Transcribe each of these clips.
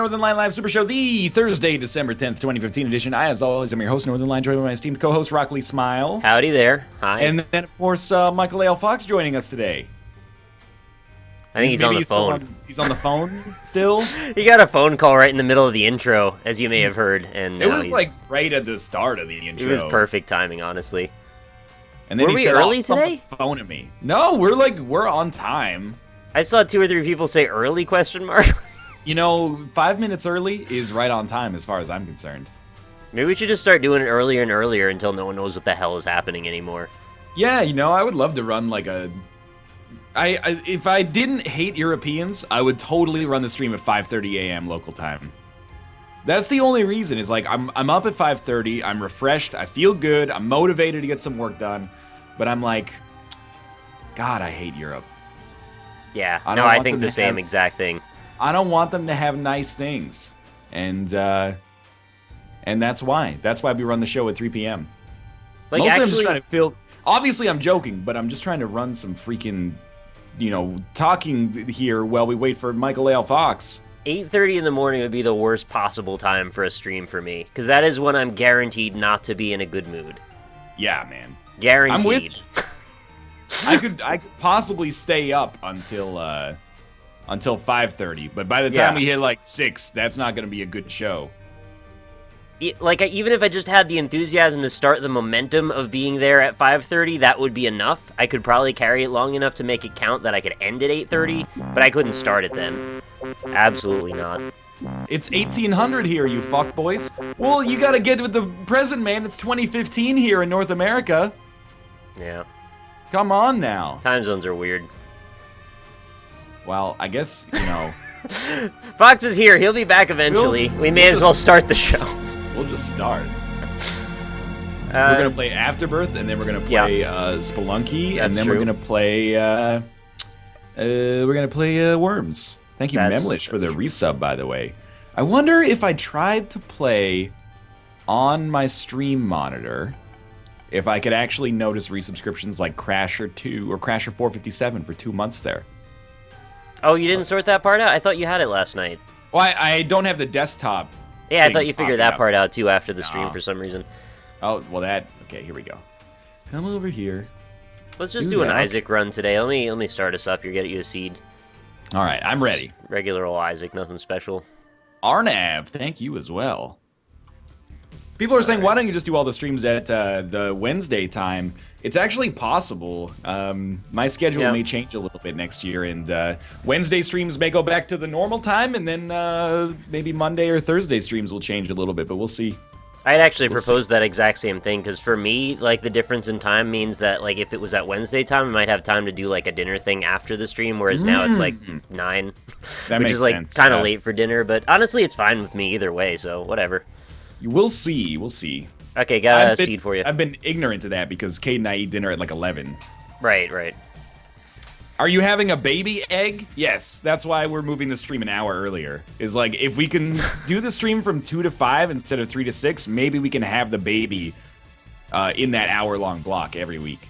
Northernlion Live Super Show, the Thursday, December 10th, 2015 edition. I, as always, am your host, Northernlion, joined by my esteemed co-host, Rockley Smile. Howdy there. Hi. And then, of course, MichaelalFox joining us today. I think he's on the phone. He's on the phone still? He got a phone call right in the middle of the intro, as you may have heard. And it was like right at the start of the intro. It was perfect timing, honestly. And then were we early today? Phoning me. No, we're on time. I saw 2 or 3 people say early question mark. You know, 5 minutes early is right on time as far as I'm concerned. Maybe we should just start doing it earlier and earlier until no one knows what the hell is happening anymore. Yeah, you know, I would love to run like a... if I didn't hate Europeans, I would totally run the stream at 5:30 a.m. local time. That's the only reason, is like, I'm up at 5:30, I'm refreshed, I feel good, I'm motivated to get some work done, but I'm like, God, I hate Europe. Yeah, I think the same exact thing. I don't want them to have nice things, and that's why. That's why we run the show at 3 p.m. Like, Mostly actually, I'm just trying to feel... Obviously, I'm joking, but I'm just trying to run some freaking, you know, talking here while we wait for MichaelalFox. 8:30 in the morning would be the worst possible time for a stream for me, because that is when I'm guaranteed not to be in a good mood. Yeah, man. Guaranteed. I'm with... I could possibly stay up until 5:30, but by the time we hit like 6, that's not going to be a good show. Even if I just had the enthusiasm to start the momentum of being there at 5:30, that would be enough. I could probably carry it long enough to make it count that I could end at 8:30, but I couldn't start it then. Absolutely not. It's 1800 here, you fuckboys. Well, you gotta get with the present, man. It's 2015 here in North America. Yeah. Come on now. Time zones are weird. Well, I guess, you know... Fox is here. He'll be back eventually. We may as well start the show. We'll just start. We're gonna play Afterbirth, and then we're gonna play Spelunky, and then we're gonna play Worms. Thank you, Memlish, for the resub, by the way. I wonder if I tried to play on my stream monitor, if I could actually notice resubscriptions like Crasher 2 or Crasher 457 for 2 months there. Oh, you didn't sort that part out? I thought you had it last night. Well, I don't have the desktop. Yeah, I thought you figured that part out, too, after the stream for some reason. Oh, well, okay, here we go. Come over here. Let's just do an Isaac run today. Let me start us up. Get you a seed. All right, I'm ready. Just regular old Isaac, nothing special. Arnav, thank you as well. People are saying, why don't you just do all the streams at the Wednesday time? It's actually possible. My schedule may change a little bit next year, and Wednesday streams may go back to the normal time, and then maybe Monday or Thursday streams will change a little bit, but we'll see. I'd actually proposed that exact same thing, because for me, like, the difference in time means that, like, if it was at Wednesday time, I might have time to do, like, a dinner thing after the stream, whereas now it's, like, 9, which is, like, kind of late for dinner, but honestly, it's fine with me either way, so whatever. We'll see, we'll see. Okay, got a seed for you. I've been ignorant to that because Kate and I eat dinner at like 11. Right. Are you having a baby egg? Yes, that's why we're moving the stream an hour earlier. Is like, if we can do the stream from 2 to 5 instead of 3 to 6, maybe we can have the baby in that hour-long block every week.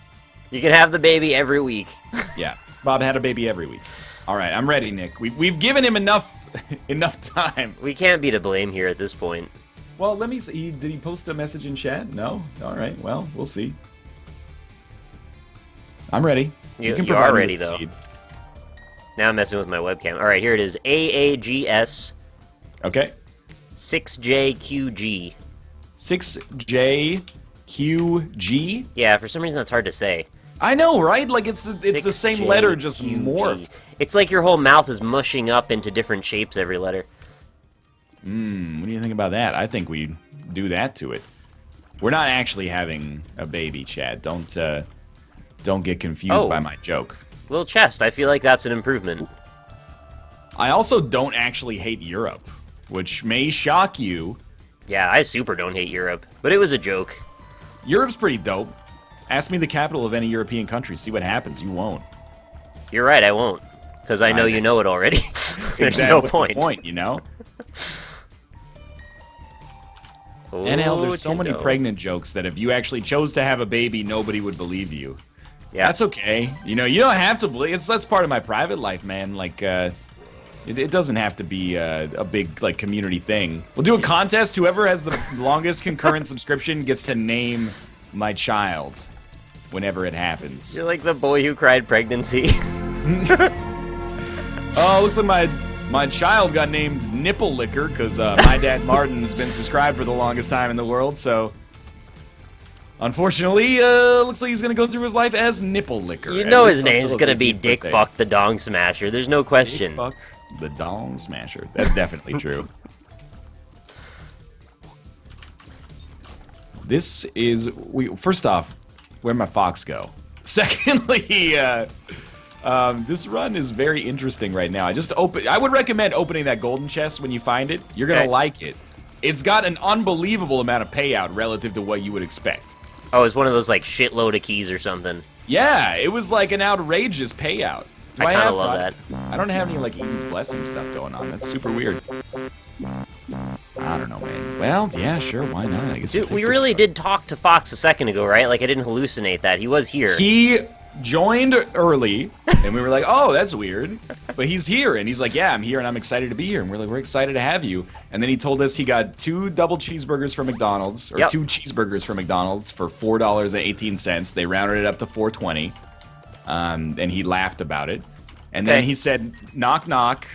You can have the baby every week. Yeah, Bob had a baby every week. All right, I'm ready, Nick. We've given him enough time. We can't be to blame here at this point. Well, let me see. Did he post a message in chat? No? All right, well, we'll see. I'm ready. You are ready, though. Now I'm messing with my webcam. All right, here it is. AAGS. Okay. 6JQG. 6JQG? Yeah, for some reason that's hard to say. I know, right? Like, it's the same letter, just morphed. It's like your whole mouth is mushing up into different shapes every letter. What do you think about that? I think we do that to it. We're not actually having a baby, Chad. Don't get confused by my joke. Little chest. I feel like that's an improvement. I also don't actually hate Europe, which may shock you. Yeah, I super don't hate Europe, but it was a joke. Europe's pretty dope. Ask me the capital of any European country. See what happens. You won't. You're right, I won't. Because I know you know it already. There's no point. The point, you know? NL, there's so many pregnant jokes that if you actually chose to have a baby, nobody would believe you. Yeah. That's okay. You know, you don't have to believe. That's part of my private life, man. Like, It doesn't have to be a big like community thing. We'll do a contest. Whoever has the longest concurrent subscription gets to name my child whenever it happens. You're like the boy who cried pregnancy. Oh, looks like my child got named Nipple Licker because my dad Martin has been subscribed for the longest time in the world. So, unfortunately, looks like he's gonna go through his life as Nipple Licker. You know his name's gonna be Dick Fuck the Dong Smasher. There's no question. Dick Fuck the Dong Smasher. That's definitely true. This is first off, where'd my fox go? Secondly, this run is very interesting right now. I would recommend opening that golden chest when you find it. You're gonna like it. It's got an unbelievable amount of payout relative to what you would expect. Oh, it's one of those like shitload of keys or something. Yeah, it was like an outrageous payout. I kind of love that. I don't have any like Eden's Blessing stuff going on. That's super weird. I don't know, man. Well, yeah, sure, why not? I guess. Dude, we really did talk to Fox a second ago, right? Like I didn't hallucinate that. He was here. He joined early, and we were like, oh, that's weird. But he's here, and he's like, yeah, I'm here, and I'm excited to be here. And we're like, we're excited to have you. And then he told us he got 2 double cheeseburgers from McDonald's, or 2 cheeseburgers from McDonald's for $4.18. They rounded it up to $4.20, and he laughed about it. And then he said, knock, knock.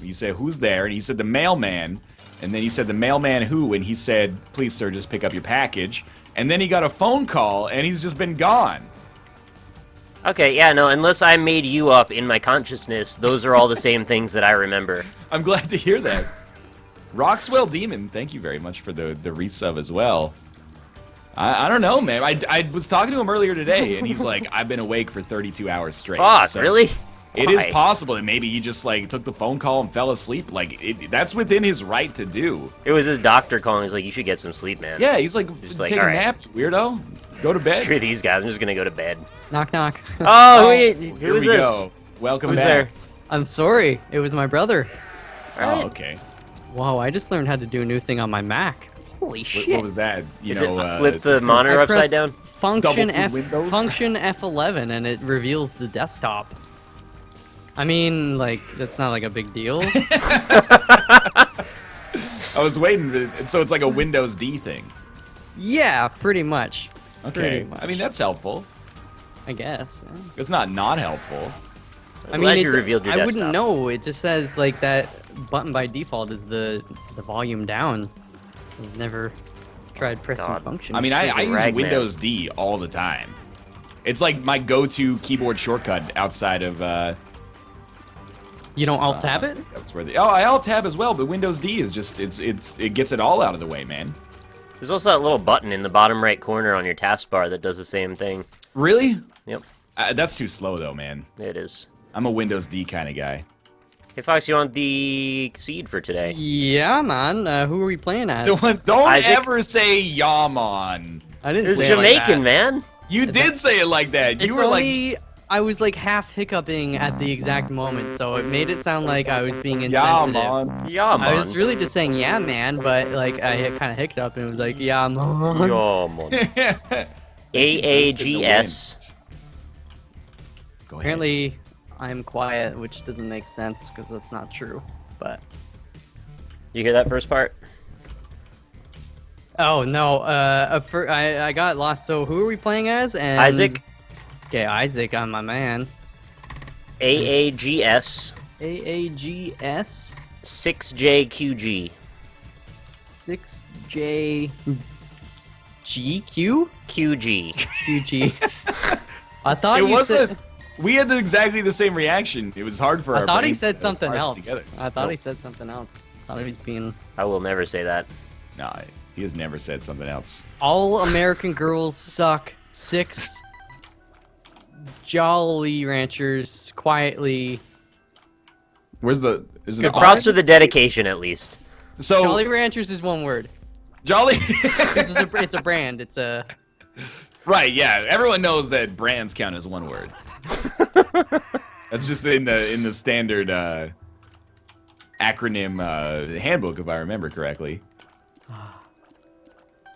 You say, who's there? And he said, the mailman. And then he said, the mailman who? And he said, please, sir, just pick up your package. And then he got a phone call, and he's just been gone. Okay, yeah, no, unless I made you up in my consciousness, those are all the same things that I remember. I'm glad to hear that. Roxwell Demon, thank you very much for the resub as well. I don't know, man. I was talking to him earlier today, and he's like, I've been awake for 32 hours straight. Fuck, so really? It is possible that maybe he just, like, took the phone call and fell asleep. Like, that's within his right to do. It was his doctor calling. He's like, you should get some sleep, man. Yeah, he's like, take a nap, you weirdo. Go to bed. Screw these guys. I'm just gonna go to bed. Knock, knock. Oh, wait, who is this? Go. Welcome Who's back. there? I'm sorry. It was my brother. Oh, okay. Whoa, I just learned how to do a new thing on my Mac. Holy shit. What was that? Is it flip the monitor upside down? Function F11 and it reveals the desktop. I mean, like, that's not like a big deal. I was waiting. So it's like a Windows D thing. Yeah, pretty much. Okay. Pretty much. I mean, that's helpful. I guess. Yeah. It's not helpful. I mean, you revealed your I desktop. wouldn't know. It just says like that button by default is the volume down. I've never tried pressing function. I mean, I use rag, Windows D all the time. It's like my go-to keyboard shortcut outside of. You don't alt tab it? That's where I alt tab as well, but Windows D is just it gets it all out of the way, man. There's also that little button in the bottom right corner on your taskbar that does the same thing. Really? Yep. That's too slow though, man. It is. I'm a Windows D kind of guy. Hey Fox, you want the seed for today? Yeah, man. Who are we playing as? Don't ever say "Yaman." I didn't. It's say Jamaican, it like that. man. You did say it like that. You were only, I was like half hiccuping at the exact moment, so it made it sound like I was being "Yeah, insensitive. man." Yeah, man. I was really just saying "yeah, man," but like I kind of hiccuped up and it was like "yeah, man." Yeah, man. AAGS. Go ahead. Apparently, I'm quiet, which doesn't make sense because that's not true. But You hear that first part? oh no, I got lost. So who are we playing as? And Isaac. Okay, Isaac, I'm my man. AAGS. AAGS 6JQG. 6JGQ QG. QG. I thought It you wasn't. said. We had exactly the same reaction. It was hard for our I thought he brains said to something parse it else. together. I thought Nope. he said something else. I thought he was being. I will never say that. No, he has never said something else. All American girls suck. 6 Jolly Ranchers quietly. Where's the? Is it Good an props to the orange? dedication, at least. So Jolly Ranchers is one word. Jolly. It's a brand. It's a. Right, yeah. Everyone knows that brands count as one word. That's just in the standard acronym handbook, if I remember correctly.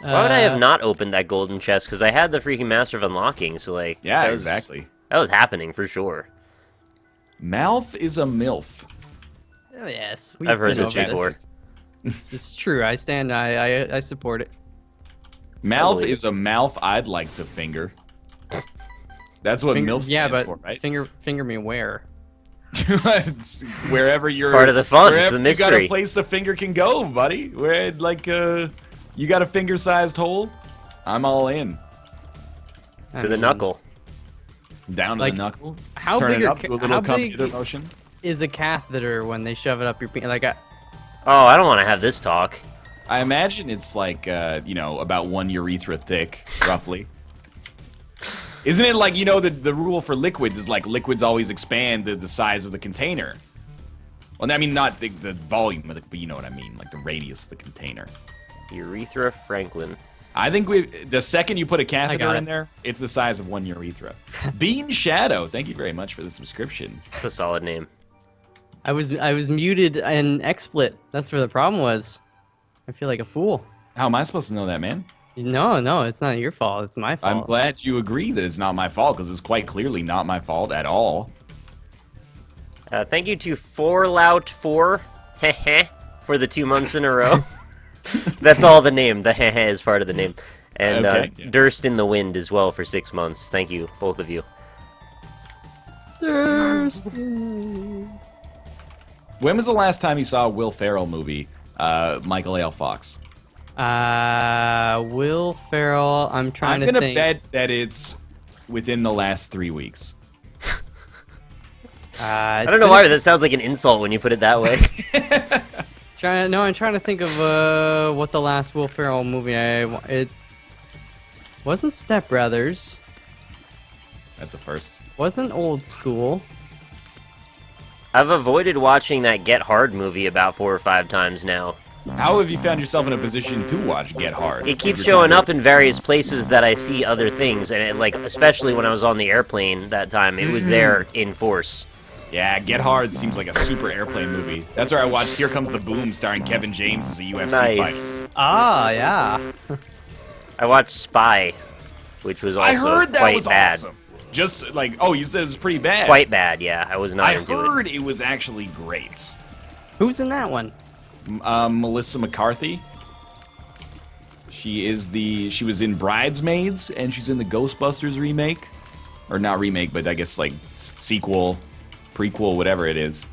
Why would I have not opened that golden chest? Because I had the freaking Master of Unlocking, so like... Yeah, that was, exactly. That was happening, for sure. Malf is a MILF. Oh, yes. I've heard been this over before. It's true. I stand. I support it. Mouth is a mouth I'd like to finger. That's what MILF stands for, right? Finger me where? It's wherever you're. It's part of the fun. It's the mystery. You got a place the finger can go, buddy. Where like you got a finger-sized hole. I'm all in. To the knuckle. Down to the knuckle. How Turn big it up to a little computer motion. Is a catheter when they shove it up your penis? Like, oh, I don't want to have this talk. I imagine it's like, you know, about 1 urethra thick, roughly. Isn't it like, you know, the rule for liquids is like liquids always expand the size of the container? Well, I mean, not the volume, but you know what I mean, like the radius of the container. Urethra Franklin. I think the second you put a catheter in there, it's the size of 1 urethra. Bean Shadow, thank you very much for the subscription. That's a solid name. I was muted in XSplit. That's where the problem was. I feel like a fool. How am I supposed to know that, man? No, it's not your fault. It's my fault. I'm glad you agree that it's not my fault, because it's quite clearly not my fault at all. Thank you to 4Lout4 for the 2 months in a row. That's all the name. The is part of the name. And Durst in the Wind as well for 6 months. Thank you, both of you. Durst in... When was the last time you saw a Will Ferrell movie, MichaelalFox? Will Ferrell, I'm trying to think. I'm gonna bet that it's within the last 3 weeks. I don't know why, but that sounds like an insult when you put it that way. I'm trying to think of what the last Will Ferrell movie it wasn't Step Brothers. That's a first. Wasn't Old School. I've avoided watching that Get Hard movie about 4 or 5 times now. How have you found yourself in a position to watch Get Hard? It keeps showing up in various places that I see other things, and it, like especially when I was on the airplane that time, it was there in force. Yeah, Get Hard seems like a super airplane movie. That's where I watched Here Comes the Boom starring Kevin James as a UFC fighter. Ah, yeah. I watched Spy, which was also I heard that quite was bad. Awesome. Just like, oh, you said it was pretty bad. Quite bad, yeah. I was not into it. I heard it was actually great. Who's in that one? Melissa McCarthy. She was in Bridesmaids, and she's in the Ghostbusters remake. Or not remake, but I guess like sequel, prequel, whatever it is.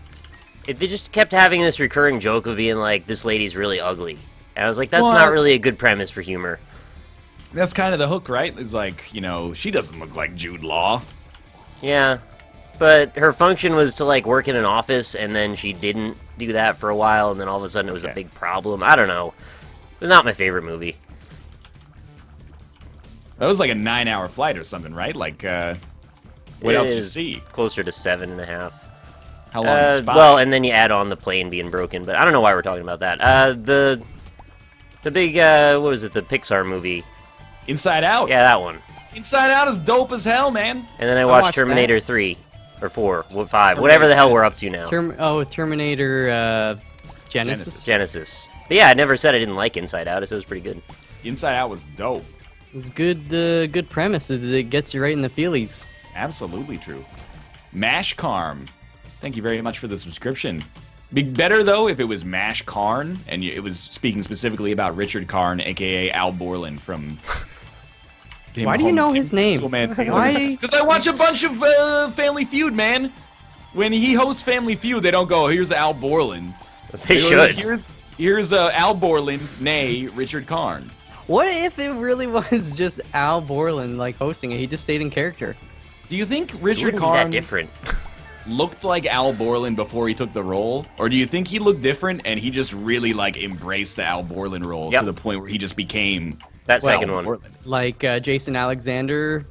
They just kept having this recurring joke of being like, this lady's really ugly. And I was like, that's not really a good premise for humor. That's kind of the hook, right? It's like, you know, she doesn't look like Jude Law. Yeah. But her function was to, like, work in an office, and then she didn't do that for a while, and then all of a sudden it was a big problem. I don't know. It was not my favorite movie. That was like a 9-hour flight or something, right? Like, what else did you see? Closer to 7.5. How long is Spy? Well, and then you add on the plane being broken, but I don't know why we're talking about that. The big, what was it, the Pixar movie? Inside Out. Yeah, that one. Inside Out is dope as hell, man. And then I watched Terminator 3, or 4, 5, whatever the hell we're up to now. Terminator, Genesis. But yeah, I never said I didn't like Inside Out, so it was pretty good. Inside Out was dope. It's good, good premise. It gets you right in the feelies. Absolutely true. Mash Carm. Thank you very much for the subscription. Be better, though, if it was Mash Karn, and it was speaking specifically about Richard Karn, a.k.a. Al Borland from... Why do you know his name? Why? Because I watch a bunch of Family Feud, man. When he hosts Family Feud, they don't go, here's Al Borland. They should. Here's Al Borland, nay, Richard Karn. What if it really was just Al Borland, like, hosting it? He just stayed in character. Do you think Richard Karn... Karn... that different. looked like Al Borland before he took the role? Or do you think he looked different and he just really, like, embraced the Al Borland role to the point where he just became... That second one. Borland? Like Jason Alexander...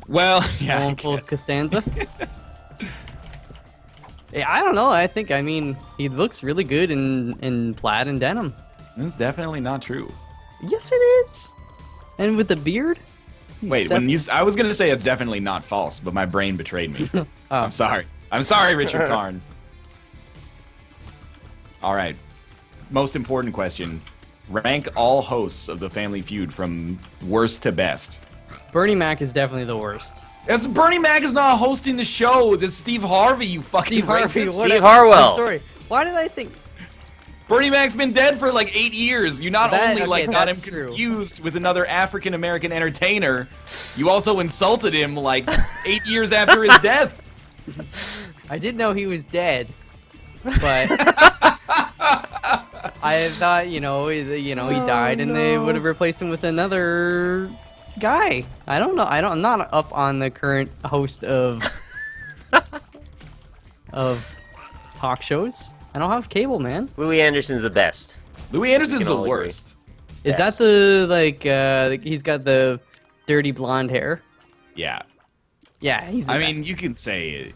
Well, yeah, full of Costanza? Yeah, I don't know. I mean, he looks really good in plaid and denim. That's definitely not true. Yes, it is! And with the beard? Wait, I was gonna say it's definitely not false, but my brain betrayed me. Oh. I'm sorry. I'm sorry, Richard Karn. All right. Most important question. Rank all hosts of the Family Feud from worst to best. Bernie Mac is definitely the worst. Bernie Mac is not hosting the show. This is Steve Harvey, you fucking racist. Steve Harwell. I'm sorry. Why did I think? Bernie Mac's been dead for like 8 years. You not only like got him true. confused with another African American entertainer, you also insulted him like 8 years after his death. I didn't know he was dead, but I thought he died, and they would have replaced him with another guy. I don't know. I'm not up on the current host of talk shows. I don't have cable, man. Louis Anderson's the best. Louis Anderson's the worst. Is that the he's got the dirty blonde hair? Yeah. Yeah, he's the I best. mean, you can say it.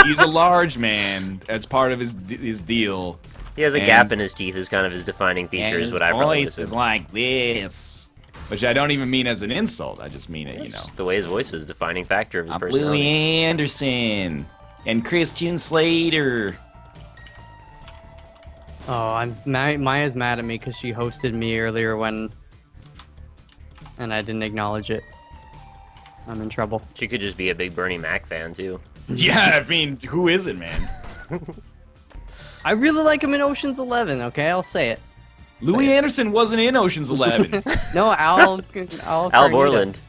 He's a large man. That's part of his deal. He has a gap in his teeth is kind of his defining feature, is what I probably voice is like this. Which I don't even mean as an insult. I just mean it, you know. The way his voice is a defining factor of his personality. Louis Anderson and Christian Slater. Oh, Maya's mad at me because she hosted me earlier and I didn't acknowledge it. I'm in trouble. She could just be a big Bernie Mac fan too. Yeah, I mean, who isn't, man? I really like him in Ocean's 11. Okay, I'll say it. Louis Anderson wasn't in Ocean's 11. No, Al Borland.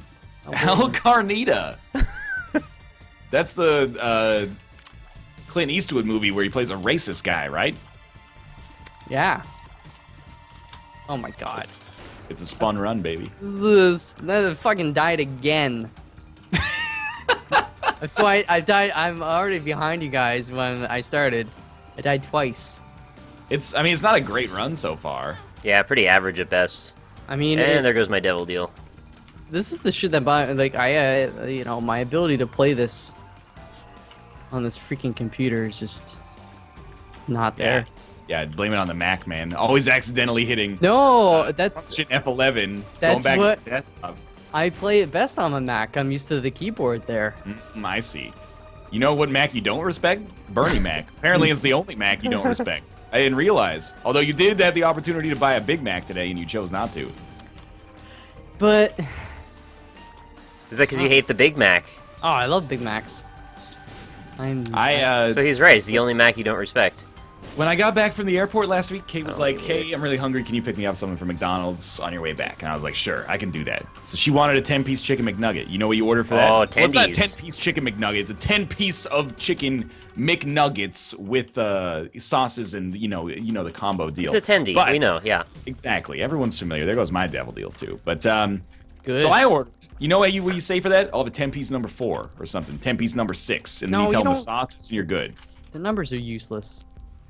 Al Carnita. That's the Clint Eastwood movie where he plays a racist guy, right? Yeah. Oh my god. It's a spun run, baby. That fucking died again. So I died. I'm already behind you guys when I started. I died twice. I mean, it's not a great run so far. Yeah, pretty average at best. I mean, and there goes my devil deal. This is the shit that my ability to play this on this freaking computer is just, it's not there. Yeah, blame it on the Mac, man. Always accidentally hitting. No, that's F11. That's going back what to the desktop. I play it best on my Mac. I'm used to the keyboard there. I see. You know what Mac you don't respect? Bernie Mac. Apparently, it's the only Mac you don't respect. I didn't realize. Although you did have the opportunity to buy a Big Mac today, and you chose not to. But is that because you hate the Big Mac? Oh, I love Big Macs. So he's right. It's the only Mac you don't respect. When I got back from the airport last week, Kate was like, hey, I'm really hungry. Can you pick me up something from McDonald's on your way back? And I was like, sure, I can do that. So she wanted a 10-piece chicken McNugget. You know what you order for that? Oh, 10 It's not a 10-piece chicken McNugget. It's a 10-piece of chicken McNuggets with sauces and, you know the combo deal. It's a 10D. We know, yeah. Exactly. Everyone's familiar. There goes my devil deal, too. But, good. So I ordered. You know what you say for that? I'll have a 10-piece number 4 or something. 10-piece number 6. And then you tell them the sauces and you're good. The numbers are useless.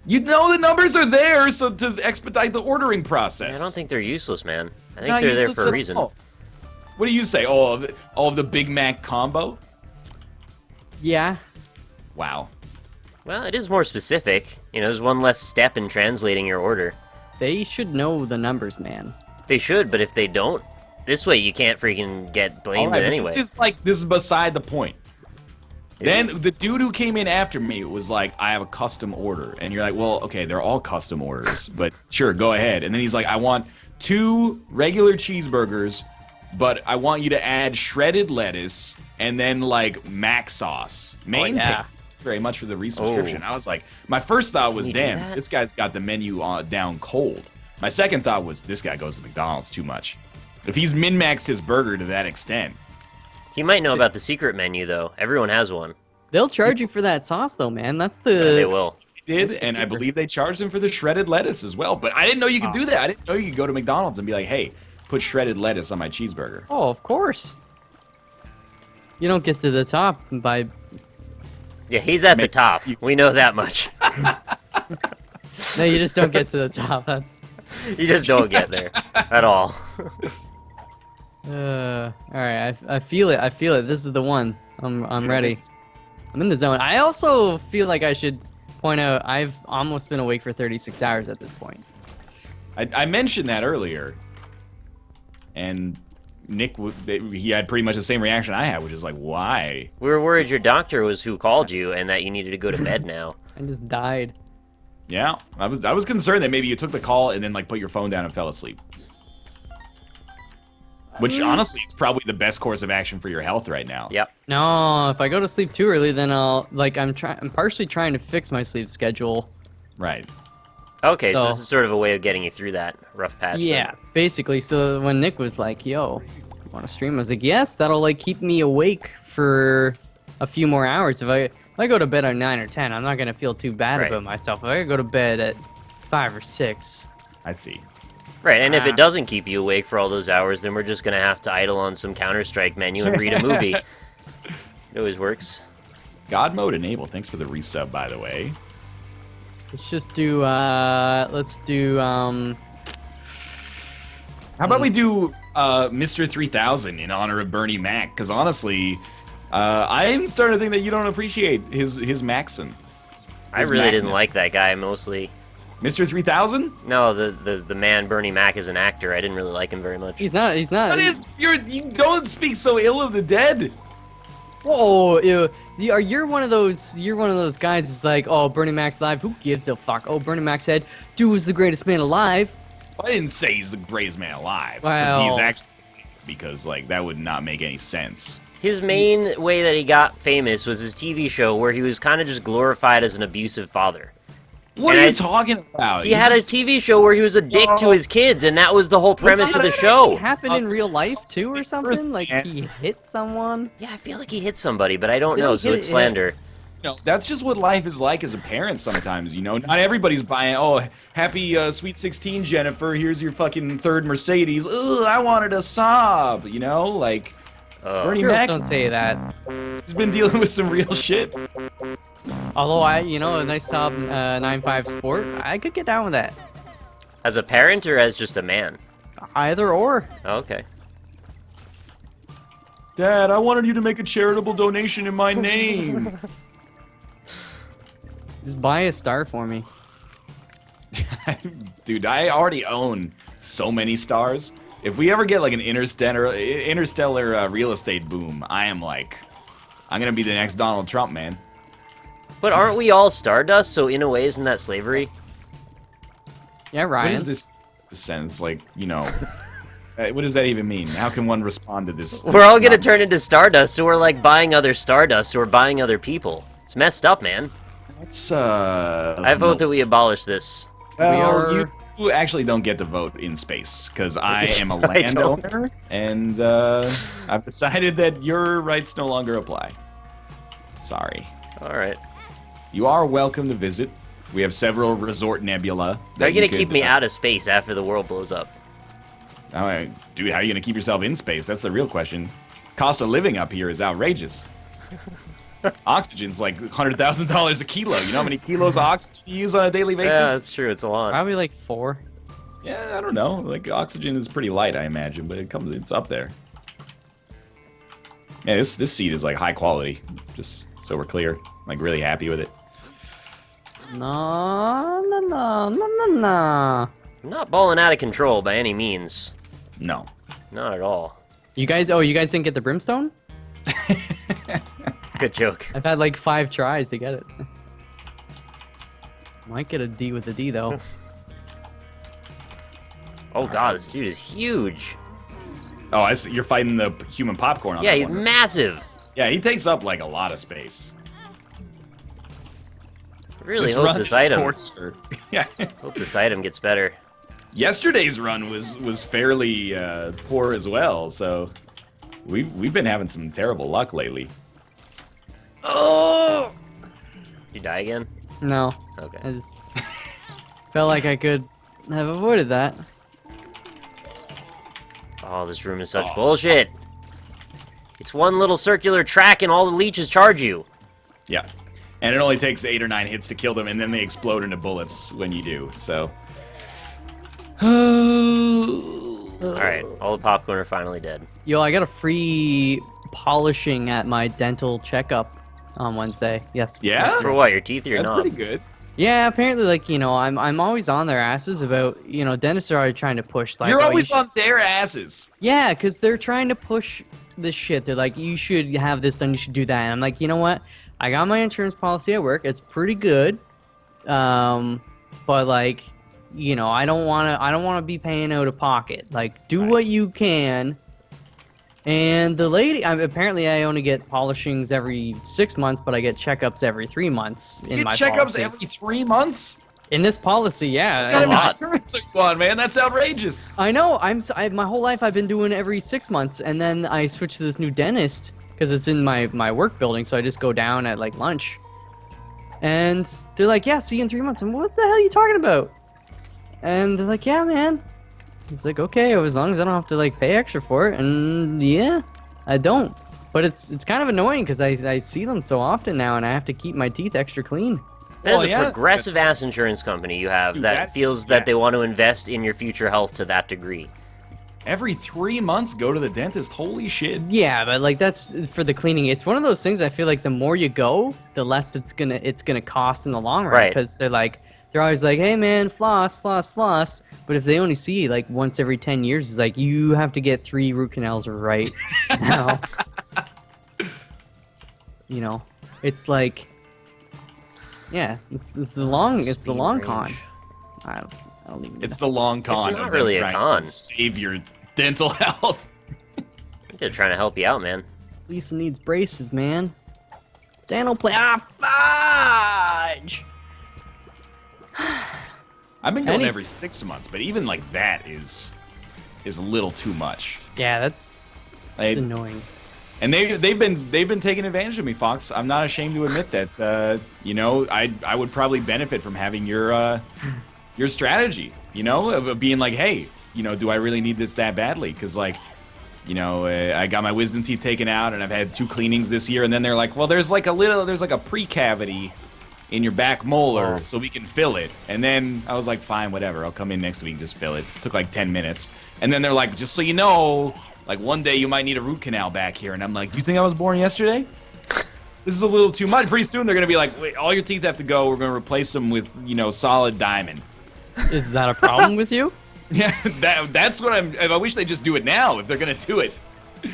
You know the numbers are there, so to expedite the ordering process. I don't think they're useless, man. I think they're there for a reason. What do you say? All of the Big Mac combo? Yeah. Wow. Well, it is more specific. You know, there's one less step in translating your order. They should know the numbers, man. They should, but if they don't, this way you can't freaking get blamed in any way. This is beside the point. Then the dude who came in after me was like, I have a custom order. And you're like, well, okay, they're all custom orders, but sure, go ahead. And then he's like, I want 2 regular cheeseburgers, but I want you to add shredded lettuce and then like mac sauce. Very much for the resubscription. I was like, my first thought was, damn, this guy's got the menu down cold. My second thought was, this guy goes to McDonald's too much. If he's min-maxed his burger to that extent. He might know about the secret menu, though. Everyone has one. They'll charge you for that sauce, though, man. That's the... Yeah, they will. They did, and I believe they charged him for the shredded lettuce as well. But I didn't know you could do that. I didn't know you could go to McDonald's and be like, hey, put shredded lettuce on my cheeseburger. Oh, of course. You don't get to the top by... Yeah, he's at the top. We know that much. No, you just don't get to the top. You just don't get there at all. All right, I feel it. I feel it. This is the one. I'm ready. I'm in the zone. I also feel like I should point out I've almost been awake for 36 hours at this point. I mentioned that earlier, and Nick, he had pretty much the same reaction I had, which is like, why? We were worried your doctor was who called you and that you needed to go to bed now. I just died. Yeah, I was concerned that maybe you took the call and then like put your phone down and fell asleep. Which, honestly, is probably the best course of action for your health right now. Yep. No, if I go to sleep too early, then I'm partially trying to fix my sleep schedule Right. Okay, so this is sort of a way of getting you through that rough patch. Yeah, basically. So when Nick was like, "Yo, you want to stream?" I was like, "Yes, that'll like keep me awake for a few more hours. If I go to bed at 9 or 10, I'm not gonna feel too bad about myself. If I go to bed at 5 or 6, I see. Right, and if it doesn't keep you awake for all those hours, then we're just gonna have to idle on some Counter-Strike menu and read a movie. It always works. God mode enable. Thanks for the resub, by the way. let's just do How about we do Mr. 3000 in honor of Bernie Mac? Because honestly, I'm starting to think that you don't appreciate his Maxon. I really didn't like that guy mostly. Mr. 3000? No, the man Bernie Mac is an actor. I didn't really like him very much. He's not. You don't speak so ill of the dead. Whoa, you're one of those guys who's like, oh, Bernie Mac's alive. Who gives a fuck? Oh, Bernie Mac said, dude was the greatest man alive. I didn't say he's the greatest man alive. Well, he's actually, because like that would not make any sense. His main way that he got famous was his TV show where he was kind of just glorified as an abusive father. What are you talking about? He had a TV show where he was a dick to his kids, and that was the whole premise of the show. It happened in real life too, or something? Like he hit someone? Yeah, I feel like he hit somebody, but I don't know, so it's slander. No, that's just what life is like as a parent sometimes, you know? Not everybody's buying, oh, happy Sweet 16, Jennifer, here's your fucking third Mercedes. Ugh, I wanted a sob, you know? Like, Bernie Girls Mac, don't say that. he's been dealing with some real shit. Although a nice Saab 9.5 Sport, I could get down with that. As a parent or as just a man? Either or. Okay. Dad, I wanted you to make a charitable donation in my name. Just buy a star for me. Dude, I already own so many stars. If we ever get like an interstellar real estate boom, I'm gonna be the next Donald Trump, man. But aren't we all Stardust, so in a way, isn't that slavery? Yeah, Ryan. What is this sentence? Like, you know, what does that even mean? How can one respond to this? We're all gonna turn into Stardust, so we're like buying other Stardust, so we're buying other people. It's messed up, man. That's, I vote that we abolish this. Well, you actually don't get to vote in space, because I am a landowner, and I've decided that your rights no longer apply. Sorry. Alright. You are welcome to visit. We have several resort nebula. They're gonna keep me out of space after the world blows up. Alright, dude, how are you gonna keep yourself in space? That's the real question. Cost of living up here is outrageous. Oxygen's like $100,000 a kilo. You know how many kilos of oxygen you use on a daily basis? Yeah, that's true. It's a lot. Probably like 4. Yeah, I don't know. Like, oxygen is pretty light, I imagine, but it's up there. Yeah, this seed is like high quality. Just so we're clear. Like, really happy with it. No. I'm not balling out of control by any means. No. Not at all. You guys didn't get the brimstone? Good joke. I've had like 5 tries to get it. Might get a D with a D though. Oh god, this dude is huge. Oh, I see. You're fighting the human popcorn on Yeah, that he's one. massive. Yeah, he takes up like a lot of space. Really hope this item. Yeah. Hope this item gets better. Yesterday's run was fairly poor as well, so we've been having some terrible luck lately. Oh! You die again? No. Okay. I just felt like I could have avoided that. Oh, this room is such bullshit. It's one little circular track and all the leeches charge you. Yeah. And it only takes 8 or 9 hits to kill them, and then they explode into bullets when you do, so... Alright, all the popcorn are finally dead. Yo, I got a free polishing at my dental checkup on Wednesday. Yes. Yeah? For what, your teeth or your That's knob? pretty good. Yeah, apparently, like, I'm always on their asses about, dentists are always trying to push, like... You're always on their asses. Yeah, because they're trying to push this shit. They're like, you should have this done, you should do that. And I'm like, you know what? I got my insurance policy at work. It's pretty good. But, like, I don't want to be paying out of pocket. Like, do what you can. And the lady, apparently I only get polishings every 6 months, but I get checkups every 3 months. You get checkups every 3 months? In this policy, yeah. What kind of insurance are you on, man? That's outrageous. I know. My whole life I've been doing every 6 months, and then I switched to this new dentist because it's in my work building. So I just go down at like lunch, and they're like, "Yeah, see you in 3 months." I'm, "What the hell are you talking about?" And they're like, "Yeah, man." He's like, "Okay, as long as I don't have to like pay extra for it." And yeah, I don't. But it's kind of annoying because I see them so often now, and I have to keep my teeth extra clean. That is a progressive-ass insurance company you have that feels that they want to invest in your future health to that degree. Every 3 months, go to the dentist. Holy shit. Yeah, but like that's for the cleaning. It's one of those things I feel like the more you go, the less it's gonna cost in the long run. Right. Because they're always like, "Hey man, floss, floss, floss." But if they only see you like once every 10 years, it's like you have to get 3 root canals right now. You know, it's like. Yeah, it's the long con. I don't even know. It's the long con. It's not really a con. Save your dental health. They're trying to help you out, man. Lisa needs braces, man. Dental play. Fudge! I've been going every 6 months, but even like that is a little too much. Yeah, that's annoying. And they've been taking advantage of me, Fox. I'm not ashamed to admit that. You know, I would probably benefit from having your strategy. You know, of being like, hey, you know, do I really need this that badly? Because like, you know, I got my wisdom teeth taken out, and I've had 2 cleanings this year, and then they're like, well, there's like a pre-cavity in your back molar, so we can fill it. And then I was like, fine, whatever. I'll come in next week, just fill it. Took like 10 minutes, and then they're like, just so you know. Like, one day you might need a root canal back here. And I'm like, you think I was born yesterday? This is a little too much. Pretty soon they're going to be like, wait, all your teeth have to go. We're going to replace them with, you know, solid diamond. Is that a problem with you? Yeah, that's what I wish they'd just do it now if they're going to do it.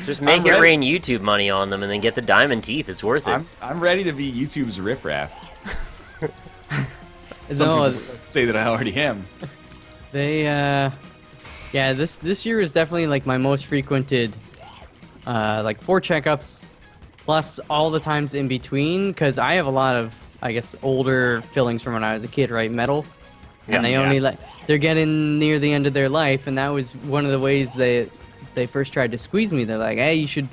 Just make it rain YouTube money on them and then get the diamond teeth. It's worth it. I'm ready to be YouTube's riffraff. No, say that I already am. Yeah, this year is definitely like my most frequented, like 4 checkups, plus all the times in between, because I have a lot of, I guess, older fillings from when I was a kid, right? Metal, and they're getting near the end of their life, and that was one of the ways they first tried to squeeze me. They're like, hey, you should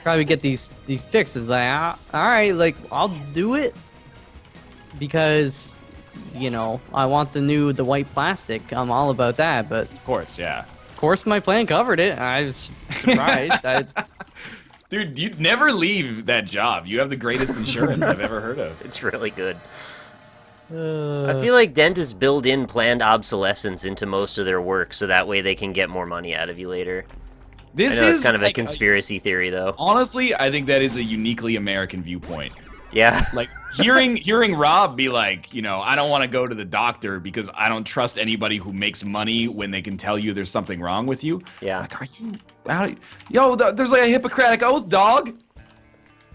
probably get these fixed. It's like, all right, like I'll do it because. You know, I want the white plastic. I'm all about that, but of course, yeah. Of course, my plan covered it. I was surprised. Dude, you'd never leave that job. You have the greatest insurance I've ever heard of. It's really good. I feel like dentists build in planned obsolescence into most of their work, so that way they can get more money out of you later. I know it's kind of a conspiracy theory, though. Honestly, I think that is a uniquely American viewpoint. Yeah. Like, hearing Rob be like, you know, I don't want to go to the doctor because I don't trust anybody who makes money when they can tell you there's something wrong with you. Yeah. Like, there's like a Hippocratic oath, dog.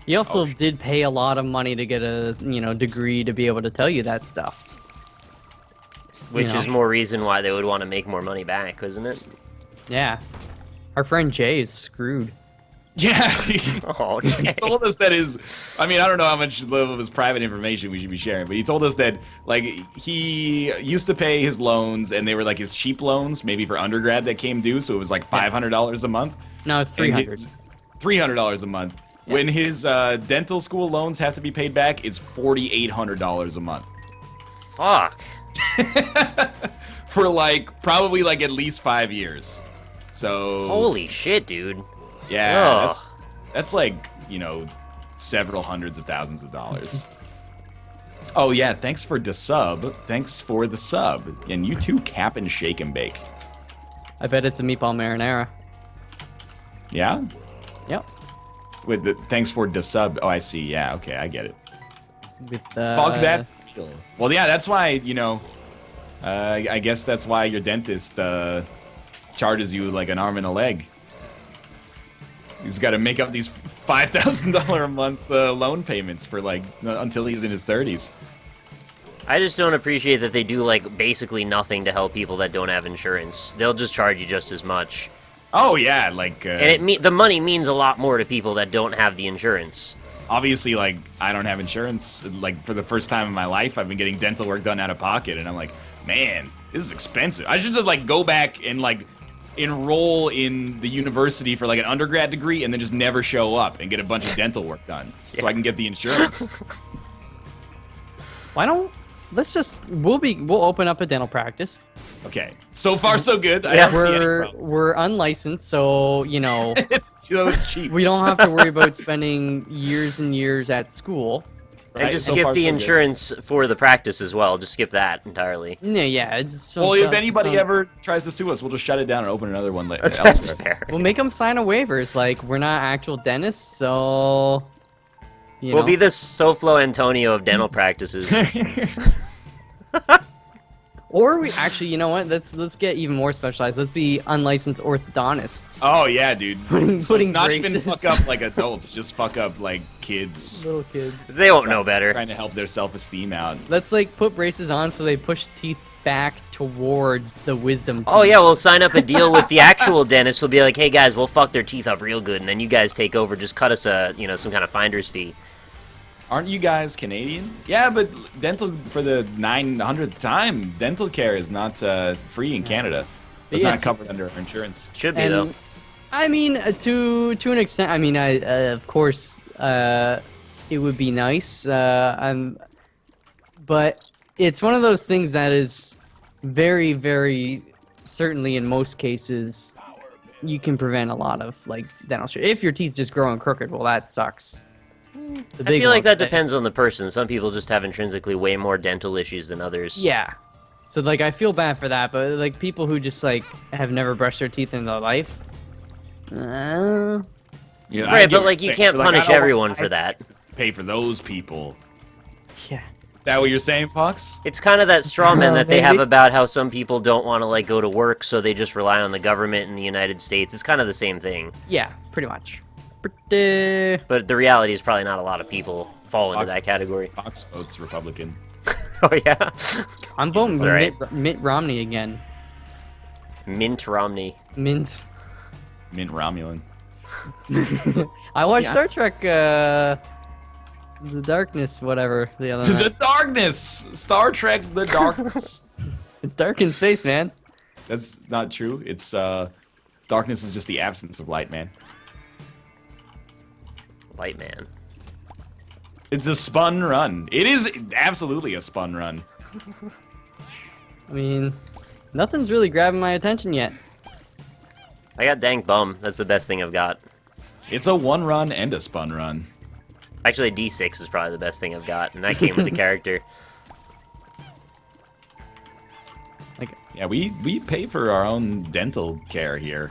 He also did pay a lot of money to get a, you know, degree to be able to tell you that stuff. Which is more reason why they would want to make more money back, isn't it? Yeah. Our friend Jay is screwed. Yeah, Jay. He told us that I mean, I don't know how much of his private information we should be sharing, but he told us that, like, he used to pay his loans, and they were, like, his cheap loans, maybe for undergrad that came due, so it was, like, $500 a month. No, it's $300. $300 a month. Yeah. When his dental school loans have to be paid back, it's $4,800 a month. Fuck. For, like, probably, like, at least 5 years. So... Holy shit, dude. Yeah, that's like, you know, several hundreds of thousands of dollars. Oh yeah, thanks for the sub. Thanks for the sub. And you too, Cap and Shake and Bake. I bet it's a meatball marinara. Yeah? Yep. With the thanks for the sub. Oh, I see. Yeah, okay, I get it. With Fuck that. Well, yeah, that's why, you know, I guess that's why your dentist charges you like an arm and a leg. He's got to make up these $5,000 a month loan payments for, like, until he's in his 30s. I just don't appreciate that they do, like, basically nothing to help people that don't have insurance. They'll just charge you just as much. Oh, yeah, like... and the money means a lot more to people that don't have the insurance. obviously, like, I don't have insurance. Like, for the first time in my life, I've been getting dental work done out of pocket, and I'm like, man, this is expensive. I should just, like, go back and, like, enroll in the university for, like, an undergrad degree and then just never show up and get a bunch of dental work done so I can get the insurance. Why don't... We'll open up a dental practice. Okay. So far, so good. Yeah. We're unlicensed, so, you know... it's cheap. We don't have to worry about spending years and years at school. And just skip the insurance for the practice as well. Just skip that entirely. Yeah. Well, if anybody ever tries to sue us, we'll just shut it down and open another one later. That's fair. We'll make them sign a waivers. Like, we're not actual dentists, so... We'll be the Soflo Antonio of dental practices. Or we actually, you know what? Let's get even more specialized. Let's be unlicensed orthodontists. Oh yeah, dude. Putting not braces. even fuck up like adults, just fuck up like kids. Little kids. They won't know better. Trying to help their self-esteem out. Let's like put braces on so they push teeth back towards the wisdom teeth. Oh yeah, we'll sign up a deal with the actual dentist. We'll be like, hey guys, we'll fuck their teeth up real good, and then you guys take over. Just cut us some kind of finder's fee. Aren't you guys Canadian? Yeah, but dental for the 900th time, dental care is not free in Canada. It's not covered under our insurance. Should be though. I mean, to an extent. I mean, of course, it would be nice. But it's one of those things that is very, very certainly in most cases, you can prevent a lot of like dental shit. If your teeth just growing crooked, well, that sucks. I feel like that depends on the person. Some people just have intrinsically way more dental issues than others. Yeah. So, like, I feel bad for that, but, like, people who just, like, have never brushed their teeth in their life... Yeah, right, but, like, you can't punish everyone for that. Pay for those people. Yeah. Is that what you're saying, Fox? It's kind of that straw man that they have about how some people don't want to, like, go to work, so they just rely on the government in the United States. It's kind of the same thing. Yeah, pretty much. But the reality is probably not a lot of people fall into that category. Fox votes Republican. Oh, yeah? I'm voting Mitt Romney again. Mint Romney. Mint Romulan. I watched Star Trek, The Darkness, whatever. The other The Darkness! Star Trek, The Darkness. It's dark in space, man. That's not true. It's, darkness is just the absence of light, man. Light man. It's a spun run. It is absolutely a spun run. I mean, nothing's really grabbing my attention yet. I got Dank Bum. That's the best thing I've got. It's a one run and a spun run. Actually, D6 is probably the best thing I've got, and that came with the character. Like, yeah, we pay for our own dental care here.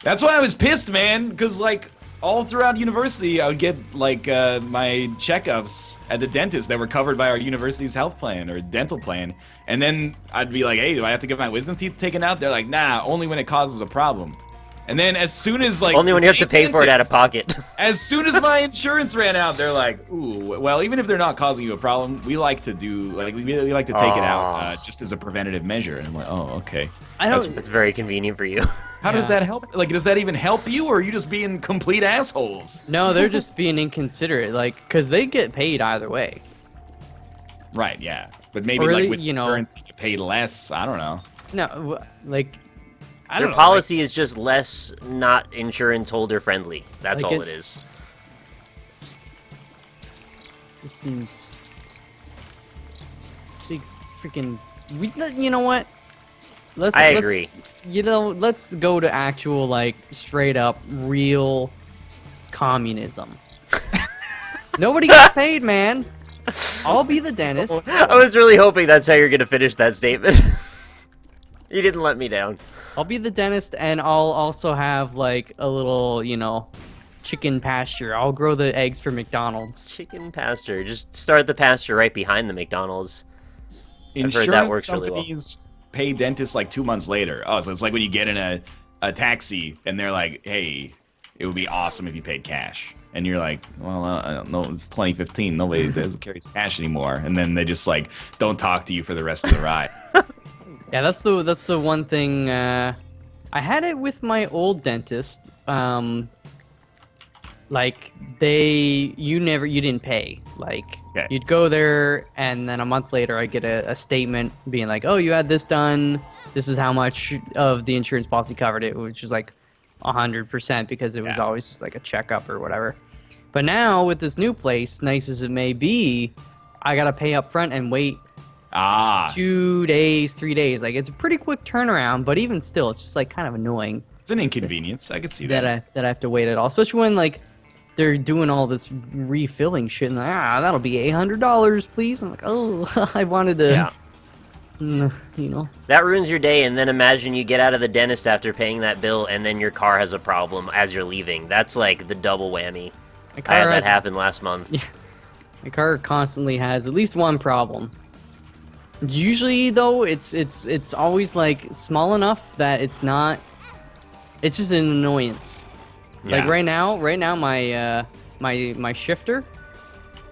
That's why I was pissed, man, because, like, all throughout university, I would get, like, my checkups at the dentist that were covered by our university's health plan or dental plan. And then I'd be like, hey, do I have to get my wisdom teeth taken out? They're like, nah, only when it causes a problem. And then as soon as, like... Only when you have to pay for it out of pocket. As soon as my insurance ran out, they're like, ooh, well, even if they're not causing you a problem, we like to do, like, we really like to take it out just as a preventative measure. And I'm like, oh, okay. That's very convenient for you. How does that help? Like, does that even help you, or are you just being complete assholes? No, they're just being inconsiderate, like, because they get paid either way. Right, yeah. But maybe, or like, with insurance, they get paid less. I don't know. No, like... Their policy is just less not insurance holder friendly. That's all it is. This seems big freaking. You know what? I agree. Let's go to actual, like, straight up real communism. Nobody gets paid, man. I'll be the dentist. I was really hoping that's how you're gonna finish that statement. You didn't let me down. I'll be the dentist, and I'll also have, like, a little, chicken pasture. I'll grow the eggs for McDonald's. Chicken pasture. Just start the pasture right behind the McDonald's. I've heard that works really well. Insurance companies pay dentists, like, 2 months later. Oh, so it's like when you get in a taxi, and they're like, hey, it would be awesome if you paid cash. And you're like, well, I don't know, it's 2015. Nobody carries cash anymore. And then they just, like, don't talk to you for the rest of the ride. Yeah, that's the one thing. I had it with my old dentist. like you didn't pay. Like Okay. you'd go there, and then a month later, I get a statement being like, "Oh, you had this done. This is how much of the insurance policy covered it," which was like 100% because it was always just like a checkup or whatever. But now with this new place, nice as it may be, I gotta pay up front and wait 2 days, 3 days. Like it's a pretty quick turnaround, but even still, it's just like kind of annoying. It's an inconvenience. I could see that. That I have to wait at all, especially when like they're doing all this refilling shit and that'll be $800, please. I'm like, oh, I wanted to, you know. That ruins your day, and then imagine you get out of the dentist after paying that bill, and then your car has a problem as you're leaving. That's like the double whammy. I had that happen last month. Yeah, my car constantly has at least one problem. Usually, though, it's always like small enough that it's not. It's just an annoyance. Yeah. Like right now, my shifter,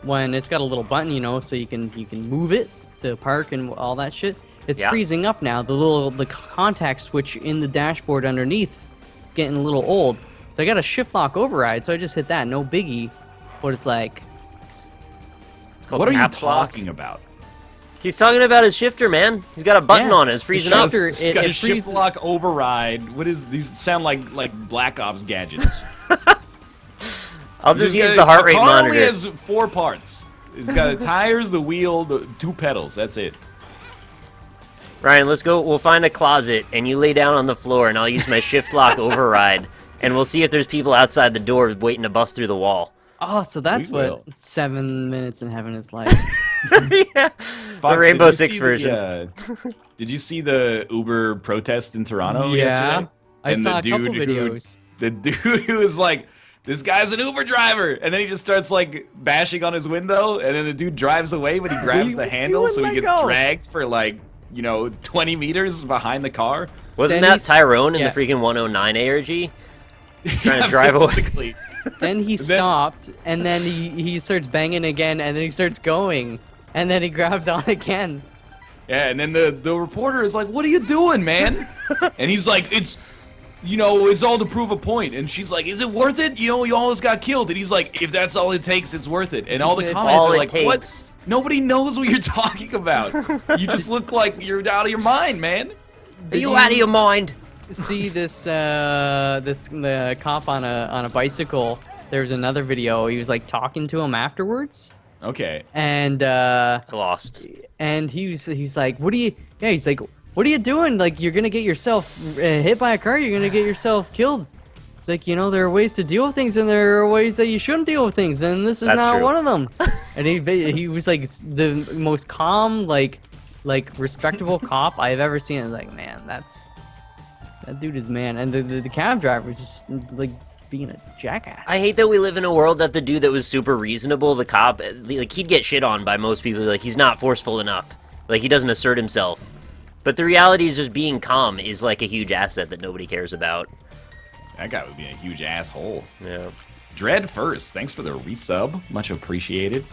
when it's got a little button, you know, so you can move it to park and all that shit. It's freezing up now. The contact switch in the dashboard underneath is getting a little old. So I got a shift lock override, so I just hit that. No biggie. But it's like, It's called What are you caps lock. talking about? He's talking about his shifter, man. He's got a button on it. It's freezing up. shifter- It's got a it shift freezes- lock override. What is these? Sound like Black Ops gadgets. I'll just use the heart rate car monitor. only has 4 parts. It's got the tires, the wheel, the 2 pedals. That's it. Ryan, let's go. We'll find a closet, and you lay down on the floor, and I'll use my shift lock override, and we'll see if there's people outside the door waiting to bust through the wall. oh, so that's We what will. 7 minutes in heaven is like. Yeah. Fox, The Rainbow did you Six see version. Did you see the Uber protest in Toronto yesterday? I And saw the a couple dude videos. The dude who was like, this guy's an Uber driver, and then he just starts like bashing on his window, and then the dude drives away, but he grabs the handle, so he gets dragged for like 20 meters behind the car. Wasn't Then that he's- Tyrone in yeah. the freaking 109 ARG? Trying to drive away. Basically. Then he stopped, and then he starts banging again, and then he starts going, and then he grabs on again. Yeah, and then the reporter is like, "What are you doing, man?" And he's like, "It's all to prove a point." And she's like, "Is it worth it? You almost got killed." And he's like, "If that's all it takes, it's worth it." And all the If comments all are it like, takes. "What? Nobody knows what you're talking about. You just look like you're out of your mind, man." Are you out of your mind? See this the cop on a bicycle. There's another video. He was like talking to him afterwards, Okay. and Lost. he's like, "What are you?" Yeah, he's like, "What are you doing? Like, you're gonna get yourself hit by a car. You're gonna get yourself killed." It's like, there are ways to deal with things, and there are ways that you shouldn't deal with things, and this is That's not true. one of them. And he was like the most calm, like respectable cop I've ever seen. I was like, man, that dude is man. And the cab driver was just like being a jackass. I hate that we live in a world that the dude that was super reasonable, the cop, like he'd get shit on by most people. Like he's not forceful enough. Like he doesn't assert himself. But the reality is just being calm is like a huge asset that nobody cares about. That guy would be a huge asshole. Yeah. Dread first, thanks for the resub. Much appreciated.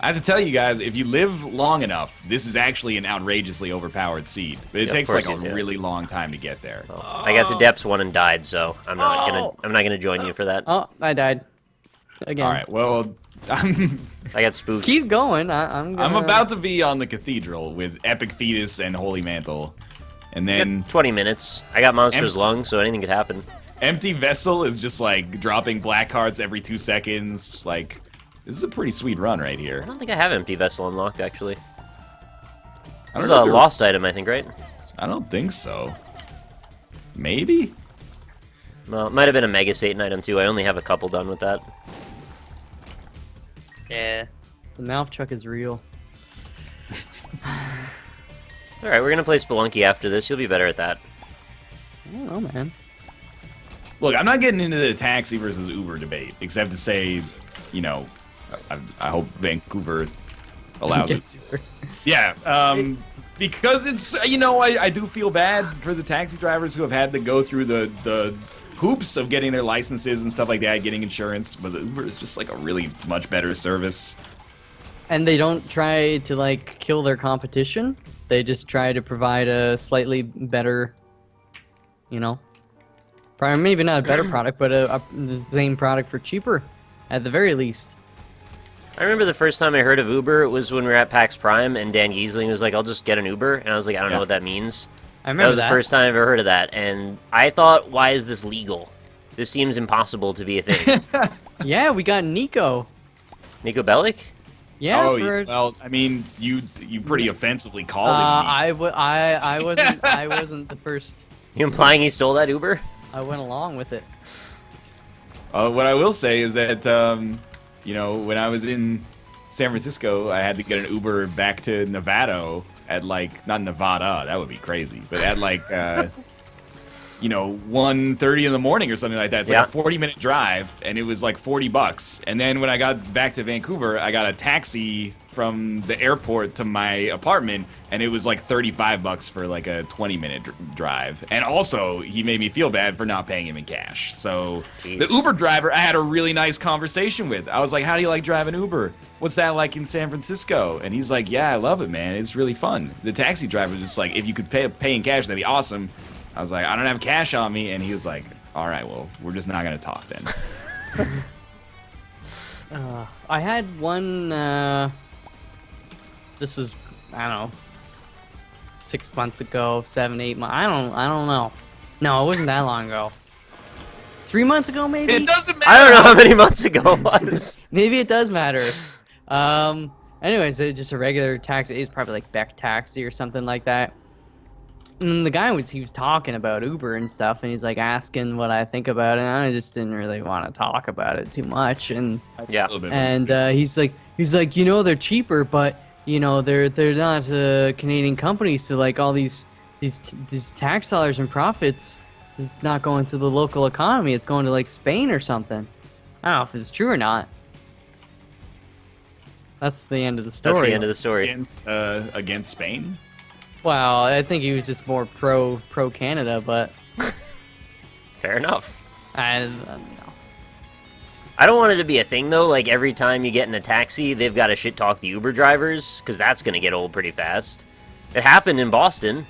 I have to tell you guys, if you live long enough, this is actually an outrageously overpowered seed. But it Yeah, of takes course like it a is, yeah. really long time to get there. I got to depths 1 and died, so I'm not gonna join you for that. Oh, I died again. All right, well, I'm I got spooked. Keep going. I'm about to be on the cathedral with Epic Fetus and Holy Mantle. And then 20 minutes. I got Monster's Empty. Lung, so anything could happen. Empty Vessel is just like dropping black cards every 2 seconds. Like, this is a pretty sweet run right I here. don't think I have Empty Vessel unlocked, actually. I This is don't know a if you're- lost item, I think, right? I don't think so. Maybe? Well, it might have been a Mega Satan item, too. I only have a couple done with that. Yeah. The mouth chuck is real. Alright, we're gonna play Spelunky after this. You'll be better at that. I don't know, man. Look, I'm not getting into the taxi versus Uber debate, except to say, I hope Vancouver allows it. Gets you. Yeah, because it's, I do feel bad for the taxi drivers who have had to go through the hoops of getting their licenses and stuff like that, getting insurance, but the Uber is just like a really much better service. And they don't try to like kill their competition. They just try to provide a slightly better, Probably maybe not a better product, but the same product for cheaper, at the very least. I remember the first time I heard of Uber, it was when we were at PAX Prime, and Dan Giesling was like, I'll just get an Uber, and I was like, I don't know what that means. I remember that was the first time I've ever heard of that, and I thought, why is this legal? This seems impossible to be a thing. Yeah, we got Nico. Nico Bellic? Yeah. Oh, well, I mean, you pretty offensively called him. I wasn't the first. You implying he stole that Uber? I went along with it. What I will say is that, you know, when I was in San Francisco, I had to get an Uber back to Nevada at, like, not Nevada, that would be crazy, but at, like, you know, 1:30 in the morning or something like that. It's like a 40-minute drive, and it was like $40. And then when I got back to Vancouver, I got a taxi from the airport to my apartment, and it was like $35 for like a 20-minute drive. And also, he made me feel bad for not paying him in cash. So the Uber driver, I had a really nice conversation with. I was like, "How do you like driving Uber? What's that like in San Francisco?" And he's like, "Yeah, I love it, man. It's really fun." The taxi driver was just like, "If you could pay in cash, that'd be awesome." I was like, "I don't have cash on me," and he was like, "All right, well, we're just not gonna talk then." I had one. This is, I don't know, 6 months ago, 7, 8 months. I don't know. No, it wasn't that long ago. 3 months ago, maybe. It doesn't matter. I don't know how many months ago it was. Maybe it does matter. Anyways, it's just a regular taxi. It's probably like Beck Taxi or something like that. And the guy he was talking about Uber and stuff, and he's like asking what I think about it, and I just didn't really want to talk about it too much. And he's like, you know, they're cheaper, but you know, they're not Canadian companies, so like all these tax dollars and profits, it's not going to the local economy. It's going to like Spain or something. I don't know if it's true or not. That's the end of the story. That's the end of the story. Against Spain. Well, I think he was just more pro Canada, but fair enough. I don't know. I don't want it to be a thing though. Like every time you get in a taxi, they've got to shit talk the Uber drivers because that's gonna get old pretty fast. It happened in Boston.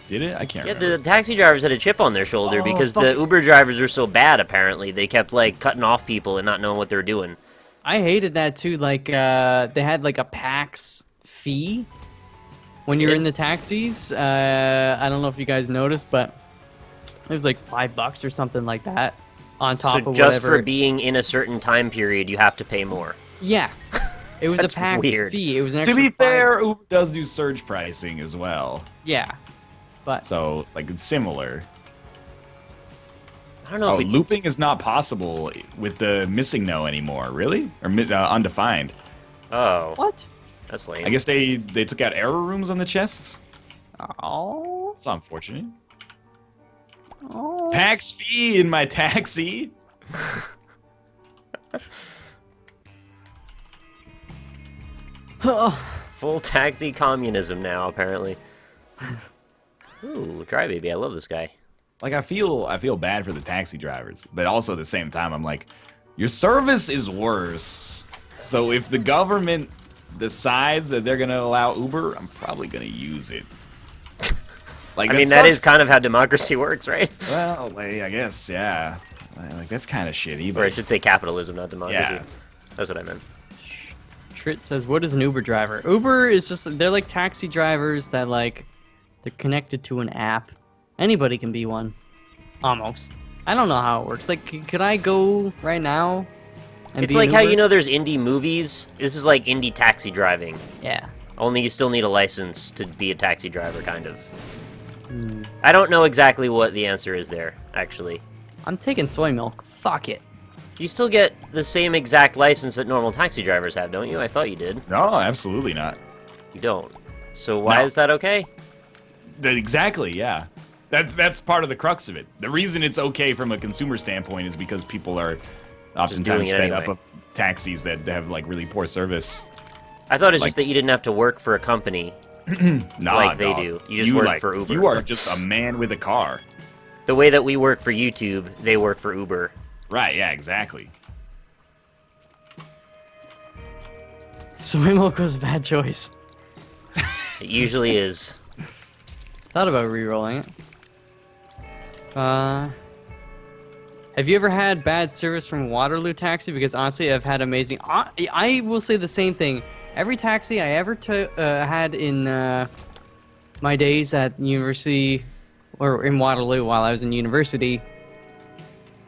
Did it? I can't remember. Yeah, the taxi drivers had a chip on their shoulder because the Uber drivers were so bad. Apparently, they kept like cutting off people and not knowing what they were doing. I hated that too. Like they had like a PAX fee. When you're in the taxis, I don't know if you guys noticed, but it was like $5 or something like that on top of whatever. So just for being in a certain time period, you have to pay more. Yeah, it was a PAX fee. It was an extra to be fair, Uber does do surge pricing as well. Yeah, but so like it's similar. I don't know if looping is not possible with the missing no anymore. Really, or undefined? Oh, what? That's lame. I guess they took out error rooms on the chests. Oh, it's unfortunate. Oh. PAX fee in my taxi. Full taxi communism now, apparently. Ooh, Dry Baby, I love this guy. Like I feel bad for the taxi drivers, but also at the same time, I'm like, your service is worse. So if the government decides that they're gonna allow Uber, I'm probably gonna use it. Like, I mean, that is kind of how democracy works, right? Well, I guess, yeah. Like that's kind of shitty. But... Or I should say capitalism, not democracy. Yeah. That's what I meant. Trit says, "What is an Uber driver?" Uber is just they're like taxi drivers that like they're connected to an app. Anybody can be one, almost. I don't know how it works. Like, could I go right now? It's like how you know there's indie movies. This is like indie taxi driving. Yeah. Only you still need a license to be a taxi driver, kind of. I don't know exactly what the answer is there, actually. I'm taking soy milk. Fuck it. You still get the same exact license that normal taxi drivers have, don't you? I thought you did. No, absolutely not. You don't. So why is that okay? Exactly, yeah. That's part of the crux of it. The reason it's okay from a consumer standpoint is because people are oftentimes fed up of taxis that have like really poor service. I thought it's just that you didn't have to work for a company like they do. You just work for Uber. You are just a man with a car. The way that we work for YouTube, they work for Uber. Right, yeah, exactly. Soy milk was a bad choice. It usually is. Thought about re-rolling it. Have you ever had bad service from Waterloo Taxi? Because honestly, I've had amazing. I will say the same thing. Every taxi I ever had in my days at university or in Waterloo while I was in university,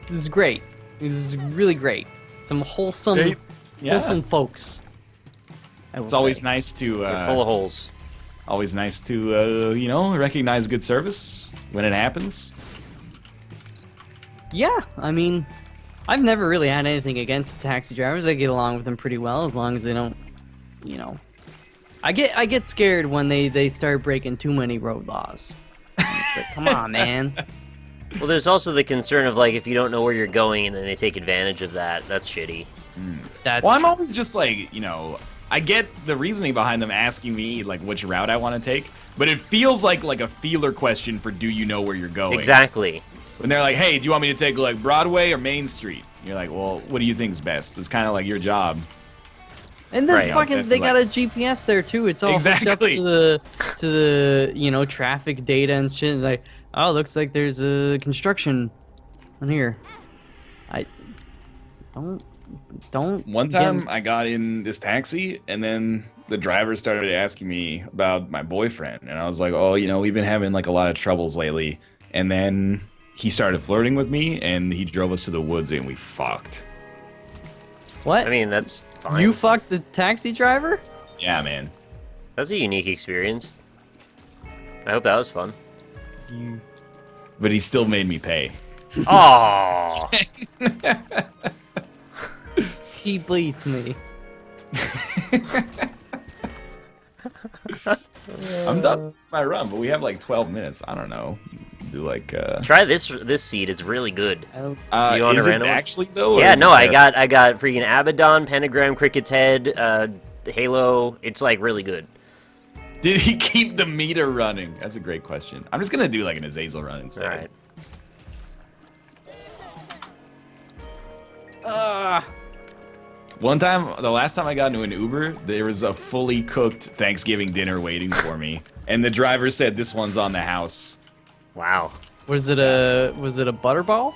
this is great. This is really great. Some wholesome, wholesome folks. It's always nice to. You're full of holes. Always nice to, you know, recognize good service when it happens. Yeah, I mean, I've never really had anything against taxi drivers. I get along with them pretty well as long as they don't, you know. I get scared when they start breaking too many road laws. It's like, come on, man. Well, there's also the concern of, like, if you don't know where you're going and then they take advantage of that, that's shitty. Well, I'm always just like, you know, I get the reasoning behind them asking me, like, which route I want to take, but it feels like a feeler question for do you know where you're going? Exactly. When they're like, hey, do you want me to take, like, Broadway or Main Street? And you're like, well, what do you think's best? It's kind of like your job. And then fucking, they got a GPS there too. It's all hooked up to the you know, traffic data and shit. Like, oh, looks like there's a construction on here. I don't. One time I got in this taxi and then the driver started asking me about my boyfriend, and I was like, oh, you know, we've been having like a lot of troubles lately. And then he started flirting with me, and he drove us to the woods, and we fucked. What? I mean, that's fine. You fucked the taxi driver? Yeah, man. That's a unique experience. I hope that was fun. But he still made me pay. Oh. He bleeds me. I'm done with my run, but we have like 12 minutes. I don't know. Do like try this seed. It's really good. You want is a random actually though? Yeah, no, I got freaking Abaddon, Pentagram, Cricket's Head, Halo. It's like really good. Did he keep the meter running? That's a great question. I'm just gonna do like an Azazel run instead. All right. One time, the last time I got into an Uber, there was a fully cooked Thanksgiving dinner waiting for me, and the driver said, "This one's on the house." Wow. Was it a Butterball?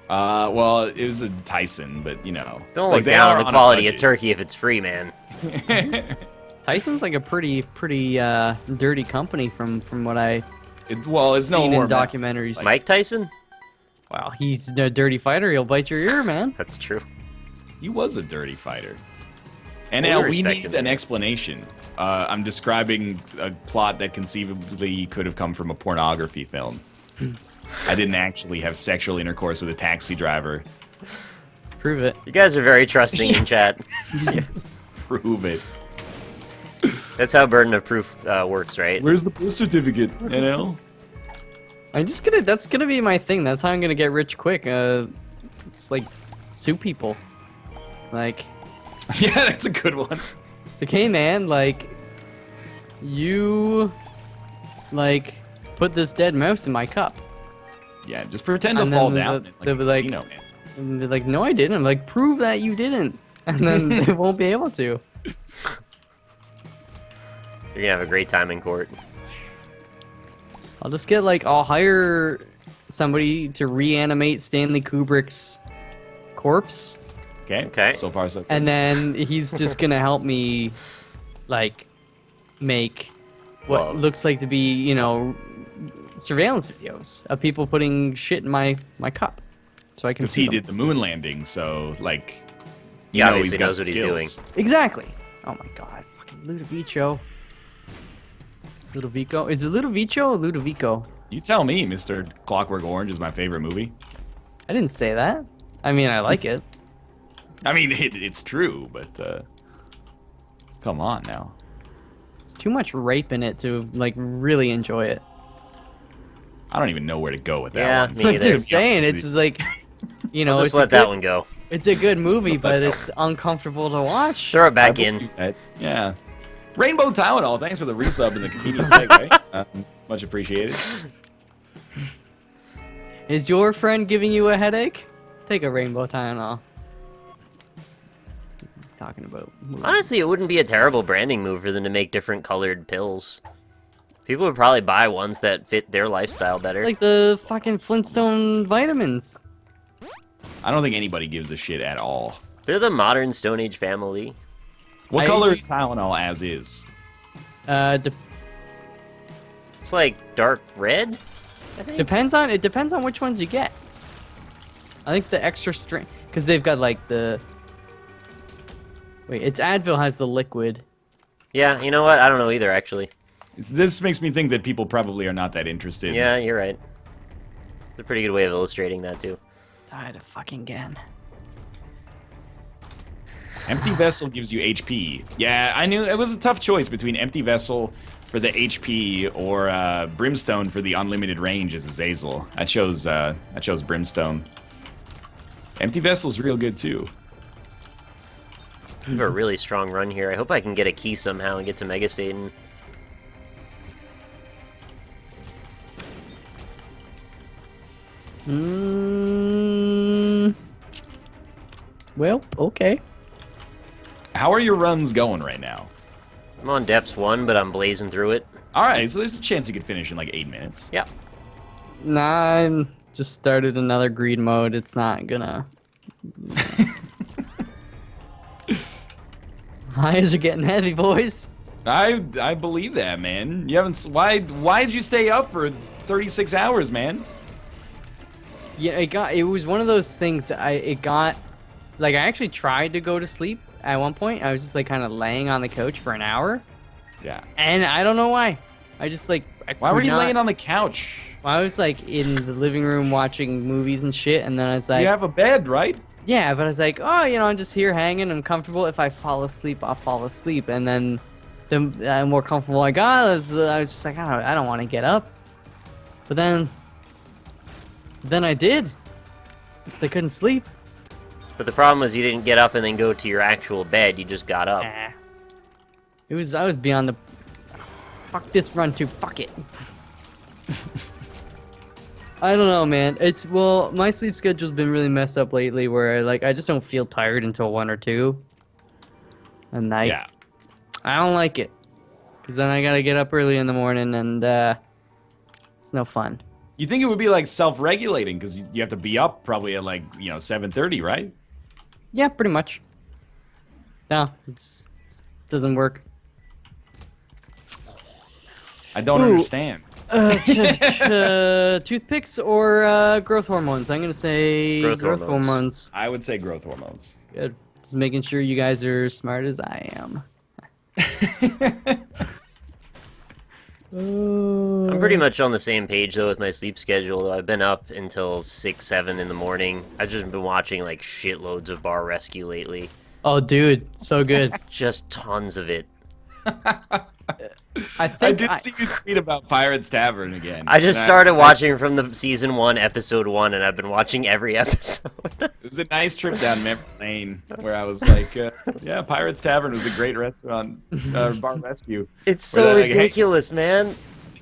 Well, it was a Tyson, but you know. Don't look down on the quality of turkey if it's free, man. Tyson's like a pretty dirty company from what I it's seen no in documentaries. Mike Tyson? Wow, he's a dirty fighter. He'll bite your ear, man. That's true. He was a dirty fighter. And Well, now we respect need him, an man. explanation. I'm describing a plot that conceivably could have come from a pornography film. I didn't actually have sexual intercourse with a taxi driver. Prove it. You guys are very trusting in chat. Prove it. That's how burden of proof works, right? Where's the birth certificate, NL? That's gonna be my thing. That's how I'm gonna get rich quick. It's like sue people. Like, Yeah, that's a good one. it's like, hey man, like, you, like, put this dead mouse in my cup. Yeah, just pretend to And fall then down they'll like be a like- casino, man. And they're like, no, I didn't. I'm like, prove that you didn't. And then they won't be able to. You're gonna have a great time in court. I'll just get, like, I'll hire somebody to reanimate Stanley Kubrick's corpse. Okay. So far, so good. And then he's just gonna help me, like, make what Love. looks like to be, you know, surveillance videos of people putting shit in my cup, so I can Because see he them. did the moon landing, so, like, He you know obviously he's got knows what he's skills. doing. Exactly. Oh my god, fucking Ludovico. Ludovico? Is it Ludovico or Ludovico? You tell me, Mr. Clockwork Orange is my favorite movie. I didn't say that. I mean, I like it. I mean, it's true, but come on now. It's too much rape in it to, like, really enjoy it. I don't even know where to go with that Yeah, one. me I'm either. just saying, it's just like, you know, I'll it's just a let that good- one go. It's a good movie, but it's uncomfortable to watch. Throw it back in. Yeah. Rainbow Tylenol, thanks for the resub and the convenient segue. Much appreciated. Is your friend giving you a headache? Take a rainbow Tylenol. He's talking about movies. Honestly, it wouldn't be a terrible branding move for them to make different colored pills. People would probably buy ones that fit their lifestyle better. Like the fucking Flintstone vitamins. I don't think anybody gives a shit at all. They're the modern Stone Age family. What color is Tylenol as is? It's like dark red, I think? It depends on which ones you get. I think the extra strength, because they've got like the... Wait, it's Advil has the liquid. Yeah, you know what? I don't know either, actually. This makes me think that people probably are not that interested. Yeah, you're right. It's a pretty good way of illustrating that, too. Died fucking again. Empty Vessel gives you HP. Yeah, I knew it was a tough choice between Empty Vessel for the HP or Brimstone for the unlimited range as Azazel. I chose Brimstone. Empty Vessel's real good too. We have a really strong run here. I hope I can get a key somehow and get to Mega Staten. Well, okay. How are your runs going right now? I'm on Depths 1, but I'm blazing through it. Alright, so there's a chance you could finish in like 8 minutes. Yeah. Nah, I just started another greed mode. It's not gonna... Eyes are getting heavy, boys. I believe that, man. You haven't... Why did you stay up for 36 hours, man? Yeah, it was one of those things. I actually tried to go to sleep at one point. I was just like kind of laying on the couch for an hour. Yeah. And I don't know why. I just like why were you laying on the couch? Well, I was like in the living room watching movies and shit, and then I was like, you have a bed, right? Yeah, but I was like, oh, you know, I'm just here hanging. I'm comfortable. If I fall asleep, I'll fall asleep. And then the more comfortable I got, I was just like, I don't want to get up. But then I did. Because I couldn't sleep. But the problem was you didn't get up and then go to your actual bed. You just got up. I was beyond the... Fuck this run too. Fuck it. I don't know, man. Well, my sleep schedule's been really messed up lately where I just don't feel tired until 1 or 2 at night. Yeah. I don't like it. Because then I gotta get up early in the morning and it's no fun. You think it would be like self-regulating because you have to be up probably at like 7:30, right? Yeah, pretty much. No, it doesn't work. I don't understand. Toothpicks or growth hormones? I'm gonna say growth hormones. I would say growth hormones. Good. Just making sure you guys are as smart as I am. I'm pretty much on the same page though with my sleep schedule. I've been up until 6, 7 in the morning. I've just been watching like shitloads of Bar Rescue lately. Oh, dude, so good. Just tons of it. I did see you tweet about Pirates Tavern again. I just started watching from the season 1, episode 1, and I've been watching every episode. It was a nice trip down memory lane where I was like, yeah, Pirates Tavern was a great restaurant, bar rescue. It's so ridiculous, man. You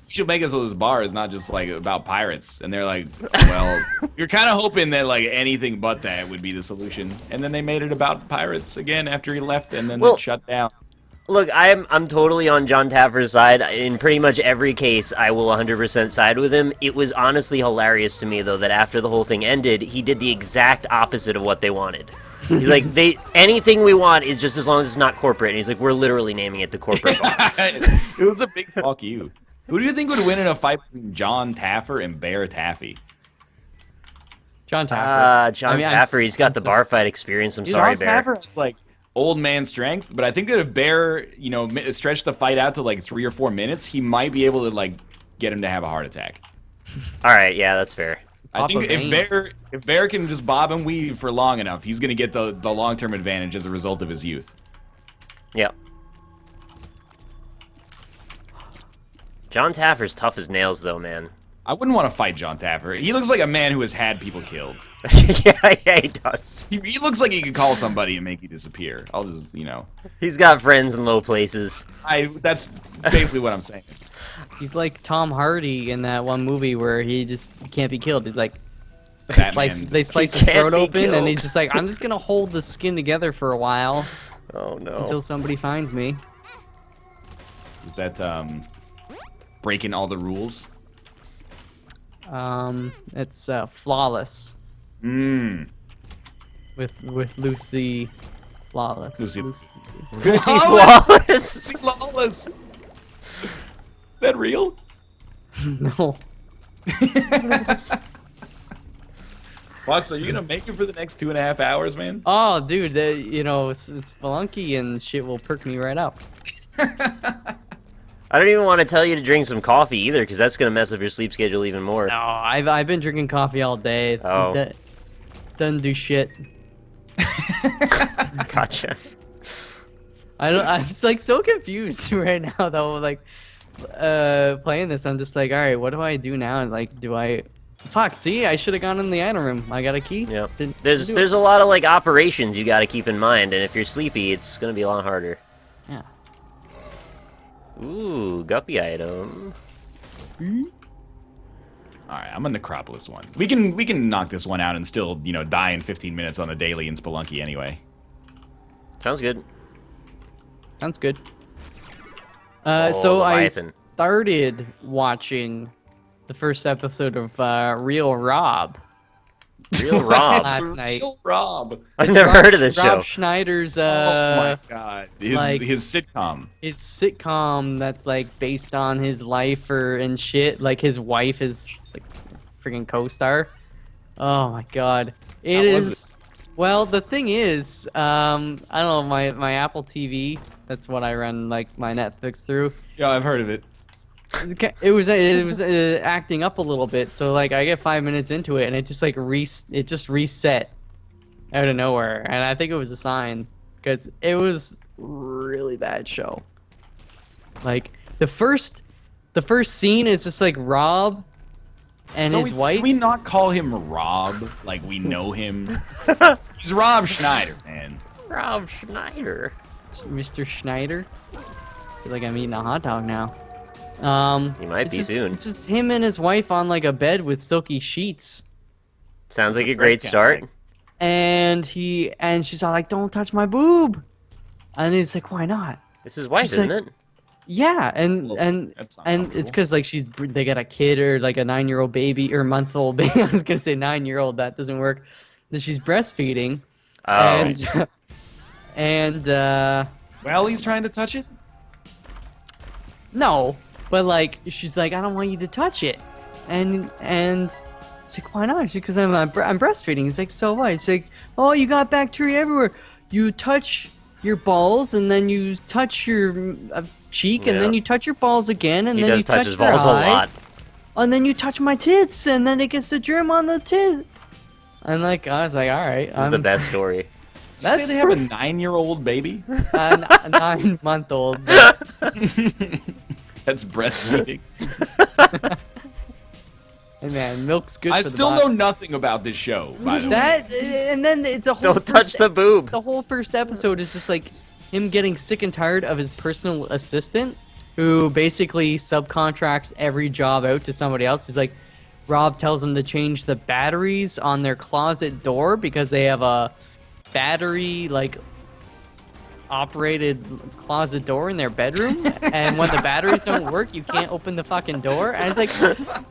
should make it so this bar is not just like about pirates. And they're like, well, you're kind of hoping that like anything but that would be the solution. And then they made it about pirates again after he left, and then it shut down. Look, I'm totally on John Taffer's side. In pretty much every case, I will 100% side with him. It was honestly hilarious to me, though, that after the whole thing ended, he did the exact opposite of what they wanted. He's like, anything we want is just as long as it's not corporate. And he's like, we're literally naming it the corporate bar. It was a big fuck you. Who do you think would win in a fight between John Taffer and Bear Taffy? John Taffer. Taffer, he's got the bar fight experience. I'm sorry, Bear. Taffer is like old man strength, but I think that if Bear, stretched the fight out to like 3 or 4 minutes, he might be able to like get him to have a heart attack. All right, yeah, that's fair. I think if Bear can just bob and weave for long enough, he's gonna get the long-term advantage as a result of his youth. Yep. John Taffer's tough as nails, though, man. I wouldn't want to fight John Taffer. He looks like a man who has had people killed. yeah, he does. He looks like he could call somebody and make you disappear. I'll just, He's got friends in low places. That's basically what I'm saying. He's like Tom Hardy in that one movie where he just can't be killed. He's like, they slice his throat open, and he's just like, I'm just gonna hold the skin together for a while. Oh no! Until somebody finds me. Is that breaking all the rules? It's Flawless. Mmm. With Lucy Flawless. Lucy Flawless. Flawless. Is that real? No. Fox, are you gonna make it for the next 2.5 hours, man? Oh, dude, you know, Spelunky and shit will perk me right up. I don't even want to tell you to drink some coffee either, because that's gonna mess up your sleep schedule even more. No, I've been drinking coffee all day. Oh. Doesn't do shit. Gotcha. I'm just like so confused right now though. Like, playing this, I'm just like, all right, what do I do now? And like, do I? Fuck, see, I should have gone in the item room. I got a key. Yep. There's a lot of like operations you got to keep in mind, and if you're sleepy, it's gonna be a lot harder. Yeah. Ooh, guppy item. All right, I'm a Necropolis one. We can knock this one out and still, you know, die in 15 minutes on the daily in Spelunky anyway. Sounds good. Sounds good. Oh, So I Leviathan. started watching the first episode of Real Rob Real Rob. last night. Real Rob. I've never heard of this Rob show. Schneider's Oh my god. like- His sitcom. his sitcom that's like based on his life and shit. Like his wife is like freaking co-star. Oh my god, How was is. Well, the thing is, I don't know, my Apple TV. That's what I run like my Netflix through. Yeah, I've heard of it. It was acting up a little bit. So like I get 5 minutes into it and it just like reset out of nowhere. And I think it was a sign because it was really bad show. Like the first scene is just like Rob and his wife. Can we not call him Rob like we know him? He's Rob Schneider, man. Rob Schneider. Mr. Schneider. I feel like I'm eating a hot dog now. You might be soon. It's just him and his wife on like a bed with silky sheets. Sounds like a great start. And she's all like, "Don't touch my boob," and he's like, "Why not?" This is wife, She's isn't like- it? Yeah, Well, and that's not it's comfortable. because like they got a kid or like a 9-year-old baby or month-old baby. I was gonna say 9-year-old, that doesn't work. That she's breastfeeding, Oh. and Well, he's trying to touch it. no, but like she's like, "I don't want you to touch it," and it's like, "Why not?" Because I'm breastfeeding. He's like, "So what?" He's like, "Oh, you got bacteria everywhere. You touch your balls, and then you touch your cheek, and then Yeah. you touch your balls again, and He then you does touch touch his your balls a eye, lot. and then you touch my tits, and then it gets the germ on the tit." And like I was like, "All right, This is the best story. That's they have a 9-year-old baby. a 9-month-old." That's breastfeeding. Hey man, milk's good. I for the still body. know nothing about this show, by the way. That, and then it's a whole. Don't touch first the boob. The whole first episode is just like him getting sick and tired of his personal assistant, who basically subcontracts every job out to somebody else. He's like, Rob tells him to change the batteries on their closet door because they have a battery like operated closet door in their bedroom, and when the batteries don't work, you can't open the fucking door. And it's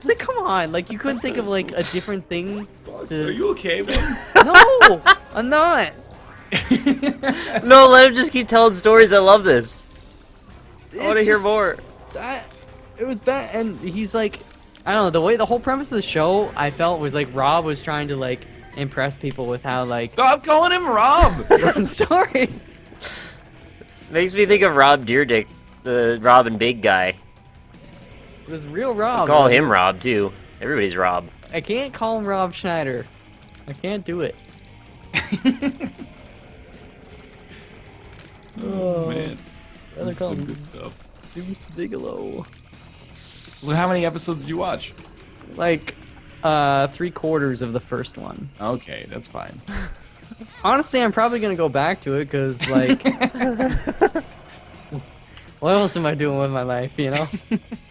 like, come on, like you couldn't think of like a different thing. Are you okay, man? No, I'm not. No, let him just keep telling stories. I love this. I want to It's hear just- more. It was bad, and he's like, I don't know, the whole premise of the show I felt was like Rob was trying to like impress people with how like Stop calling him Rob. I'm sorry. Makes me think of Rob Deerdick, the Rob and Big guy. It was real Rob. Call him Rob too. Everybody's Rob. I can't call him Rob Schneider. I can't do it. Oh man, Rather that's call some him good stuff. Deuce Bigelow. So how many episodes did you watch? Like 3/4 of the first one. Okay, that's fine. Honestly, I'm probably gonna go back to it because like what else am I doing with my life, you know?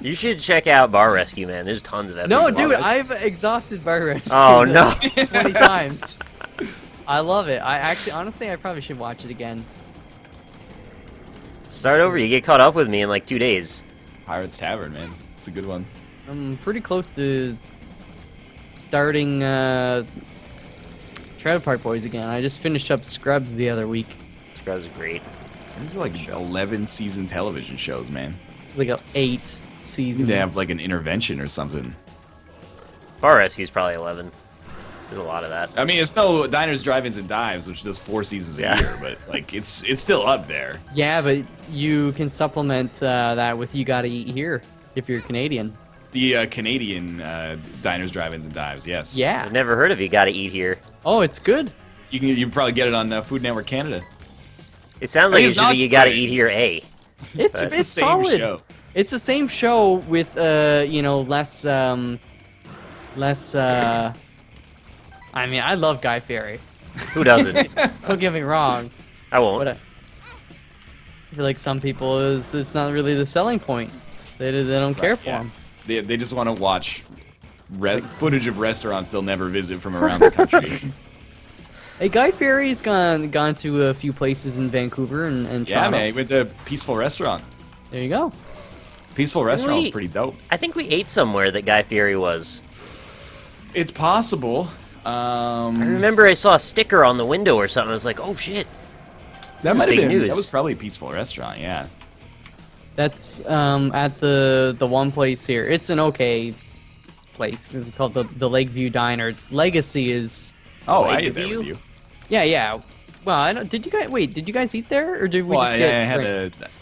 You should check out Bar Rescue, man. There's tons of episodes. No, dude, Rescue. I've exhausted Bar Rescue. Oh no. 20 times. I love it. Honestly, I probably should watch it again. Start over. You get caught up with me in like 2 days. Pirates Tavern, man. It's a good one. I'm pretty close to starting Trailer Park Boys again. I just finished up Scrubs the other week. Scrubs is great. These are like 11-season television shows, man. It's like 8 seasons. They have like an intervention or something. Bar Rescue's probably 11. There's a lot of that. I mean, it's no Diners, Drive-Ins, and Dives, which does 4 seasons a year, but like it's still up there. Yeah, but you can supplement that with You Gotta Eat Here if you're Canadian. The Canadian Diners, Drive-Ins, and Dives, yes. Yeah. I've never heard of You Gotta Eat Here. Oh, it's good. You can probably get it on Food Network Canada. It sounds like it should be You Gotta Eat Here A. It's the same solid. show. It's the same show with less. I mean, I love Guy Fieri. Who doesn't? Don't get me wrong. I won't. But I feel like some people it's not really the selling point. They don't care for him. They just want to watch footage of restaurants they'll never visit from around the country. Hey, Guy Fieri's gone to a few places in Vancouver and Toronto. Yeah, man, he went to Peaceful Restaurant. There you go. Peaceful Restaurant was pretty dope. I think we ate somewhere that Guy Fieri was. It's possible. I remember I saw a sticker on the window or something. I was like, oh shit. That might have been news. That was probably a Peaceful Restaurant, yeah. That's at the one place here. It's an okay place. It's called the Lakeview Diner. Its legacy is. Oh, I ate there with you. Yeah. Well, I don't. Did you guys eat there, or did we just get? I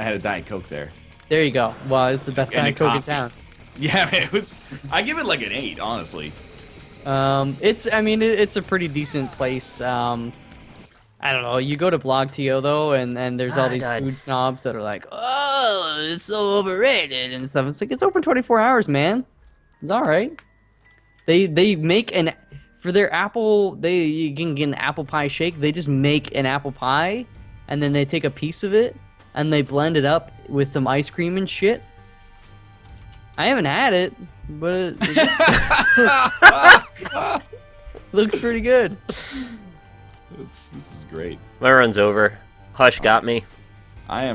had a Diet Coke there. There you go. Well, it's the best Diet Coke in town. Yeah, man, it was. I give it like an 8, honestly. It's a pretty decent place. I don't know. You go to BlogTO though, and there's all these food snobs that are like, "Oh, it's so overrated" and stuff. It's like it's open 24 hours, man. It's all right. They make for their apple. You can get an apple pie shake. They just make an apple pie, and then they take a piece of it and they blend it up with some ice cream and shit. I haven't had it, but it looks pretty good. This is great. My run's over. Hush got me. I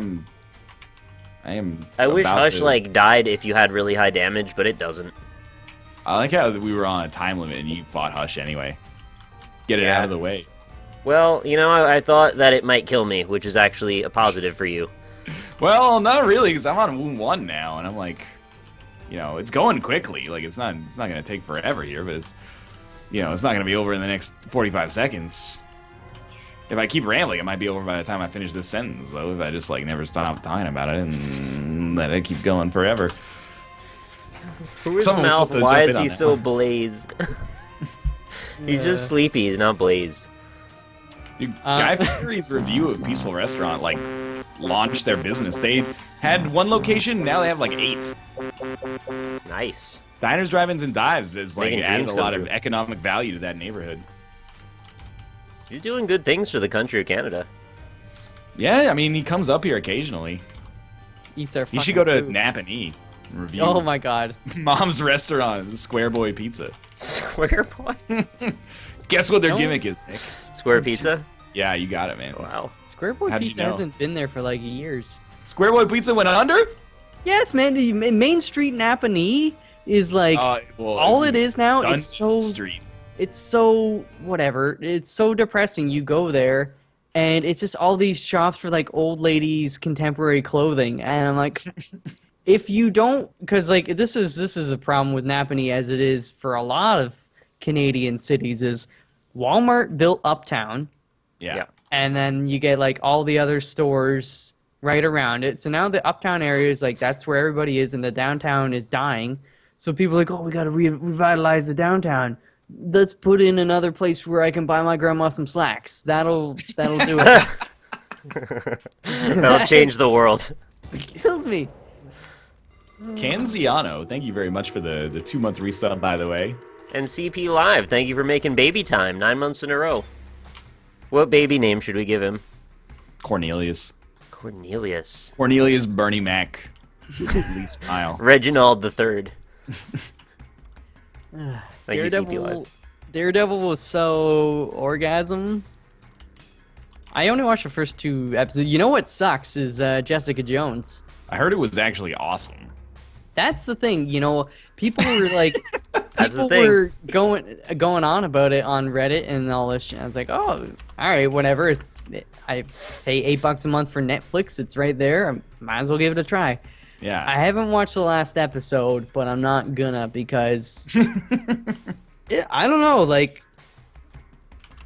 wish Hush died if you had really high damage, but it doesn't. I like how we were on a time limit and you fought Hush anyway. Get it out of the way. Well, I thought that it might kill me, which is actually a positive for you. Well, not really, because I'm on wound 1 now, and I'm like, it's going quickly. Like it's not going to take forever here, but it's not going to be over in the next 45 seconds. If I keep rambling, it might be over by the time I finish this sentence, though. If I just never stop talking about it and let it keep going forever. Who is Mouth? Why is he so blazed? He's just sleepy. He's not blazed. Dude, Guy Fieri's review of Peaceful Restaurant launched their business. They had 1 location, now they have 8. Nice. Diners, Drive-Ins, and Dives has added a lot of economic value to that neighborhood. He's doing good things for the country of Canada. Yeah, I mean, he comes up here occasionally. Eats our. You should go to food. Napan and review. Oh my god. Mom's Restaurant, Square Boy Pizza. Square Boy? Guess what their gimmick is, Nick? Square Pizza? Yeah, you got it, man. Wow. Square Boy Pizza hasn't been there for years. Square Boy Pizza went under? Yes, man. The Main Street Napanee is all it is now. It's so Street. It's so whatever. It's so depressing. You go there, and it's just all these shops for old ladies' contemporary clothing, and I'm like, if you don't, because this is a problem with Napanee as it is for a lot of Canadian cities. Is Walmart built uptown, yeah, and then you get all the other stores right around it. So now the uptown area is that's where everybody is, and the downtown is dying. So people are oh, we got to revitalize the downtown. Let's put in another place where I can buy my grandma some slacks. That'll do it. That'll change the world. It kills me. Canziano, thank you very much for the 2-month resub, by the way. And CP Live, thank you for making baby time 9 months in a row. What baby name should we give him? Cornelius. Cornelius Bernie Mac. Lee Smile. Reginald the Third. Daredevil was so orgasm. I only watched the first 2 episodes. You know what sucks is Jessica Jones. I heard it was actually awesome. That's the thing, you know. People were like, That's the people thing. were going on about it on Reddit and all this shit. I was like, oh, all right, whatever. I pay $8 a month for Netflix. It's right there. I might as well give it a try. Yeah. I haven't watched the last episode, but I'm not gonna because I don't know. Like,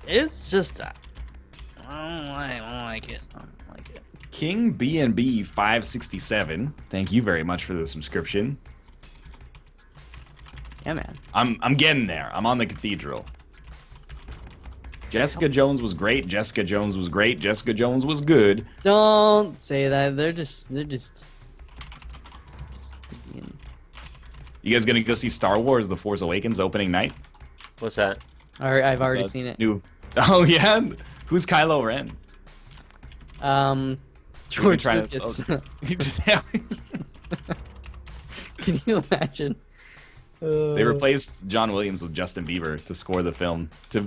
it's just I don't like it. I don't like it. King B&B 567. Thank you very much for the subscription. Yeah, man. I'm getting there. I'm on the cathedral. Jessica Jones was great. Jessica Jones was great. Jessica Jones was good. Don't say that. They're just You guys gonna go see Star Wars: The Force Awakens opening night? What's that? I've already seen it. Oh yeah, who's Kylo Ren? George trying Lucas. to- Can you imagine? They replaced John Williams with Justin Bieber to score the film to,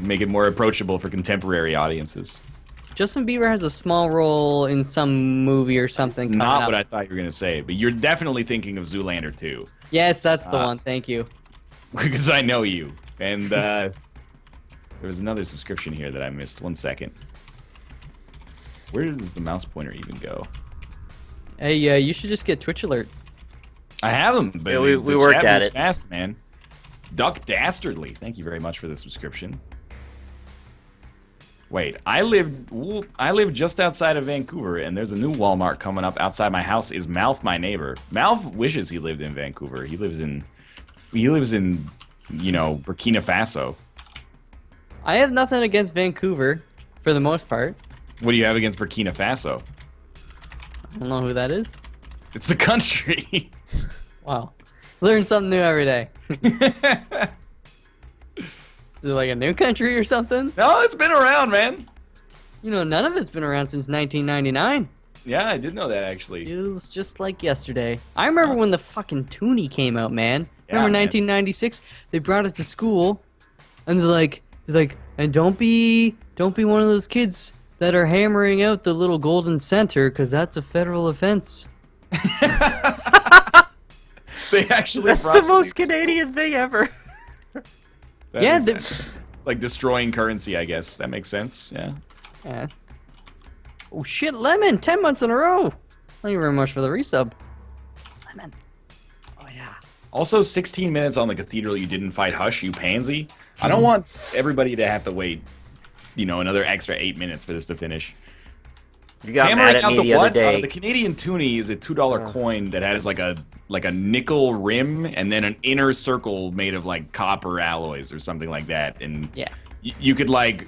make it more approachable for contemporary audiences. Justin Bieber has a small role in some movie or something. It's not what I thought you were gonna say, but you're definitely thinking of Zoolander 2. Yes, that's the one. Thank you. Because I know you. And there was another subscription here that I missed. 1 second. Where does the mouse pointer even go? Hey, you should just get Twitch alert. I have them, but Yeah, we the worked chat at moves it. fast, man. Duck Dastardly, thank you very much for the subscription. Wait, I live just outside of Vancouver, and there's a new Walmart coming up outside my house. Is Mouth my neighbor? Mouth wishes he lived in Vancouver. He lives in, Burkina Faso. I have nothing against Vancouver, for the most part. What do you have against Burkina Faso? I don't know who that is. It's a country. Wow. Learn something new every day. Is it like a new country or something? No, it's been around, man. You know, none of it's been around since 1999. Yeah, I did know that, actually. It was just like yesterday. I remember when the fucking Toonie came out, man. Yeah, Remember man. 1996? They brought it to school, and they're like, and don't be one of those kids that are hammering out the little golden center, because that's a federal offense. They actually That's the most Canadian thing ever. That Yeah, makes sense. Like destroying currency, I guess. That makes sense, yeah. Yeah. Oh shit, Lemon! 10 months in a row! Thank you very much for the resub. Lemon. Oh yeah. Also, 16 minutes on the cathedral, you didn't fight Hush, you pansy. I don't want everybody to have to wait, another extra 8 minutes for this to finish. You got Hammering mad at out me the the other what? day. The Canadian toonie is a $2 coin that has like a nickel rim and then an inner circle made of like copper alloys or something like that. And Yeah. you could like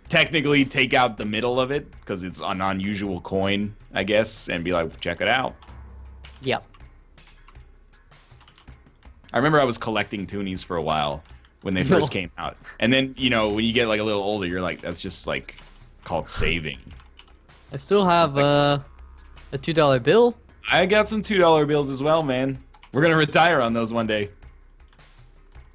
technically take out the middle of it because it's an unusual coin, I guess, and be like, check it out. Yep. I remember I was collecting toonies for a while when they first came out. And then, when you get like a little older, you're like, that's just like called saving. I still have a $2 bill. I got some $2 bills as well, man. We're gonna retire on those one day.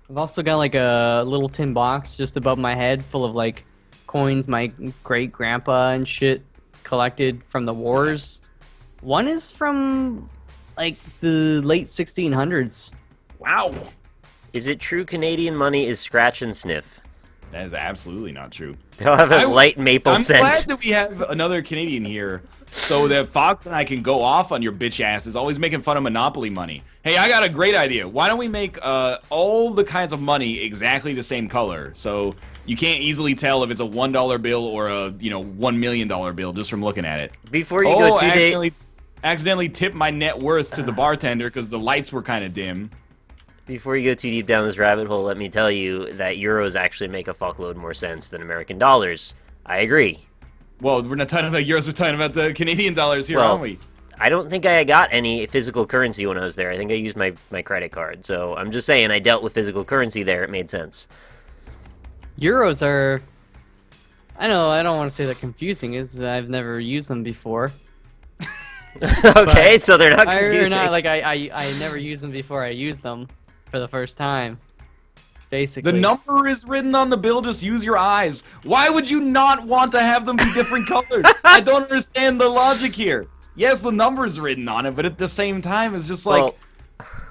I've also got like a little tin box just above my head full of like coins my great grandpa and shit collected from the wars. One is from like the late 1600s. Wow. Is it true Canadian money is scratch and sniff? That is absolutely not true. They'll have a light maple I'm scent. glad that we have another Canadian here so that Fox and I can go off on your bitch asses always making fun of Monopoly money. Hey, I got a great idea. Why don't we make all the kinds of money exactly the same color so you can't easily tell if it's a $1 bill or a $1 million bill just from looking at it. Before you go too deep, accidentally tipped my net worth to the bartender because the lights were kind of dim. Before you go too deep down this rabbit hole, let me tell you that euros actually make a fuckload more sense than American dollars. I agree. Well, we're not talking about euros, we're talking about the Canadian dollars here, Well, aren't we? I don't think I got any physical currency when I was there. I think I used my credit card. So I'm just saying I dealt with physical currency there. It made sense. Euros are... I don't want to say they're confusing, is I've never used them before. Okay, so they're not confusing. I never used them before I used them for the first time. Basically. The number is written on the bill, just use your eyes. Why would you not want to have them be different colors? I don't understand the logic here. Yes, the number's written on it, but at the same time, it's just like,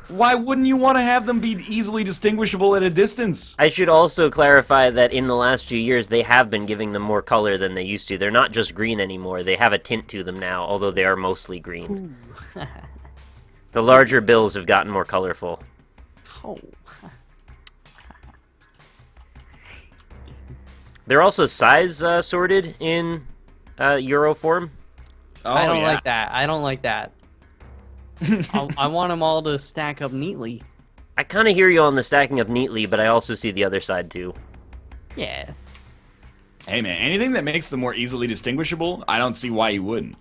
why wouldn't you want to have them be easily distinguishable at a distance? I should also clarify that in the last few years, they have been giving them more color than they used to. They're not just green anymore. They have a tint to them now, although they are mostly green. The larger bills have gotten more colorful. Oh. They're also size sorted in Euro form. Oh, I don't yeah. like that. I don't like that. I want them all to stack up neatly. I kind of hear you on the stacking up neatly, but I also see the other side too. Yeah. Hey, man, anything that makes them more easily distinguishable, I don't see why you wouldn't.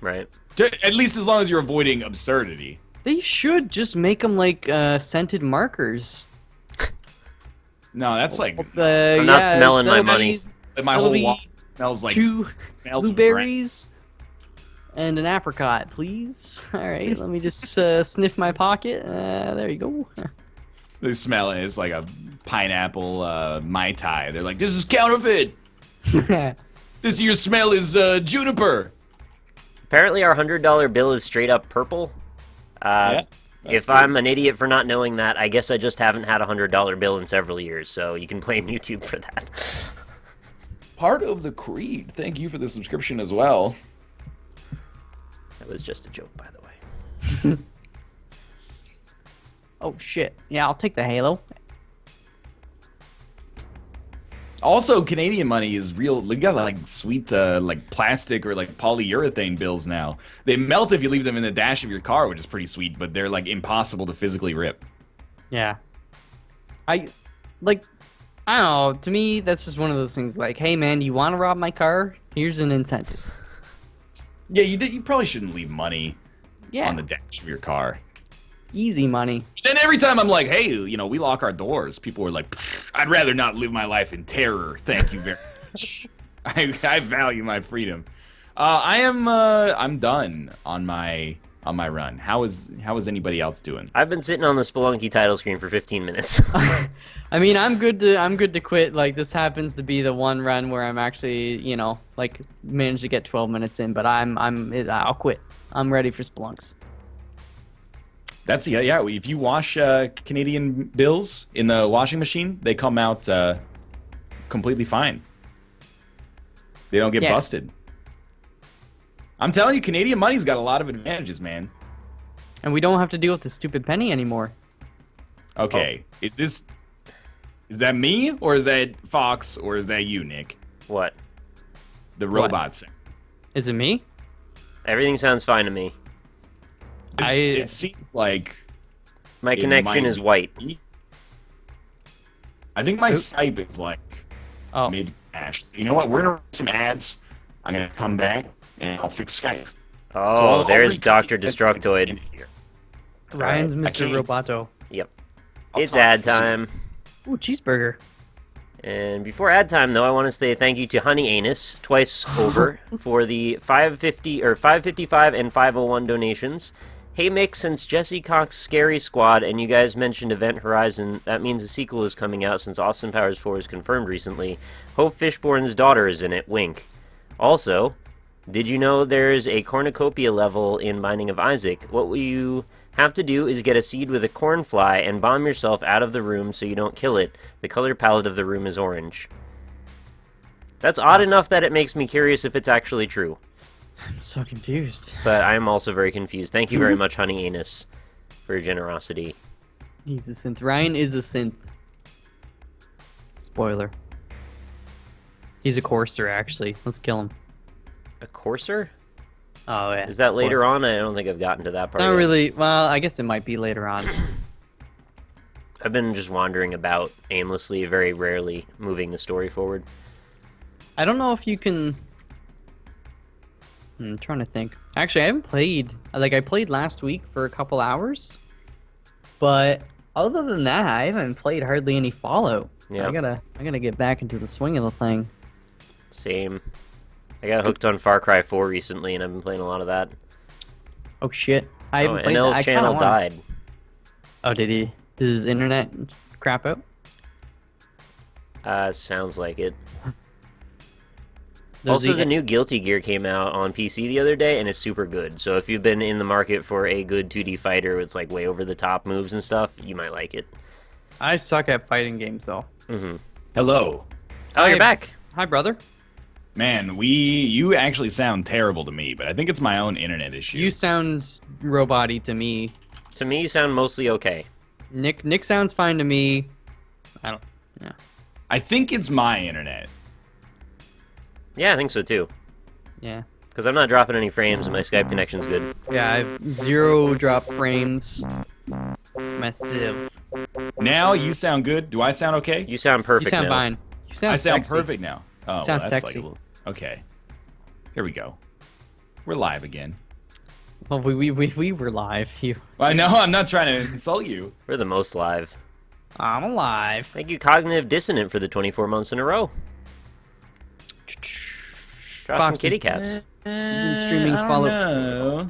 Right. At least as long as you're avoiding absurdity. They should just make them like scented markers. No, that's like... I'm not smelling my money. My whole wall smells like... two smells blueberries and an apricot, please. All right, let me just sniff my pocket. There you go. They smell it. It's like a pineapple Mai Tai. They're like, this is counterfeit. This year's smell is juniper. Apparently our $100 bill is straight up purple. Yeah, if good. I'm an idiot for not knowing that, I guess I just haven't had a $100 bill in several years, so you can blame YouTube for that. Part of the creed. Thank you for the subscription as well. That was just a joke, by the way. Oh shit! Yeah, I'll take the Halo. Also, Canadian money is real. We got like sweet, like plastic or like polyurethane bills now. They melt if you leave them in the dash of your car, which is pretty sweet. But they're like impossible to physically rip. Yeah. I don't know. To me, that's just one of those things. Like, hey man, you want to rob my car? Here's an incentive. Yeah, you probably shouldn't leave money Yeah. on the dash of your car. Easy money. Then every time I'm like, hey, we lock our doors, people are like, I'd rather not live my life in terror. Thank you very much. I value my freedom. I'm done on my run. How is anybody else doing? I've been sitting on the Spelunky title screen for 15 minutes. I mean, I'm good to quit. Like, this happens to be the one run where I'm actually, like, managed to get 12 minutes in. But I'll quit. I'm ready for Spelunks. That's yeah. If you wash Canadian bills in the washing machine, they come out completely fine. They don't get busted. I'm telling you, Canadian money's got a lot of advantages, man. And we don't have to deal with the stupid penny anymore. Okay, is that me or is that Fox or is that you, Nick? What? The robots. Is it me? Everything sounds fine to me. It seems like my connection is white. I think my Skype is like mid-ash. You know what? We're gonna run some ads. I'm gonna come back and I'll fix Skype. Oh, there's Dr. Destructoid. Ryan's Mr. Roboto. Yep. It's ad time. Ooh, cheeseburger. And before ad time, though, I want to say thank you to Honey Anus twice over for the 555 and 501 donations. Hey Mick, since Jesse Cox's Scary Squad and you guys mentioned Event Horizon, that means a sequel is coming out since Austin Powers 4 is confirmed recently. Hope Fishborn's daughter is in it, wink. Also, did you know there's a cornucopia level in Binding of Isaac? What you have to do is get a seed with a cornfly and bomb yourself out of the room so you don't kill it. The color palette of the room is orange. That's odd enough that it makes me curious if it's actually true. I'm so confused. But I am also very confused. Thank you very much, Honey Anus, for your generosity. He's a synth. Ryan is a synth. Spoiler. He's a courser, actually. Let's kill him. A courser? Oh, yeah. Is that later on? I don't think I've gotten to that part Not yet. really. Well, I guess it might be later on. I've been just wandering about aimlessly, very rarely moving the story forward. I don't know if you can... I'm trying to think. Actually, I haven't played. Like, I played last week for a couple hours. But other than that, I haven't played hardly any Fallout. Yeah. I gotta get back into the swing of the thing. Same. I got hooked on Far Cry 4 recently, and I've been playing a lot of that. Oh, shit. I haven't played NL's that. channel died. Oh, did he? Did his internet crap out? Sounds like it. Also, the new Guilty Gear came out on PC the other day, and it's super good. So if you've been in the market for a good 2D fighter with like way over the top moves and stuff, you might like it. I suck at fighting games, though. Mm-hmm. Hello. Oh, you're back. Hi, brother. Man, you actually sound terrible to me, but I think it's my own internet issue. You sound robot-y to me. To me, you sound mostly okay. Nick sounds fine to me. I don't. Yeah. I think it's my internet. Yeah, I think so too. Yeah. Because I'm not dropping any frames and my Skype connection's good. Yeah, I have 0 drop frames. Massive. Now you sound good. Do I sound okay? You sound perfect. You sound now. fine. You sound I sound sexy. perfect now. Oh, Sounds well, that's sexy. Like okay. Here we go. We're live again. Well, we were live. I know. I'm not trying to insult you. We're the most live. I'm alive. Thank you, Cognitive Dissonant, for the 24 months in a row. Josh and Kitty Cats. You've been streaming I don't Fallout.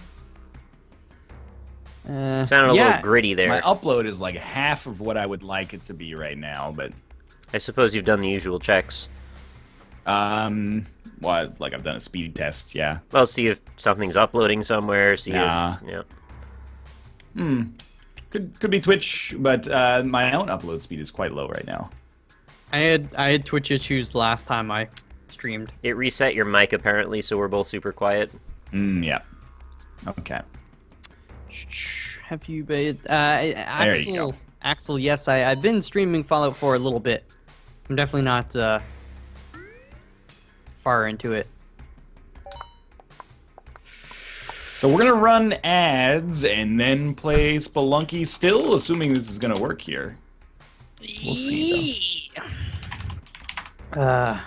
know. Sounded a little gritty there. My upload is like half of what I would like it to be right now, but I suppose you've done the usual checks. well, like I've done a speed test, yeah. Well, see if something's uploading somewhere. See if yeah. Could be Twitch, but my own upload speed is quite low right now. I had Twitch issues last time I streamed. It reset your mic apparently, so we're both super quiet. Yeah. Okay. Have you been There you go. Axel, yes, I've been streaming Fallout 4 a little bit. I'm definitely not far into it. So we're gonna run ads and then play Spelunky still, assuming this is gonna work here. We'll see though.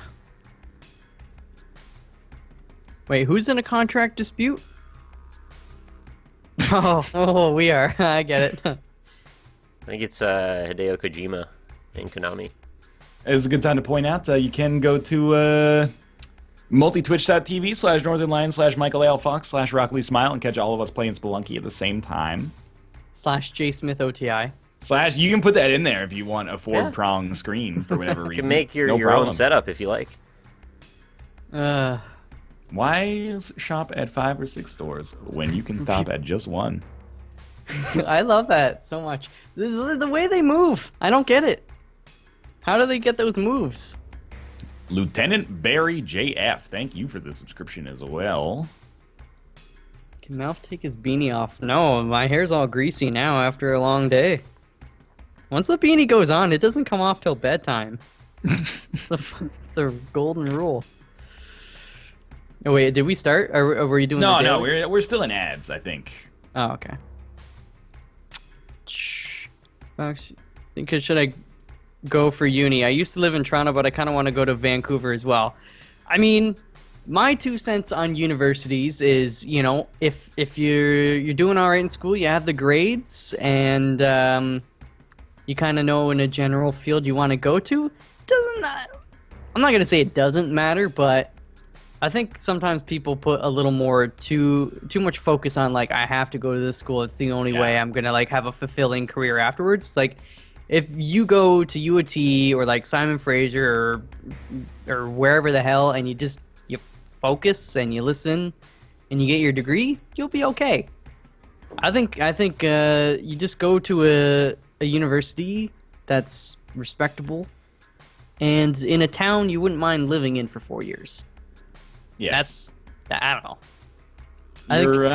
Wait, who's in a contract dispute? Oh, we are. I get it. I think it's Hideo Kojima and Konami. It's a good time to point out you can go to multitwitch.tv/Northernlion/MichaelalFox/RocklySmile and catch all of us playing Spelunky at the same time. /JSmithOTI. / you can put that in there if you want a 4-prong screen for whatever reason. You can make your problem. own setup if you like. Why shop at 5 or 6 stores when you can stop at just one? I love that so much. The way they move, I don't get it. How do they get those moves? Lieutenant Barry JF, thank you for the subscription as well. Can Malf take his beanie off? No, my hair's all greasy now after a long day. Once the beanie goes on, it doesn't come off till bedtime. It's the golden rule. Oh wait, did we start? Or were you doing this daily? No, we're still in ads, I think. Oh, okay. Should I go for uni? I used to live in Toronto, but I kind of want to go to Vancouver as well. I mean, my 2 cents on universities is, you know, if you're doing all right in school, you have the grades, and you kind of know in a general field you want to go to. I'm not gonna say it doesn't matter, but I think sometimes people put a little more too much focus on, like, I have to go to this school. It's the only way I'm gonna like have a fulfilling career afterwards. Like, if you go to UOT or like Simon Fraser or wherever the hell, and you focus and you listen and you get your degree, you'll be okay. I think you just go to a university that's respectable and in a town you wouldn't mind living in for 4 years. Yes. I don't know. Your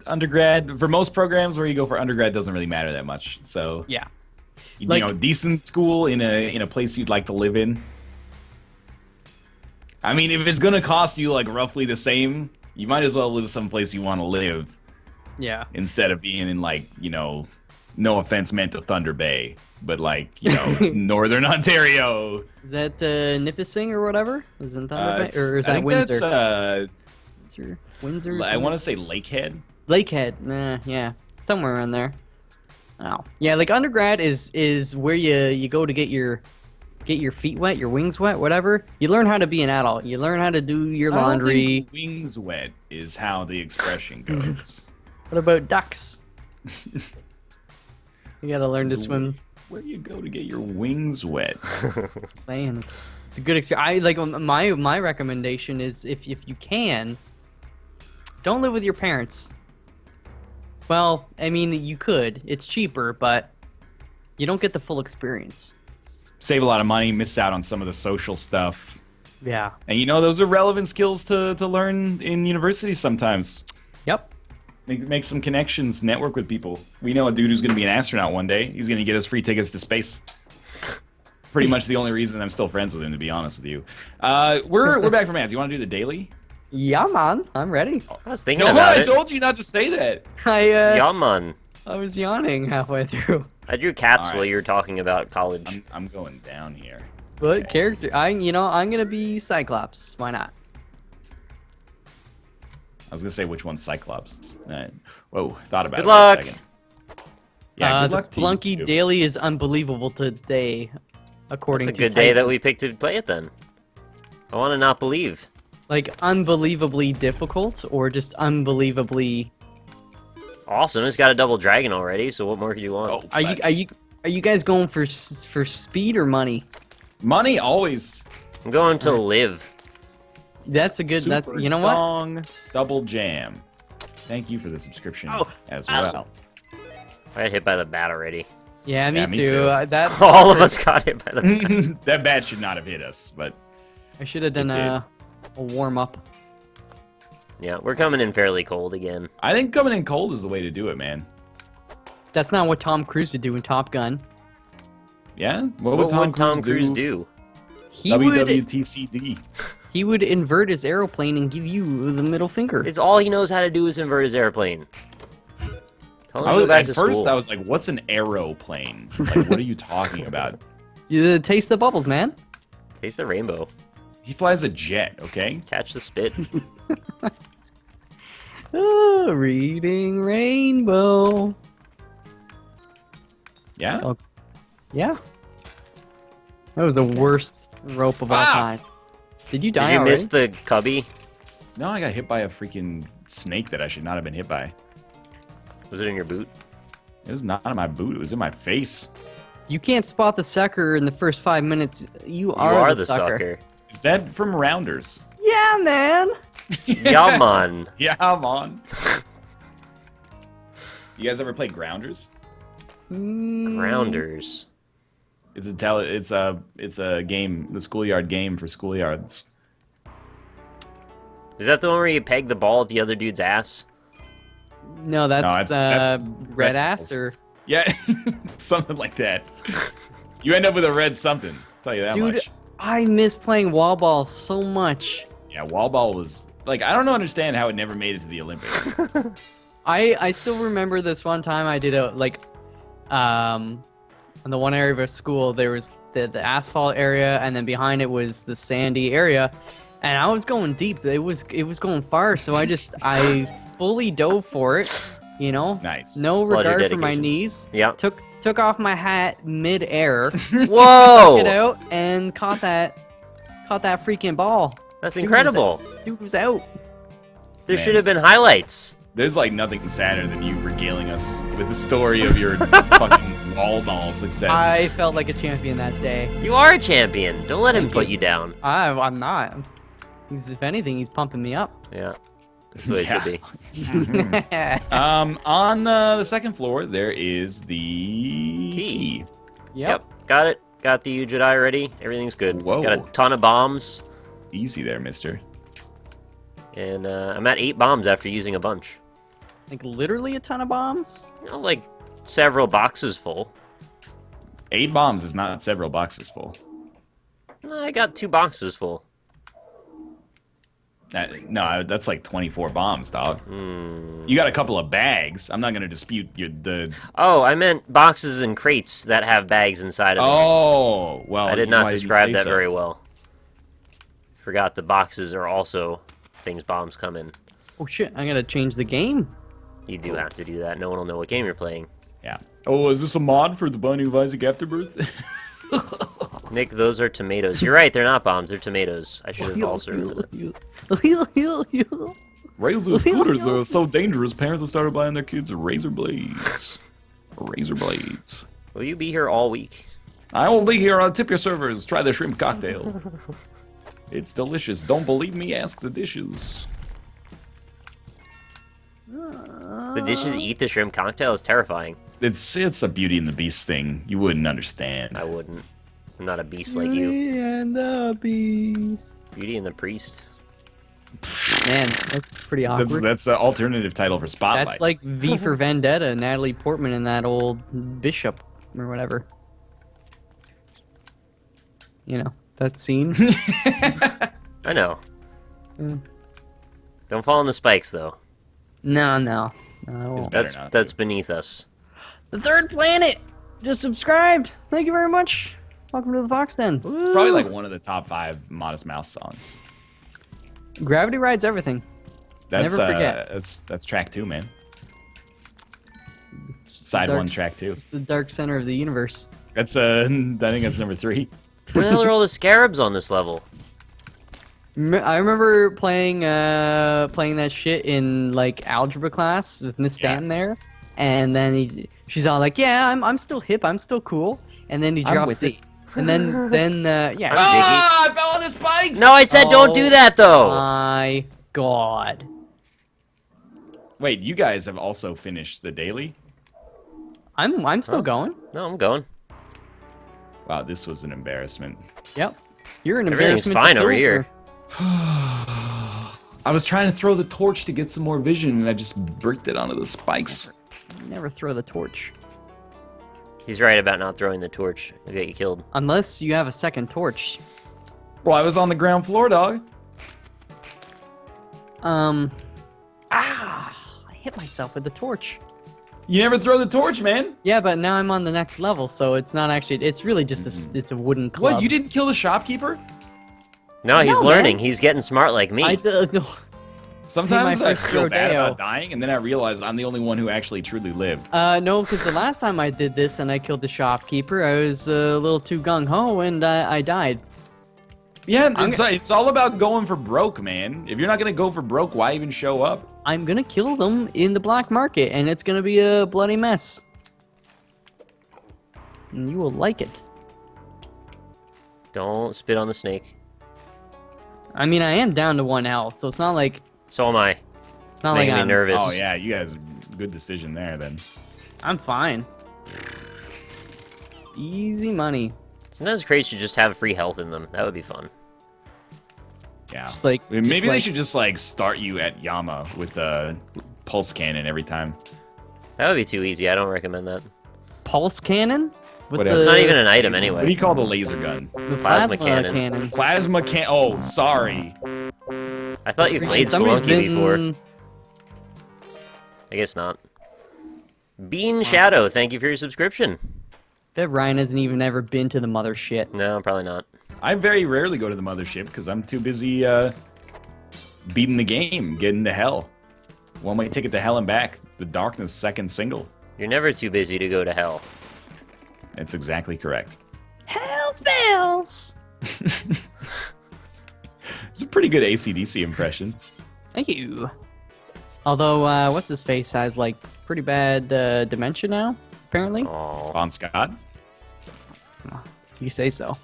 undergrad, for most programs where you go for undergrad, doesn't really matter that much. So yeah, you know, decent school in a place you'd like to live in. I mean, if it's gonna cost you like roughly the same, you might as well live someplace you want to live. Yeah. Instead of being in, like, you know, no offense meant to Thunder Bay, but like, you know, Northern Ontario. Is that Nipissing or whatever? Is it Thunder Bay, or is that Windsor? That's Windsor. I want to say Lakehead. Lakehead, yeah, somewhere around there. Oh, yeah, like undergrad is where you go to get your feet wet, your wings wet, whatever. You learn how to be an adult. You learn how to do your laundry. I don't think wings wet is how the expression goes. What about ducks? You gotta learn to swim where you go to get your wings wet. Saying it's a good experience. I like my recommendation is if you can, don't live with your parents. Well, I mean you could. It's cheaper, but you don't get the full experience. Save a lot of money, miss out on some of the social stuff. Yeah. And you know those are relevant skills to learn in university sometimes. Yep. Make some connections, network with people. We know a dude who's going to be an astronaut one day. He's going to get us free tickets to space. Pretty much the only reason I'm still friends with him, to be honest with you. We're back from ads. You want to do the daily? Yeah, man. I'm ready. I was thinking about I it. told you not to say that. Yeah, man. I was yawning halfway through. I drew cats All while right. you were talking about college. I'm going down here. But character, I'm gonna be Cyclops. Why not? I was gonna say which one's Cyclops. Whoa, thought about Good it luck. for a second. Yeah, good the luck to you, Spelunky too. daily is unbelievable today, according It's a to good day Titan. that we picked to play it then. I want to not believe. Like unbelievably difficult, or just unbelievably. Awesome, it's got a double dragon already, so what more could you want? Oh, Are you guys going for speed or money? money always. I'm going to live. That's a good. That's Super you know what? Dong double jam. Thank you for the subscription as Ow. well. I got hit by the bat already. Yeah, me Yeah, me too. too. That All of us got hit by the bat. That bat should not have hit us, but I should have done It a warm up. Yeah, we're coming in fairly cold again. I think coming in cold is the way to do it, man. That's not what Tom Cruise would do in Top Gun. Yeah? What would Tom Cruise do? He would WWTCD. he would invert his airplane and give you the middle finger. It's all he knows how to do is invert his airplane. Tell him to go At back to first, school. I was like, what's an aeroplane? Like, what are you talking about? You taste the bubbles, man. Taste the rainbow. He flies a jet, okay? Catch the spit. Oh, reading rainbow. Yeah? Oh, yeah. That was the worst rope of all time. Did you die Did you already? miss the cubby? No, I got hit by a freaking snake that I should not have been hit by. Was it in your boot? It was not in my boot. It was in my face. You can't spot the sucker in the first 5 minutes. You You are, are the the sucker. sucker. Is that from Rounders? Yeah, man. Yeah, man. Yeah, I'm on. You guys ever play Grounders? Grounders. It's a game, the schoolyard game for schoolyards. Is that the one where you peg the ball at the other dude's ass? No, that's, that's red red ass balls. or Yeah, something like that. You end up with a red something. I'll tell you that dude. much. I miss playing wall ball so much. Yeah, wall ball was like I don't understand how it never made it to the Olympics. I still remember this one time I did a in the one area of our school there was the asphalt area and then behind it was the sandy area, and I was going deep. It was going far, so I fully dove for it. You know, Nice. no Applaud your regard for my dedication. knees. Yeah. Took off my hat mid-air, Whoa! took it out, and caught that freaking ball. That's Dude was- incredible. Dude was out. There Man. should have been highlights. There's like nothing sadder than you regaling us with the story of your fucking wall ball success. I felt like a champion that day. You are a champion. Don't let him Thank put you. you down. I'm not. If anything, he's pumping me up. Yeah. That's the way Yeah. it should be. On the second floor there is the key. Yep. Got it. Got the Jedi ready. Everything's good. Whoa. Got a ton of bombs. Easy there, mister. And I'm at 8 bombs after using a bunch. Like literally a ton of bombs. You know, like several boxes full. 8 bombs is not several boxes full. I got 2 boxes full. No, that's like 24 bombs, dog. You got a couple of bags. I'm not going to dispute the... Oh, I meant boxes and crates that have bags inside of them. Oh, well... I did not why you describe say that so? very well. Forgot the boxes are also things bombs come in. Oh shit! I gotta change the game. You do have to do that. No one will know what game you're playing. Yeah. Oh, is this a mod for the Binding of Isaac Afterbirth? Nick, those are tomatoes. You're right, they're not bombs, they're tomatoes. I should have also remembered that. Razor scooters are so dangerous, parents have started buying their kids razor blades. Razor blades. Will you be here all week? I will be here on Tip Your Servers. Try the shrimp cocktail. It's delicious. Don't believe me? Ask the dishes. The dishes eat the shrimp cocktail is terrifying. It's a Beauty and the Beast thing. You wouldn't understand. I wouldn't. I'm not a beast like you. Beauty and the Beast. Beauty and the Priest. Man, that's pretty awkward. That's the alternative title for Spotlight. That's like V for Vendetta, Natalie Portman and that old bishop or whatever. You know, that scene. I know. Don't fall on the spikes, though. No. I won't. That's beneath us. The Third Planet just subscribed. Thank you very much. Welcome to the Fox Den. It's probably like one of the top 5 Modest Mouse songs. Gravity rides everything. That's, Never forget. That's track 2, man. Side 1, track 2. It's the dark center of the universe. That's I think that's number 3. Where the hell are all the scarabs on this level? I remember playing that shit in like algebra class with Miss Stanton there, and then she's all like, "Yeah, I'm still hip, I'm still cool," and then he drops the, and then yeah. I fell on the spikes. No, I said don't do that though. My God. Wait, you guys have also finished the daily? I'm still going. No, I'm going. Wow, this was an embarrassment. Yep. You're an Everything's embarrassment. fine over here. I was trying to throw the torch to get some more vision, and I just bricked it onto the spikes. Never throw the torch. He's right about not throwing the torch. He'll get you killed. Unless you have a second torch. Well, I was on the ground floor, dog. I hit myself with the torch. You never throw the torch, man. Yeah, but now I'm on the next level, so it's not actually. It's really just it's a wooden club. What? You didn't kill the shopkeeper? No, he's No, learning. man. He's getting smart like me. Sometimes my I first feel bad rodeo. about dying, and then I realize I'm the only one who actually truly lived. No, because the last time I did this and I killed the shopkeeper, I was a little too gung-ho and I died. Yeah, it's all about going for broke, man. If you're not going to go for broke, why even show up? I'm gonna kill them in the black market, and it's gonna be a bloody mess. And you will like it. Don't spit on the snake. I mean, I am down to 1 health, so it's not like... So am I. It's It's not like making me I'm... nervous. Oh, yeah, you guys, good decision there, then. I'm fine. Easy money. Sometimes crates should just have free health in them. That would be fun. Yeah. Just like... Maybe they like- should just, like, start you at Yama with the pulse cannon every time. That would be too easy. I don't recommend that. Pulse cannon? With Whatever. It's not even an item What do anyway. you call the laser gun? the plasma plasma cannon. Plasma can. Oh, sorry. I thought you played Somebody's Spelunky before. been- I guess not. Bean Shadow, thank you for your subscription. Bet Ryan hasn't even ever been to the mother shit. No, probably not. I very rarely go to the mothership because I'm too busy beating the game, getting to hell. One-way ticket to hell and back. The Darkness second single. You're never too busy to go to hell. That's exactly correct. Hell's bells! It's a pretty good AC/DC impression. Thank you. Although, what's his face has like pretty bad dementia now, apparently. Oh, Bon Scott. You say so.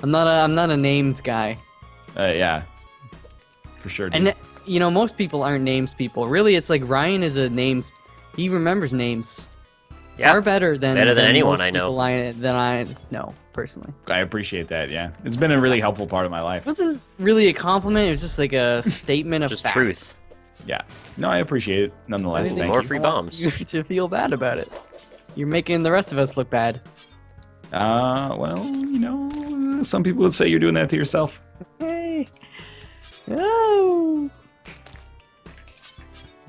I'm not a names guy. Yeah. For sure, dude. And you know, most people aren't names people. Really, it's like Ryan is a names. He remembers names. yeah. Far better than anyone most I know. people than I know personally. I appreciate that, yeah. It's been a really helpful part of my life. It wasn't really a compliment. It was just like a statement of Just fact. truth. Yeah. No, I appreciate it nonetheless. Anything Thank More you. free I want bombs. you to feel bad about it. You're making the rest of us look bad. Well, you know, some people would say you're doing that to yourself. Hey. Oh.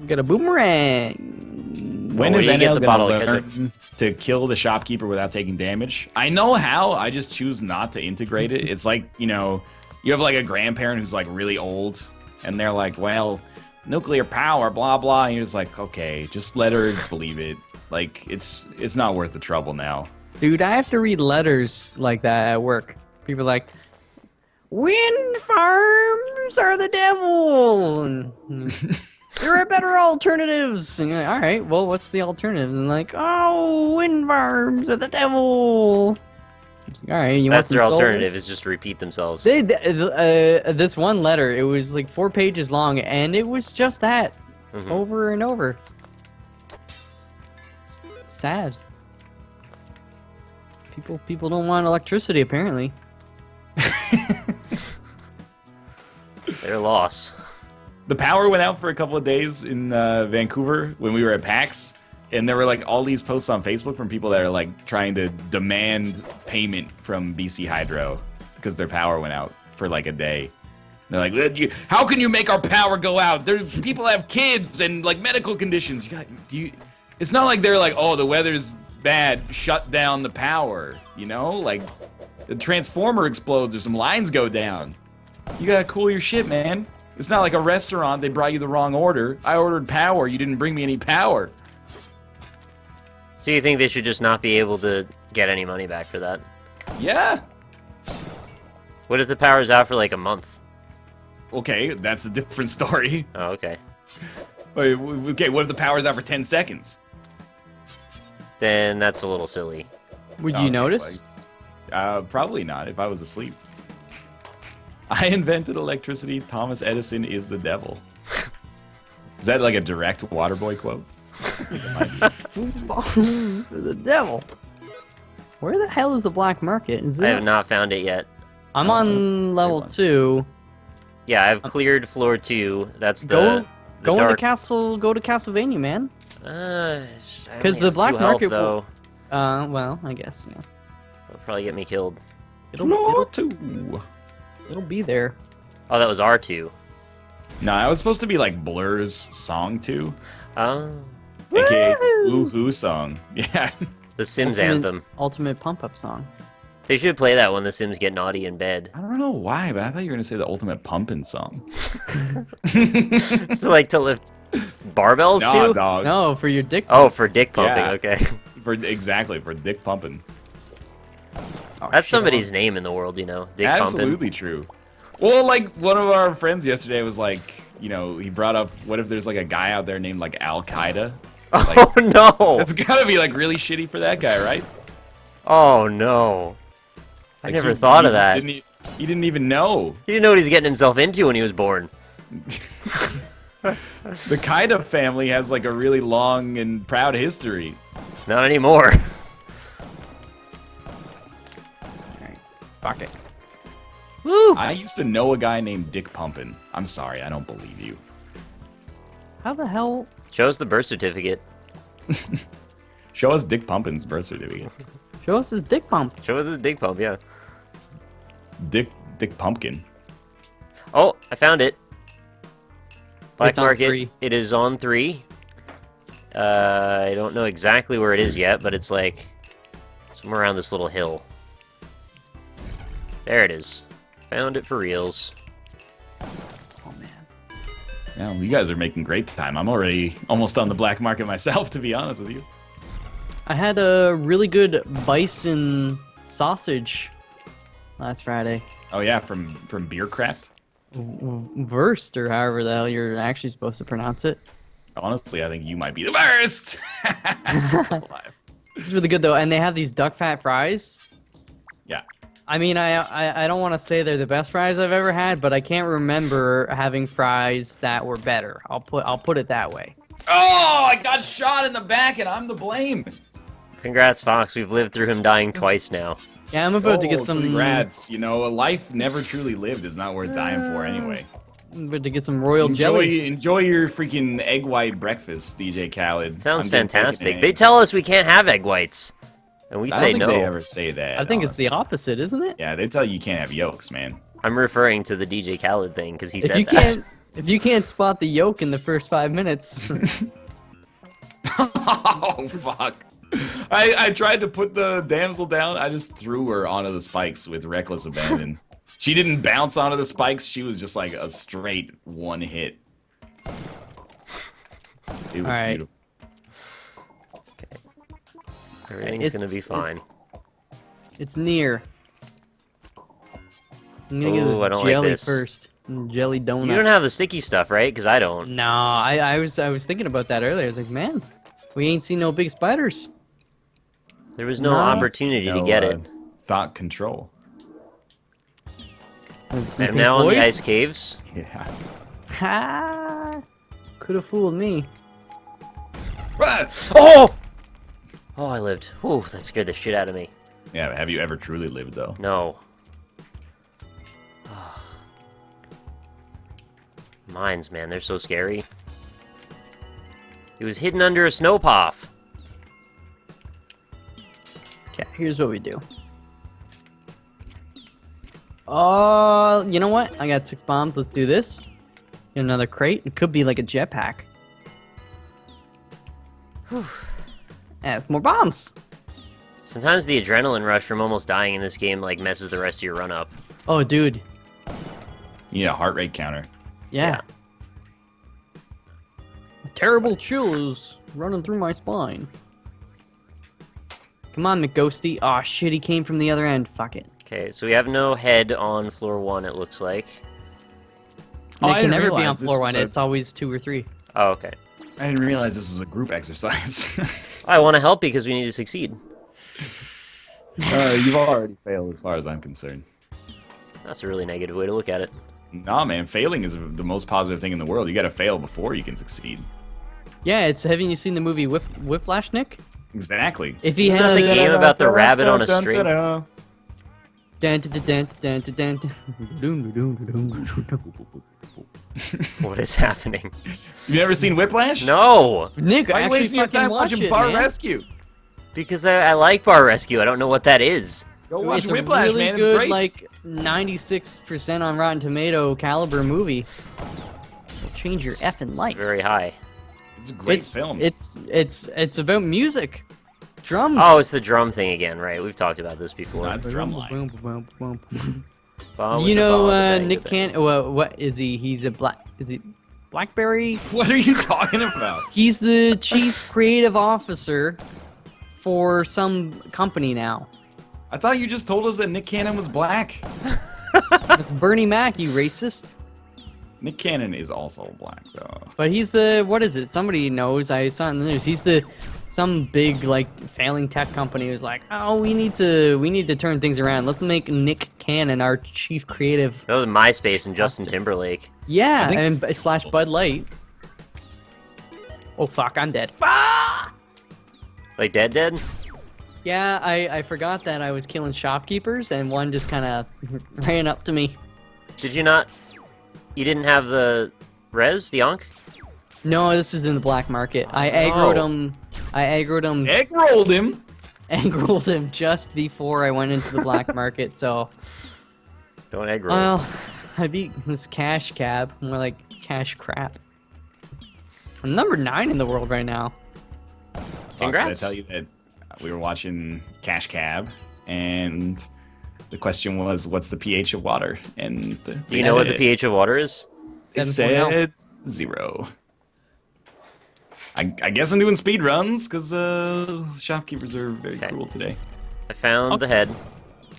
Got a boomerang. When where is do you get NL the gonna bottle of learn to kill the shopkeeper without taking damage? I know how, I just choose not to integrate it. It's like, you know, you have like a grandparent who's like really old, and they're like, well, nuclear power, blah, blah, and you're just like, okay, just let her believe it. Like, it's not worth the trouble now. Dude, I have to read letters like that at work. People are like, wind farms are the devil. And There are better alternatives. And you're like, all right, well, what's the alternative? And like, oh, wind farms are the devil. Like, all right, you That's want their some solar? alternative, is just to repeat themselves. This one letter, it was like 4 pages long, and it was just that over and over. It's sad. People don't want electricity, apparently. Their loss. The power went out for a couple of days in Vancouver when we were at PAX, and there were like all these posts on Facebook from people that are like trying to demand payment from BC Hydro because their power went out for like a day. They're like, how can you make our power go out? There's people have kids and like medical conditions. It's not like they're like, oh, the weather's bad, shut down the power. You know, like the transformer explodes or some lines go down. You gotta cool your shit, man. It's not like a restaurant, they brought you the wrong order. I ordered power, you didn't bring me any power. So you think they should just not be able to get any money back for that? Yeah. What if the power's out for like a month? Okay, that's a different story. Oh, okay. Wait, okay, what if the power's out for 10 seconds? Then that's a little silly. Would you notice? Probably not, if I was asleep. I invented electricity, Thomas Edison is the devil. Is that like a direct Waterboy quote? Foosballs for the devil. Where the hell is the black market? Is it? I have not found it yet. I'm on level 2. Yeah, I've cleared floor 2. That's Go the into dark... Castle. Go to Castlevania, man. Because the black market though. Well, I guess yeah. It'll probably get me killed. It'll be there. Oh, that was R2. No, that was supposed to be like Blur's song 2. Oh. AKA Woohoo song. Yeah. The Sims anthem. Ultimate pump-up song. They should play that when the Sims get naughty in bed. I don't know why, but I thought you were going to say the Ultimate Pumpin' song. It's like to lift barbells too? Dog. No, for your dick. Oh, for dick pumping, Yeah. okay. Exactly, for dick pumping. Oh, That's shit. somebody's name in the world, you know. Dick Absolutely true. Well, like, one of our friends yesterday was like, you know, he brought up, what if there's like a guy out there named like Al-Qaeda? Pumping. Like, Oh no! it's gotta be like really shitty for that guy, right? Oh no. I Like, never he thought of just that. He didn't even know. He didn't know what he was getting himself into when he was born. The Qaeda family has like a really long and proud history. Not anymore. Alright, fuck it. Woo! I used to know a guy named Dick Pumpin'. I'm sorry, I don't believe you. How the hell? Show us the birth certificate. Show us Dick Pumpin's birth certificate. Show us his dick pump. Show us his dick pump, yeah. Dick Pumpkin. Oh, I found it. Black It's on Market. 3. It is on 3. I don't know exactly where it is yet, but it's like somewhere around this little hill. There it is. Found it for reals. Oh man. Yeah, you guys are making great time. I'm already almost on the black market myself, to be honest with you. I had a really good bison sausage last Friday. Oh yeah, from Beercraft. Wurst, or however the hell you're actually supposed to pronounce it. Honestly, I think you might be the worst. Still alive. It's really good though, and they have these duck fat fries. Yeah. I mean, I don't want to say they're the best fries I've ever had, but I can't remember having fries that were better. I'll put it that way. Oh, I got shot in the back, and I'm to blame. Congrats, Fox. We've lived through him dying twice now. Yeah, I'm about to get some. Congrats. You know, a life never truly lived is not worth dying for anyway. I'm about to get some royal jelly. Enjoy your freaking egg white breakfast, DJ Khaled. Sounds I'm getting fantastic. fucking They eggs. tell us we can't have egg whites, and we I say don't think no. they ever say that. I think it's the honestly. opposite, isn't it? Yeah, they tell you can't have yolks, man. I'm referring to the DJ Khaled thing because he said If you that. can't, if you can't spot the yolk in the first 5 minutes, Oh, fuck. I tried to put the damsel down. I just threw her onto the spikes with reckless abandon. She didn't bounce onto the spikes. She was just like a straight one hit. It was Alright. beautiful. Everything's gonna be fine. It's near. I'm gonna get Ooh, I this don't like jelly this. first. jelly donut. You don't have the sticky stuff, right? Because I don't. No, I was thinking about that earlier. I was like, man, we ain't seen no big spiders. There was no opportunity to get it. Thought control. I'm now on the ice caves. Yeah. Ha! Could have fooled me. Oh! Oh, I lived. Ooh, that scared the shit out of me. Yeah, but have you ever truly lived, though? No. Mines, man, they're so scary. It was hidden under a snowpoff. Okay, here's what we do. You know what? I got 6 bombs. Let's do this. Get another crate. It could be like a jetpack. Whew. That's more bombs. Sometimes the adrenaline rush from almost dying in this game like messes the rest of your run up. Oh, dude. You need a heart rate counter. Yeah. A terrible chill is running through my spine. Come on, McGhosty. Aw, shit, he came from the other end. Fuck it. Okay, so we have no head on floor 1, it looks like. And it can never be on floor 1. It's always 2 or 3. Oh, okay. I didn't realize this was a group exercise. I want to help because we need to succeed. You've already failed as far as I'm concerned. That's a really negative way to look at it. Nah, man, failing is the most positive thing in the world. You gotta fail before you can succeed. Yeah, haven't you seen the movie Whiplash, Nick? Exactly. If he Isn't had that the game about the rabbit on a string? What is happening? You never seen Whiplash? No! Nick, Why are you actually wasting your fucking time watch watching it, Bar man. Rescue? Because I like Bar Rescue. I don't know what that is. Go watch It's Whiplash, a really man. good, It's great. like 96% on Rotten Tomato caliber movie. It'll change your effing life. Very high. It's a great film. It's about music, drums. Oh, it's the drum thing again, right? We've talked about this before. No, it's drumline. Ball with You the know, ball, the bang, Nick the bang. Cannon. What is he? He's a black. Is he Blackberry? What are you talking about? He's the chief creative officer for some company now. I thought you just told us that Nick Cannon was black. That's Bernie Mac, you racist. Nick Cannon is also black, though. But he's the, what is it? Somebody knows. I saw it in the news. He's some big like failing tech company who's like, oh, we need to turn things around. Let's make Nick Cannon our chief creative. That was MySpace and Justin Timberlake. Yeah, think and it's slash cool. Bud Light. Oh fuck, I'm dead. Ah! Like Dead? Yeah, I forgot that I was killing shopkeepers, and one just kind of ran up to me. Did you not? You didn't have the res, the onk? No, this is in the black market. I aggroed him. Egg rolled him. Aggroed him just before I went into the black market. So, Don't egg roll. well, I beat this cash cab. More like cash crap. I'm number 9 in the world right now. Congrats. Did I tell you that we were watching Cash Cab, and the question was, what's the pH of water? And Do you know what the pH of water is? They 7.0. said 0. I guess I'm doing speed runs because shopkeepers are very Okay. cruel today. I found the head.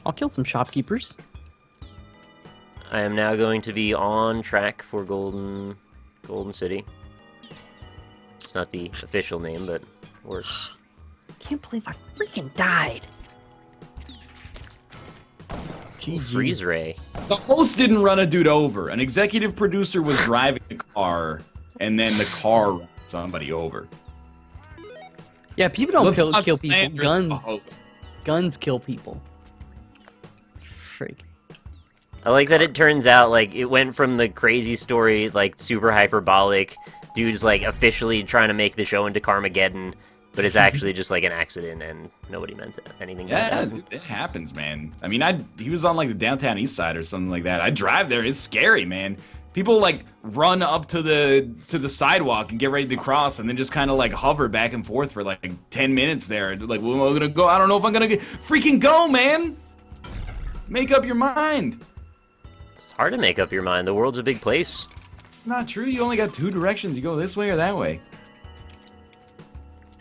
I'll kill some shopkeepers. I am now going to be on track for Golden City. It's not the official name, but works. Can't believe I freaking died. GG. Freeze ray. The host didn't run a dude over. An executive producer was driving the car, and then the car ran somebody over. Yeah, people don't Let's kill not people. slander the Guns host. Guns kill people. Freak. I like that it turns out, like, it went from the crazy story, like, super hyperbolic, dudes, like, officially trying to make the show into Carmageddon, but it's actually just, like, an accident, and nobody meant anything by Yeah, that. it happens, man. I mean, he was on like the downtown east side or something like that. I drive there. It's scary, man. People like run up to the sidewalk and get ready to cross, and then just kind of like hover back and forth for like 10 minutes there. Like, well, I'm gonna go. I don't know if I'm gonna freaking go, man. Make up your mind. It's hard to make up your mind. The world's a big place. It's not true. You only got 2 directions. You go this way or that way.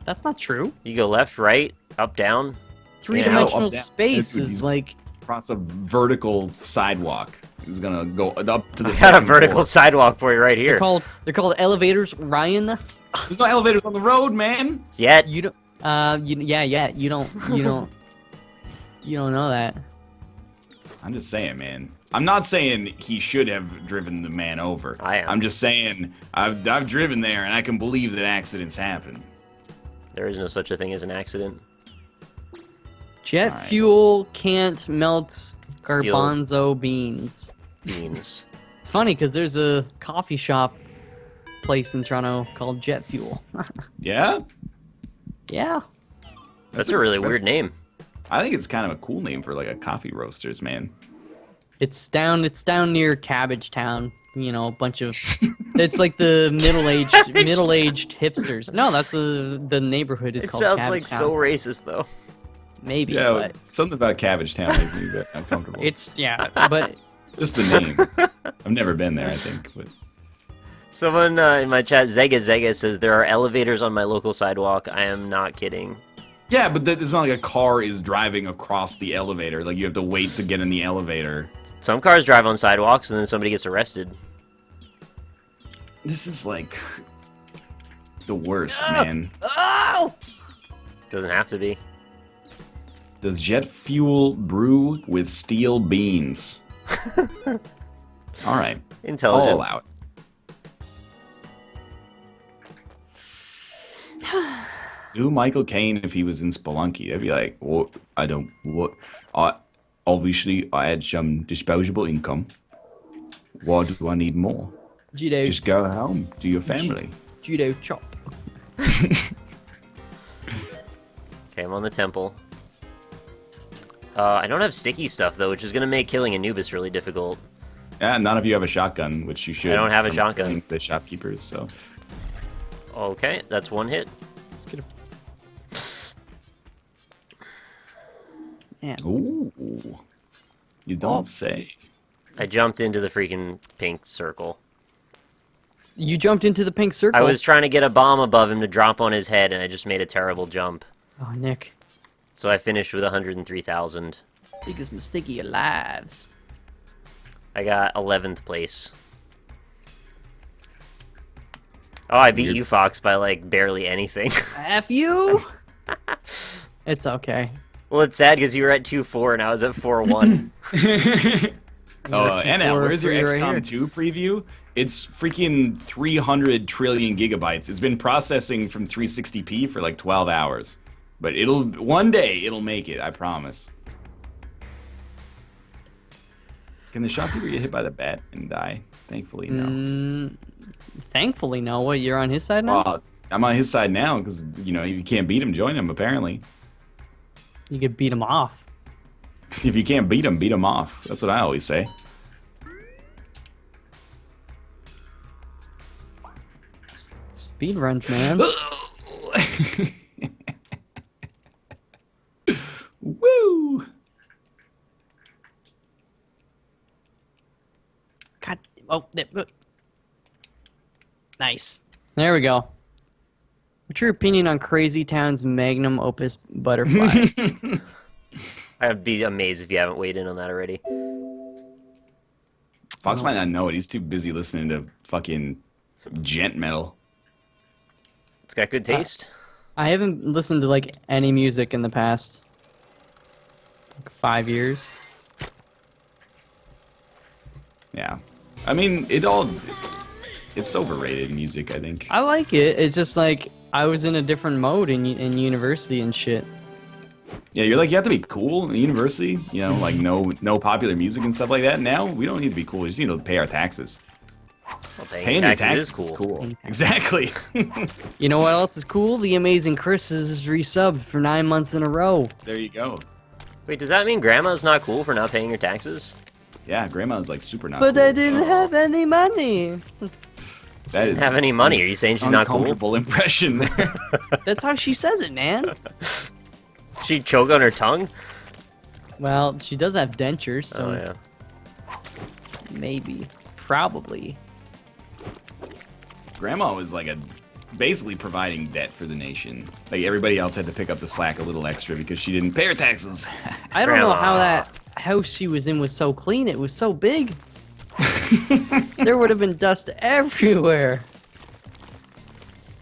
That's not true. You go left, right, up, down. Three-dimensional up, down. space It's- is like... Across a vertical sidewalk. is gonna go up to the. I got a vertical sidewalk for you right here. They're called elevators, Ryan. There's no elevators on the road, man. Yet. You don't. You don't know that. I'm just saying, man. I'm not saying he should have driven the man over. I am. I'm just saying I've driven there, and I can believe that accidents happen. There is no such a thing as an accident. Jet fuel can't melt garbanzo beans. Beans. It's funny because there's a coffee shop place in Toronto called Jet Fuel. Yeah? Yeah. That's a really weird name. I think it's kind of a cool name for like a coffee roasters, man. It's down near Cabbage Town. You know, a bunch of it's like the middle-aged hipsters. No, that's the neighborhood is It called sounds Cabbage like Town. so racist though. Maybe, Yeah, but something about Cabbage Town makes me a bit uncomfortable. but Just the name. I've never been there, I think. But... Someone in my chat, Zega says there are elevators on my local sidewalk. I am not kidding. Yeah, but it's not like a car is driving across the elevator. Like you have to wait to get in the elevator. Some cars drive on sidewalks and then somebody gets arrested. This is like the worst, man. oh, Doesn't have to be. Does jet fuel brew with steel beans? All right. Intelligent. I'll allow it. Do Michael Caine if he was in Spelunky? I'd be like, what? Obviously, I had some disposable income. Why do I need more? judo, Just go home to your family. judo chop. Okay, I'm on the temple. I don't have sticky stuff though, which is gonna make killing Anubis really difficult. Yeah, none of you have a shotgun, which you should. I don't have a from shotgun. killing the shopkeepers, so. Okay, that's one hit. Man. Ooh. You don't say. I jumped into the freaking pink circle. You jumped into the pink circle. I was trying to get a bomb above him to drop on his head, and I just made a terrible jump. Oh, Nick. So I finished with 103,000. Biggest mistake of your lives. I got 11th place. Oh, I beat you, Fox, by like barely anything. F you. It's okay. Well, it's sad because you were at 2-4 and I was at 4-1. Anna, where's your right XCOM here. 2 preview? It's freaking 300 trillion gigabytes. It's been processing from 360p for like 12 hours. But one day it'll make it, I promise. Can the shopkeeper get hit by the bat and die? Thankfully, no. Thankfully, no. What, you're on his side now? I'm on his side now because, you know, if you can't beat him, join him, apparently. You could beat him off. If you can't beat him off. That's what I always say. Speed runs, man. Woo! God. Oh, nice. There we go. What's your opinion on Crazy Town's magnum opus butterfly? I'd be amazed if you haven't weighed in on that already. Fox might not know it. He's too busy listening to fucking gent metal. It's got good taste. I haven't listened to like any music in the past 5 years. Yeah. I mean, it's overrated music, I think. I like it. It's just like I was in a different mode in university and shit. Yeah, you have to be cool in university, you know, like no popular music and stuff like that. Now, we don't need to be cool. We just need to pay our taxes. Well, Paying your taxes is cool. Exactly. You know what else is cool? The Amazing Chris is resubbed for 9 months in a row. There you go. Wait, does that mean Grandma's not cool for not paying your taxes? Yeah, grandma's like super not But cool. I didn't have any money. That is Have any money? Are you saying she's not cool? uncomfortable impression there. That's how she says it, man. She choke on her tongue? Well, she does have dentures, so Oh yeah. maybe. Probably. Grandma was like basically providing debt for the nation. Like everybody else had to pick up the slack a little extra because she didn't pay her taxes. I don't know how Grandma. that house she was in was so clean. It was so big. There would have been dust everywhere.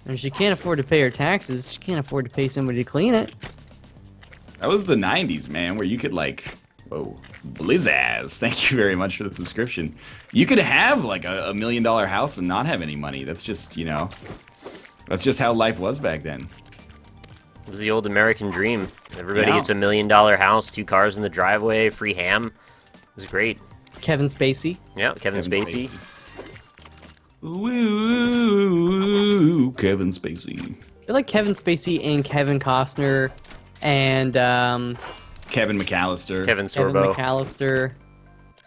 And if she can't afford to pay her taxes, she can't afford to pay somebody to clean it. That was the 90s, man, where you could like, whoa, Blizzaz, thank you very much for the subscription. You could have like a $1 million house and not have any money. That's just, you know, that's just how life was back then. It was the old American dream. Everybody gets a $1 million house, 2 cars in the driveway, free ham. It was great. Kevin Spacey. Yeah, Kevin Spacey. Ooh, Kevin Spacey. I feel like Kevin Spacey and Kevin Costner and Kevin McAllister. Kevin Kevin Sorbo. McAllister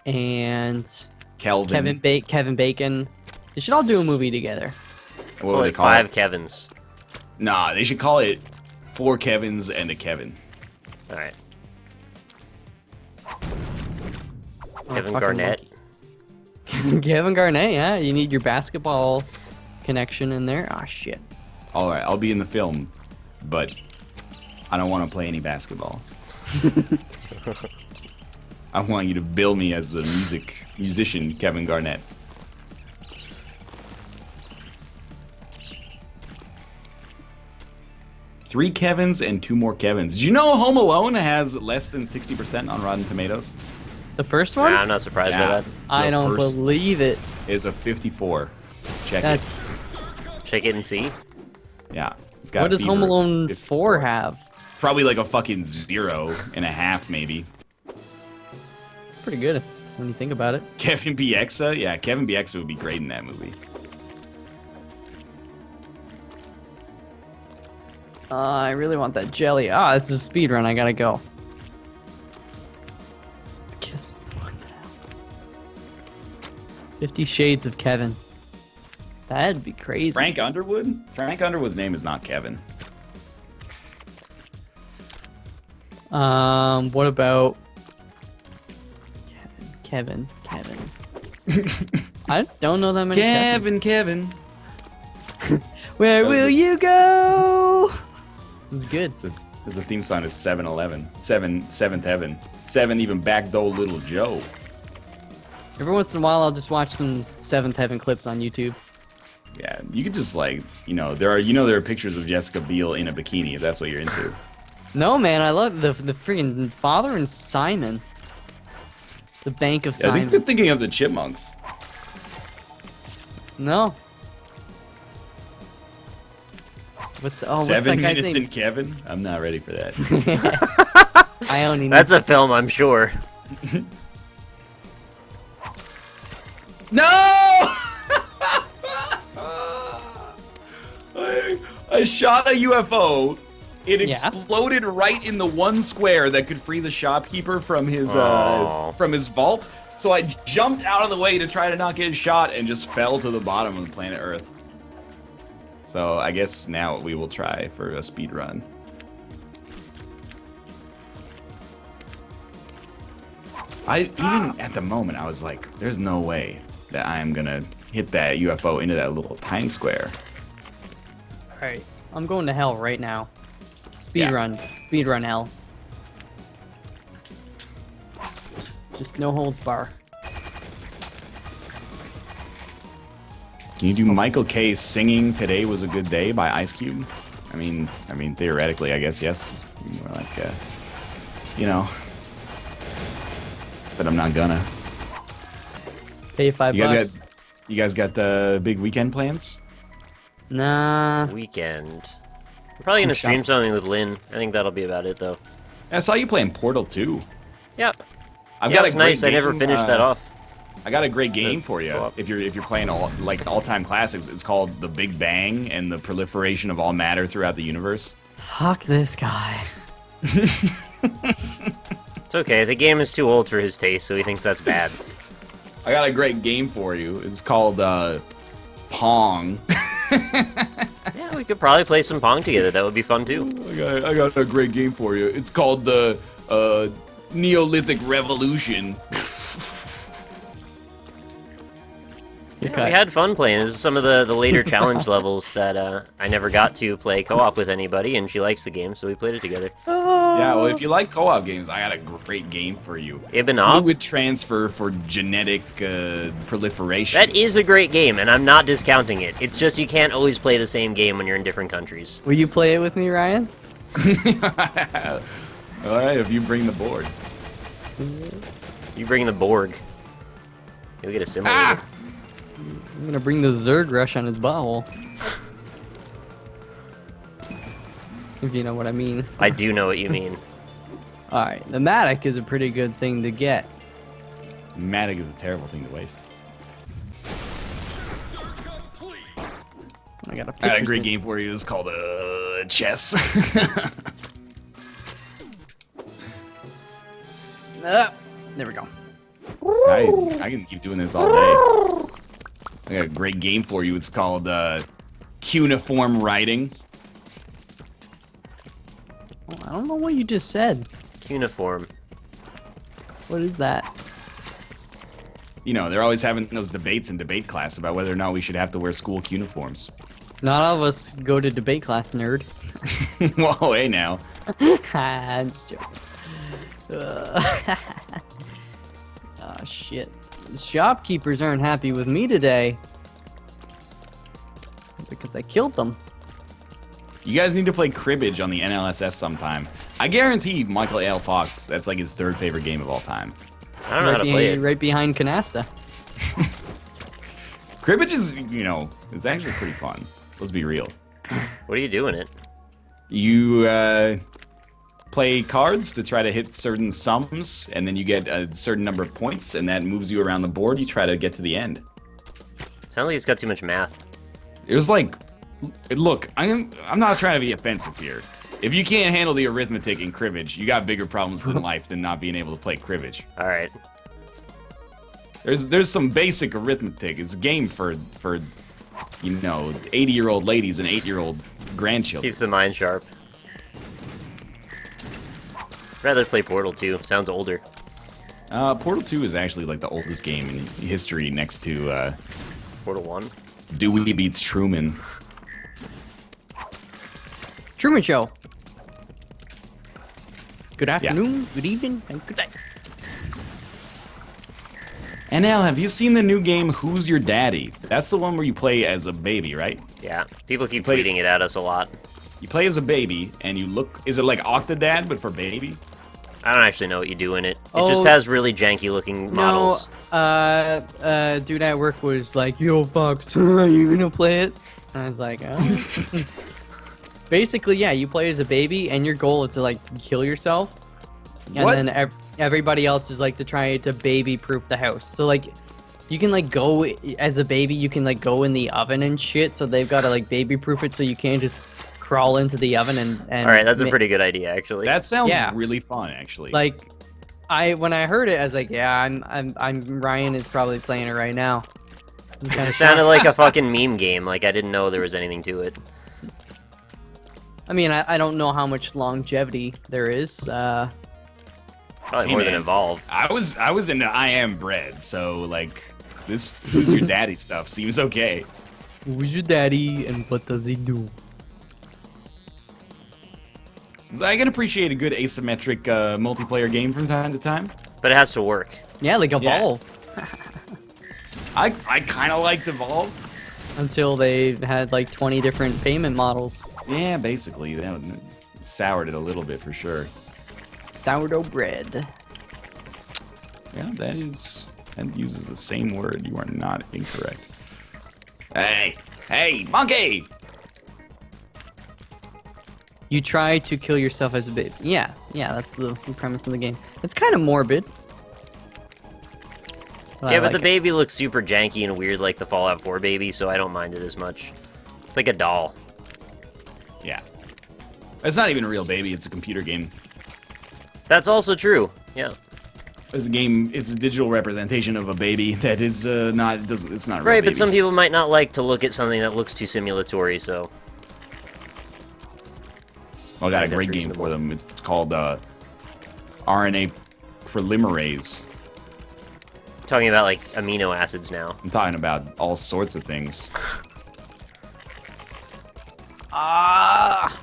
and Kelvin. Kevin Bacon. They should all do a movie together. What Call would it they call 5 it? Kevins. Nah, they should call it 4 Kevins and a Kevin. All right. Oh, Kevin fucking Garnett. monkey. Kevin Garnett, yeah. You need your basketball connection in there. Ah, shit. All right, I'll be in the film, but I don't want to play any basketball. I want you to bill me as the musician Kevin Garnett. Three Kevins and 2 more Kevins. Did you know Home Alone has less than 60% on Rotten Tomatoes? The first one? Nah, I'm not surprised by that. I The don't first believe it. Is a 54. Check That's Check it and see. it. Yeah. It's got what does Home fever. Alone 54. 4 have? Probably like a fucking 0.5 maybe. It's pretty good when you think about it. Kevin Bieksa? Yeah, Kevin Bieksa would be great in that movie. I really want that jelly. Ah, this is a speed run. I gotta go. Kiss. What the hell? 50 Shades of Kevin. That'd be crazy. Frank Underwood? Frank Underwood's name is not Kevin. What about Kevin? I don't know that many Kevin. Where will you go? It's good. It's the theme song is 7-Eleven. 7th Heaven. 7 even backdoor little Joe. Every once in a while, I'll just watch some 7th Heaven clips on YouTube. Yeah, you could just like, there are pictures of Jessica Biel in a bikini if that's what you're into. No, man, I love the freaking Father and Simon. The Bank of I Simon. think you're thinking of the Chipmunks. No. What's 7 that guy's minutes name? in Kevin? I'm not ready for that. I only That's a film, I'm sure. No! I shot a UFO. It exploded right in the one square that could free the shopkeeper from his vault. So I jumped out of the way to try to not get shot and just fell to the bottom of the planet Earth. So I guess now we will try for a speed run. Even at the moment I was like, there's no way that I am gonna hit that UFO into that little tiny square. Alright, I'm going to hell right now. Speed Yeah. run hell. Just no holds bar. Can you do Michael K singing "Today Was a Good Day" by Ice Cube? I mean, theoretically, I guess yes. More like, but I'm not gonna. Pay $5. You guys got the big weekend plans? Nah. Weekend. I'm probably gonna stream something with Lynn. I think that'll be about it, though. I saw you playing Portal 2. Yep. I've Yeah, got it was nice. I never finished that off. I got a great game for you. co-op. If you're playing all-time classics, it's called The Big Bang and the Proliferation of All Matter Throughout the Universe. Fuck this guy. It's okay. The game is too old for his taste, so he thinks that's bad. I got a great game for you. It's called Pong. Yeah, we could probably play some Pong together. That would be fun, too. I got a great game for you. It's called the Neolithic Revolution. The We cut. had fun playing. This is some of the later challenge levels that I never got to play co-op with anybody, and she likes the game, so we played it together. Yeah, well, if you like co-op games, I got a great game for you. Ibanob? Fluid transfer for genetic proliferation. That is a great game, and I'm not discounting it. It's just you can't always play the same game when you're in different countries. Will you play it with me, Ryan? All right, if you bring the board. You bring the Borg. You'll get a simulator. Ah! I'm gonna bring the Zerg rush on his butthole. If you know what I mean. I do know what you mean. Alright, the Matic is a pretty good thing to get. Matic is a terrible thing to waste. I got I got a great game for you. It's called chess. There we go. I can keep doing this all day. I got a great game for you. It's called cuneiform writing. Oh, I don't know what you just said. Cuneiform. What is that? You know, they're always having those debates in debate class about whether or not we should have to wear school cuneiforms. Not all of us go to debate class, nerd. Whoa, hey now. I'm just joking. Oh shit. The shopkeepers aren't happy with me today. Because I killed them. You guys need to play Cribbage on the NLSS sometime. I guarantee MichaelalFox, that's like his third favorite game of all time. I don't know how to play it. Right behind Canasta. Cribbage is, you know, it's actually pretty fun. Let's be real. What are you doing it? You play cards to try to hit certain sums, and then you get a certain number of points, and that moves you around the board. You try to get to the end. Sounds like it's got too much math. It was like, look, I'm not trying to be offensive here. If you can't handle the arithmetic in Cribbage, you got bigger problems in life than not being able to play Cribbage. All right. There's some basic arithmetic. It's a game for you know, 80-year-old ladies and 8-year-old grandchildren. Keeps the mind sharp. Rather play Portal 2. Sounds older. Portal 2 is actually like the oldest game in history next to Portal 1. Dewey Beats Truman. Truman Show. Good afternoon, good evening, and good night. NL, have you seen the new game Who's Your Daddy? That's the one where you play as a baby, right? Yeah. People keep tweeting it at us a lot. You play as a baby, and you look... Is it like Octodad, but for baby? I don't actually know what you do in it. It just has really janky looking models. No, dude at work was like, "Yo, Fox, are you gonna play it?" And I was like, oh. Basically, yeah, you play as a baby, and your goal is to, like, kill yourself. And What? then everybody else is, like, to try to baby-proof the house. So, like, you can, like, go, as a baby, you can, like, go in the oven and shit, so they've got to, like, baby-proof it so you can't just crawl into the oven and Alright, that's a pretty good idea, actually. That sounds Yeah. really fun, actually. Like, when I heard it, I was like, yeah, I'm Ryan is probably playing it right now. I'm kinda It sounded like a fucking meme game, like I didn't know there was anything to it. I mean, I don't know how much longevity there is. Probably Hey, more than man. Evolve. I was into I Am Bread, so, like, this Who's Your Daddy stuff seems okay. Who's your daddy and what does he do? I can appreciate a good asymmetric multiplayer game from time to time. But it has to work. Yeah, like Evolve. I kind of liked Evolve. Until they had like 20 different payment models. Yeah, basically. That soured it a little bit for sure. Sourdough bread. Yeah, that uses the same word. You are not incorrect. Hey, monkey! You try to kill yourself as a baby. Yeah, that's the premise of the game. It's kind of morbid. Yeah, but the baby looks super janky and weird like the Fallout 4 baby, so I don't mind it as much. It's like a doll. Yeah. It's not even a real baby, it's a computer game. That's also true, yeah. It's a game, it's a digital representation of a baby that is it's not a real Right, baby. but some people might not like to look at something that looks too simulatory, so... Well, I got a That's great game reasonable. for them. It's called RNA Polymerase. talking about like amino acids now. I'm talking about all sorts of things. Ah!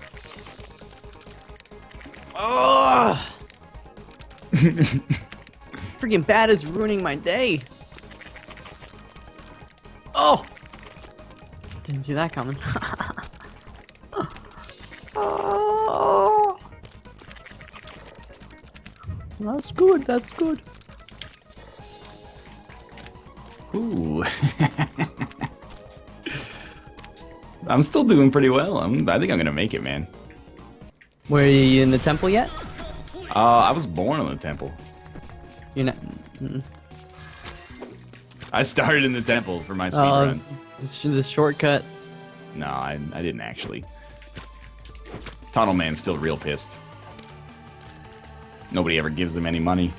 Oh! This freaking bat is ruining my day. Oh! Didn't see that coming. Oh! That's good, that's good. Ooh. I'm still doing pretty well. I think I'm gonna make it, man. Were you in the temple yet? I was born in the temple. You're not. I started in the temple for my speed run. The shortcut. No, I didn't actually. Tunnel Man's still real pissed. Nobody ever gives them any money.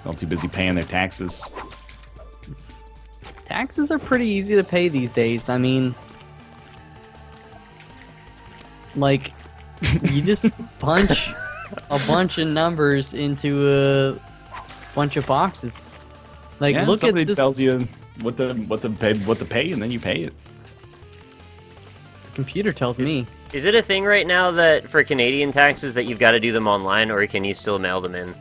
They're all too busy paying their taxes. Taxes are pretty easy to pay these days. I mean, like, you just punch a bunch of numbers into a bunch of boxes. Like, Yeah, look at somebody this. tells you what to pay, and then you pay it. The computer tells me. Is it a thing right now that for Canadian taxes that you've got to do them online, or can you still mail them in?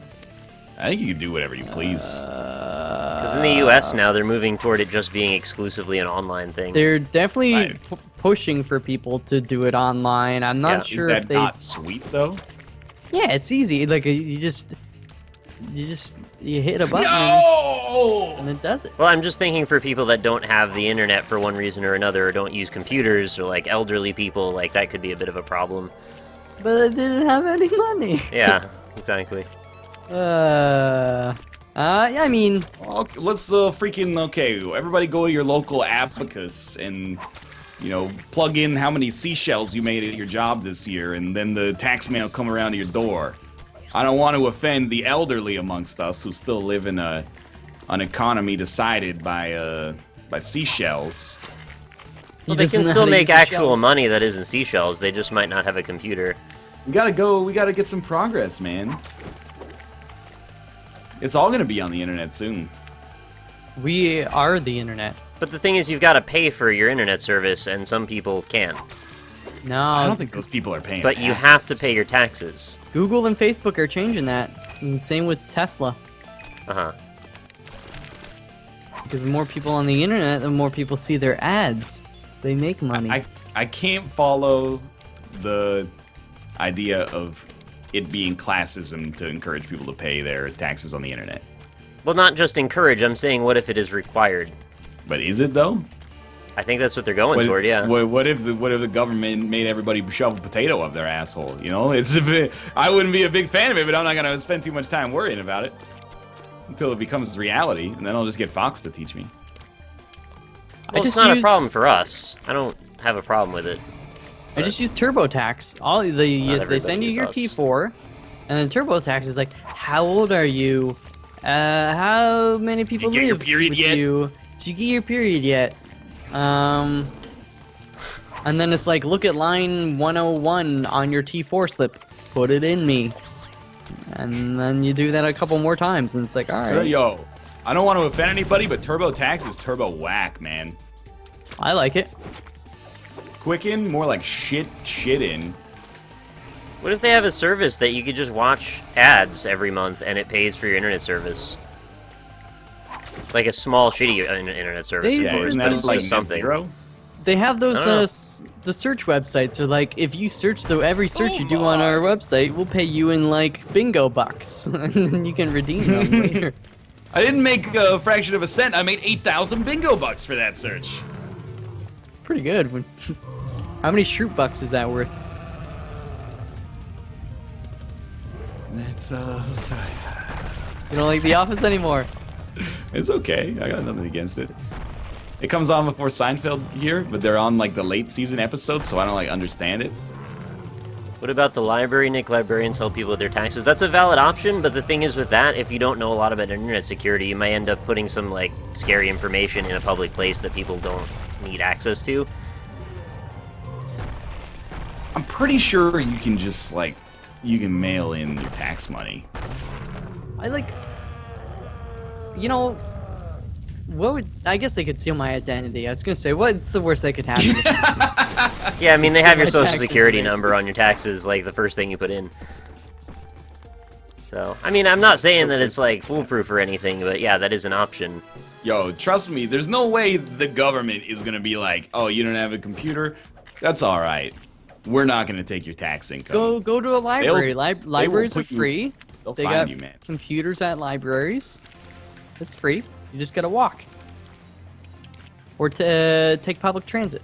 I think you can do whatever you please. Because in the U.S. now they're moving toward it just being exclusively an online thing. They're definitely Right. pushing for people to do it online. I'm not sure Is if that they. not sweet though? Yeah, it's easy. Like you hit a button No! and it does it. Well, I'm just thinking for people that don't have the internet for one reason or another, or don't use computers, or like elderly people, like that could be a bit of a problem. But I didn't have any money. Yeah, exactly. I mean, Okay, let's everybody go to your local abacus and, plug in how many seashells you made at your job this year, and then the tax man will come around to your door. I don't want to offend the elderly amongst us who still live in an economy decided by seashells. Well, they can still make actual money that isn't seashells, they just might not have a computer. We gotta get some progress, man. It's all gonna be on the internet soon. We are the internet. But the thing is, you've got to pay for your internet service, and some people can't. No, I don't think those people are paying But taxes. you have to pay your taxes. Google and Facebook are changing that. And same with Tesla. Uh-huh. Because the more people on the internet, the more people see their ads. They make money. I can't follow the idea of it being classism to encourage people to pay their taxes on the internet. Well, not just encourage, I'm saying what if it is required? But is it though? I think that's what they're going toward, yeah. What if the government made everybody shove a potato up their asshole? It's I wouldn't be a big fan of it, but I'm not gonna spend too much time worrying about it until it becomes reality, and then I'll just get Fox to teach me. Well, it's not a problem for us. I don't have a problem with it. I just use TurboTax. They send you your T4, and then TurboTax is like, how old are you? How many people Did you get your live period with yet? you? Did you get your period yet? And then it's like, look at line 101 on your T4 slip. Put it in me. And then you do that a couple more times, and it's like, all right. Yo, I don't want to offend anybody, but TurboTax is turbo whack, man. I like it. Quicken, more like shit in. What if they have a service that you could just watch ads every month and it pays for your internet service? Like a small, shitty internet service, of course, isn't but that it's like just net something. zero? They have I don't those the search websites. So like, if you search every search you do on our website, we'll pay you in like bingo bucks, and then you can redeem them later. I didn't make a fraction of a cent. I made 8,000 bingo bucks for that search. Pretty good. How many shroot bucks is that worth? It's You don't like The Office anymore? It's okay. I got nothing against it. It comes on before Seinfeld here, but they're on like the late season episodes, so I don't like understand it. What about the library? Nick, librarians help people with their taxes. That's a valid option, but the thing is with that, if you don't know a lot about internet security, you might end up putting some like scary information in a public place that people don't need access to. I'm pretty sure you can just you can mail in your tax money. you know, what would I guess they could steal my identity? I was gonna say, what's the worst that could happen? Yeah, I mean, they have your my social tax security information. number on your taxes, like the first thing you put in. So, I mean, I'm not saying that it's like foolproof or anything, but yeah, that is an option. Yo, trust me, there's no way the government is gonna be like, oh, you don't have a computer? That's all right. We're not gonna take your tax income. Go to a library. Libraries are put you- free. They'll They find got you, man. computers at libraries. It's free. You just gotta walk. Or take public transit.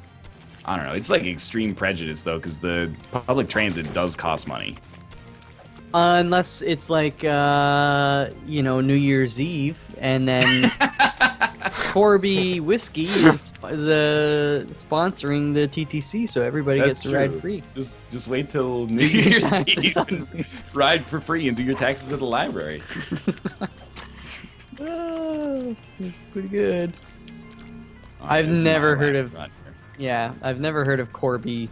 I don't know. It's like extreme prejudice though, because the public transit does cost money. Unless it's like, you know, New Year's Eve, and then Corby Whiskey is sponsoring the TTC, so everybody gets to ride free. Just wait till New Year's Eve and ride for free and do your taxes at the library. Oh, that's pretty good. Alright, I've this is my never heard last of- run here. Yeah, I've never heard of Corby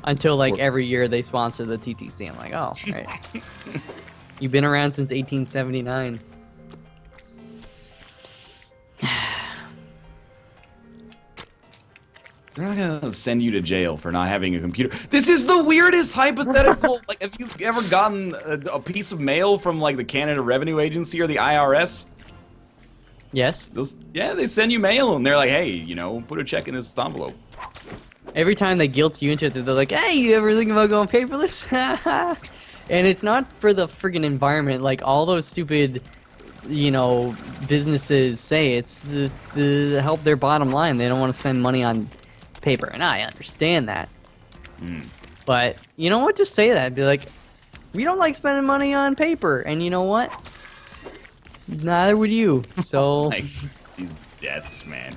until like every year they sponsor the TTC. I'm like, oh, right. You've been around since 1879. They're not gonna send you to jail for not having a computer. This is the weirdest hypothetical. Like, have you ever gotten a piece of mail from like the Canada Revenue Agency or the IRS? Yes. Yeah, they send you mail and they're like, hey, you know, put a check in this envelope. Every time they guilt you into it, they're like, hey, you ever think about going paperless? And it's not for the friggin' environment, like all those stupid, you know, businesses say. It's to help their bottom line. They don't want to spend money on paper, and I understand that. But you know what? Just say that. Be like, we don't like spending money on paper, and you know what? Neither would you. So Like, these deaths, man.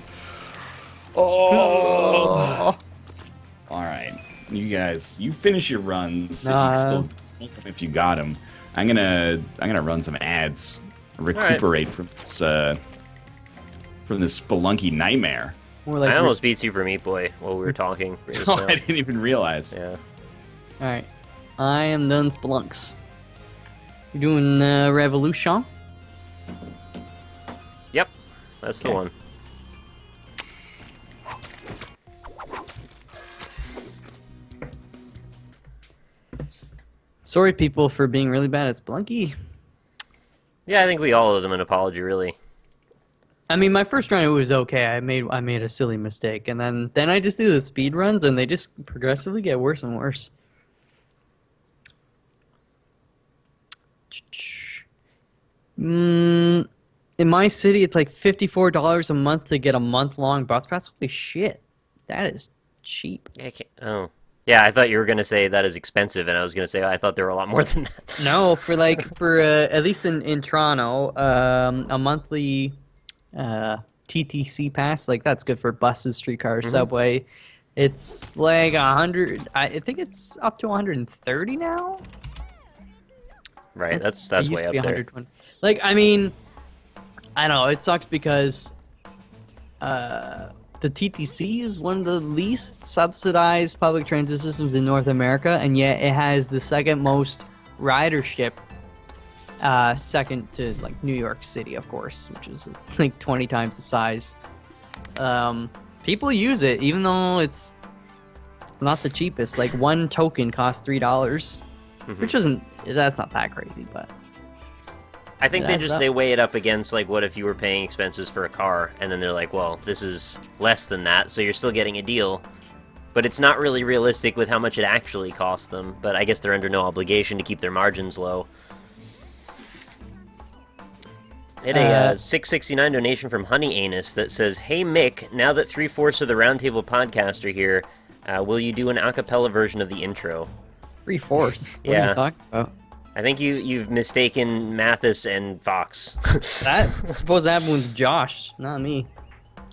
Oh. All right, you guys, you finish your runs. Nah. If you still sneak them if you got them. I'm gonna run some ads, recuperate from this Spelunky nightmare. more like I almost beat Super Meat Boy while we were talking. Just Oh, now. I didn't even realize. Yeah. All right, I am done Spelunks. You doing Revolution? Yep. That's the Okay. one. Sorry, people, for being really bad at Spelunky. Yeah, I think we all owe them an apology, really. I mean, my first run it was okay. I made a silly mistake, and then I just do the speed runs, and they just progressively get worse and worse. In my city, it's like $54 a month to get a month-long bus pass. Holy shit, that is cheap. Yeah, oh. Yeah, I thought you were going to say that is expensive, and I was going to say I thought there were a lot more than that. No, for at least in Toronto, a monthly TTC pass, like that's good for buses, streetcars, subway. It's like 100. I think it's up to 130 now. Right, that's It used way to up be there. 120. Like, I mean, I don't know. It sucks because the TTC is one of the least subsidized public transit systems in North America, and yet it has the second most ridership, second to like New York City, of course, which is like 20 times the size. People use it, even though it's not the cheapest. Like one token costs $3, which that's not that crazy, but. I think It adds up. they weigh it up against, like, what if you were paying expenses for a car, and then they're like, well, this is less than that, so you're still getting a deal. But it's not really realistic with how much it actually costs them, but I guess they're under no obligation to keep their margins low. Hit a $6.69 donation from Honey Anus that says, hey Mick, now that 3/4 of the Roundtable podcast are here, will you do an a cappella version of the intro? 3/4. What are Yeah. you talking about? I think you've mistaken Mathis and Fox. That's supposed to happen with Josh, not me.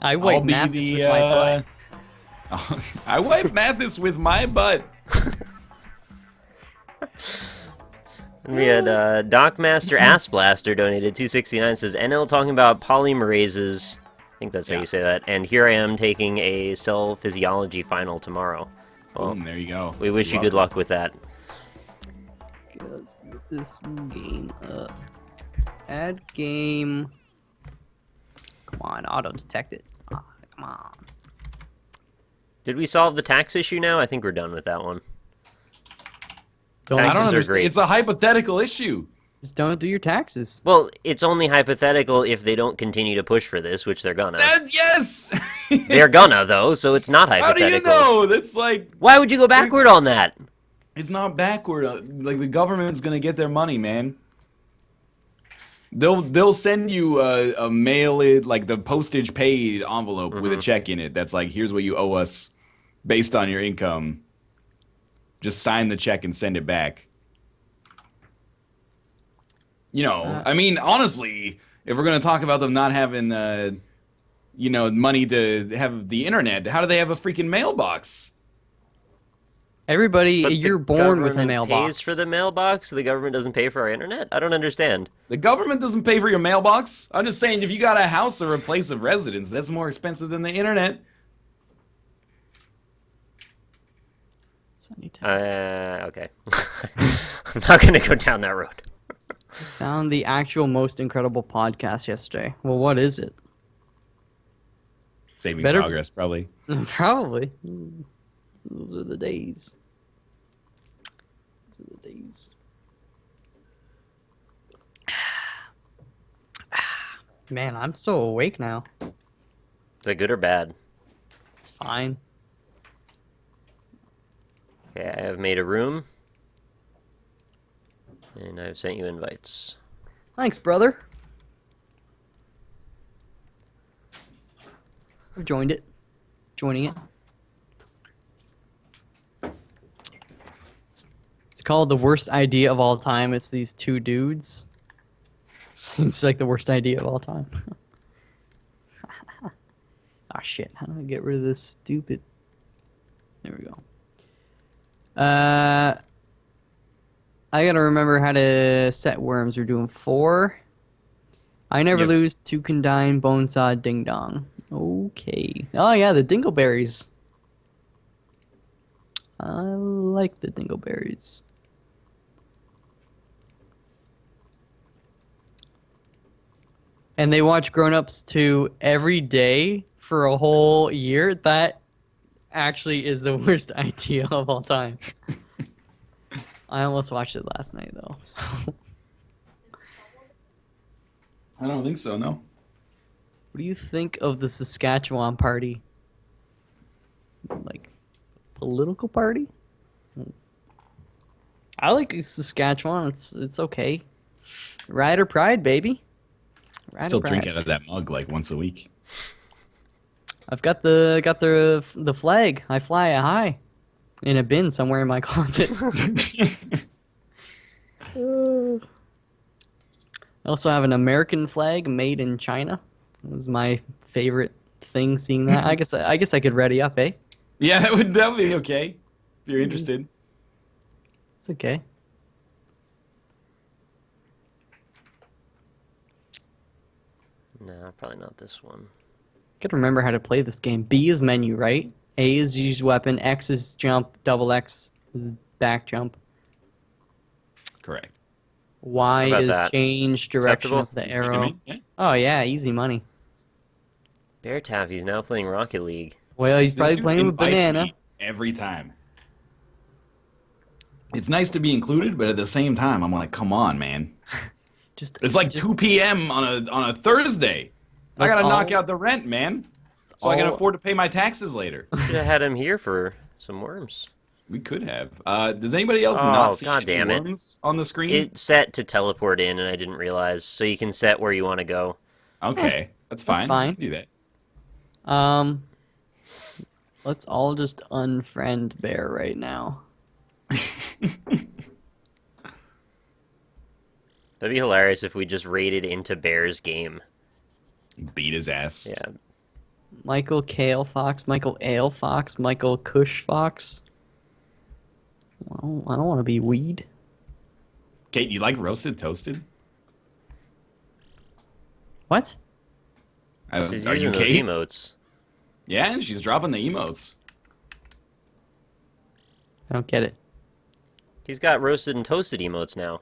I I'll wipe be Mathis the, with my butt. I wipe Mathis with my butt. We had Dockmaster Ass Blaster donated $2.69, says NL talking about polymerases. I think that's how you say that. And here I am taking a cell physiology final tomorrow. Well, Boom, there you go. we wish you good luck with that. Okay, let's get this game up. Add game. on, auto detect it. Oh, come on. Did we solve the tax issue now? I think we're done with that one. I don't Taxes are understand. great. It's a hypothetical issue. Just don't do your taxes. Well, it's only hypothetical if they don't continue to push for this, which they're gonna. Yes! They're gonna, though, so it's not How do hypothetical. you know? That's like... Why would you go backward on that? It's not backward. Like, the government's gonna get their money, man. They'll send you a mail-in, like the postage paid envelope with a check in it that's like, here's what you owe us based on your income. Just sign the check and send it back. You know, I mean, honestly, if we're gonna talk about them not having, you know, money to have the internet, how do they have a freaking mailbox? Everybody, But you're the born with a government mailbox. pays for the mailbox, the government doesn't pay for our internet? I don't understand. The government doesn't pay for your mailbox. I'm just saying, if you got a house or a place of residence, that's more expensive than the internet. Okay. I'm not gonna go down that road. Found the actual most incredible podcast yesterday. Well, what is it? Saving Better- progress, probably. Probably. Those are the days. Those are the days. Man, I'm so awake now. Is that good or bad? It's fine. Okay, I have made a room. And I've sent you invites. Thanks, brother. I've joined it. Joining it. It's called the worst idea of all time. It's these two dudes. Seems like the worst idea of all time. Ah, shit. How do I get rid of this stupid... There we go. I gotta remember how to set worms. We're doing 4. I never Yes. lose, 2 can dine, bonesaw, ding dong. Okay. Oh yeah, the dingleberries. I like the dingleberries. And they watch Grown Ups 2 every day for a whole year. That actually is the worst idea of all time. I almost watched it last night though. So. I don't think so, no. What do you think of the Saskatchewan party? Like, political party? I like Saskatchewan. It's okay. Rider pride, baby. Rider Still pride. drink out of that mug like once a week. I've got the flag. I fly it high, in a bin somewhere in my closet. I also have an American flag made in China. It was my favorite thing seeing that. I guess I could ready up, eh? Yeah, that would be okay. If you're interested. It's okay. No, probably not this one. Gotta remember how to play this game. B is menu, right? A is use weapon. X is jump. Double X is back jump. Correct. Y How about is that? change direction Acceptable? of the Is that arrow. me? Yeah. Oh yeah, easy money. Bear Taffy's now playing Rocket League. Well, he's This probably dude playing with invites banana. me every time. It's nice to be included, but at the same time, I'm like, come on, man. It's like 2 p.m. on a Thursday. I That's gotta knock all- out the rent, man. So I can all- afford to pay my taxes later. Should have had him here for some worms. We could have. Does anybody else Oh, not see God any damn it. worms on the screen? It's set to teleport in, and I didn't realize. So you can set where you want to go. Okay, that's fine. fine. We can do that. Let's all just unfriend Bear right now. That'd be hilarious if we just raided into Bear's game. Beat his ass. Yeah. Michael Kale Fox, Michael Ale Fox, Michael Cush Fox. Well, I don't want to be weed. Kate, you like roasted toasted? What? She's Are you using those Kate? emotes. Yeah, and she's dropping the emotes. I don't get it. He's got roasted and toasted emotes now.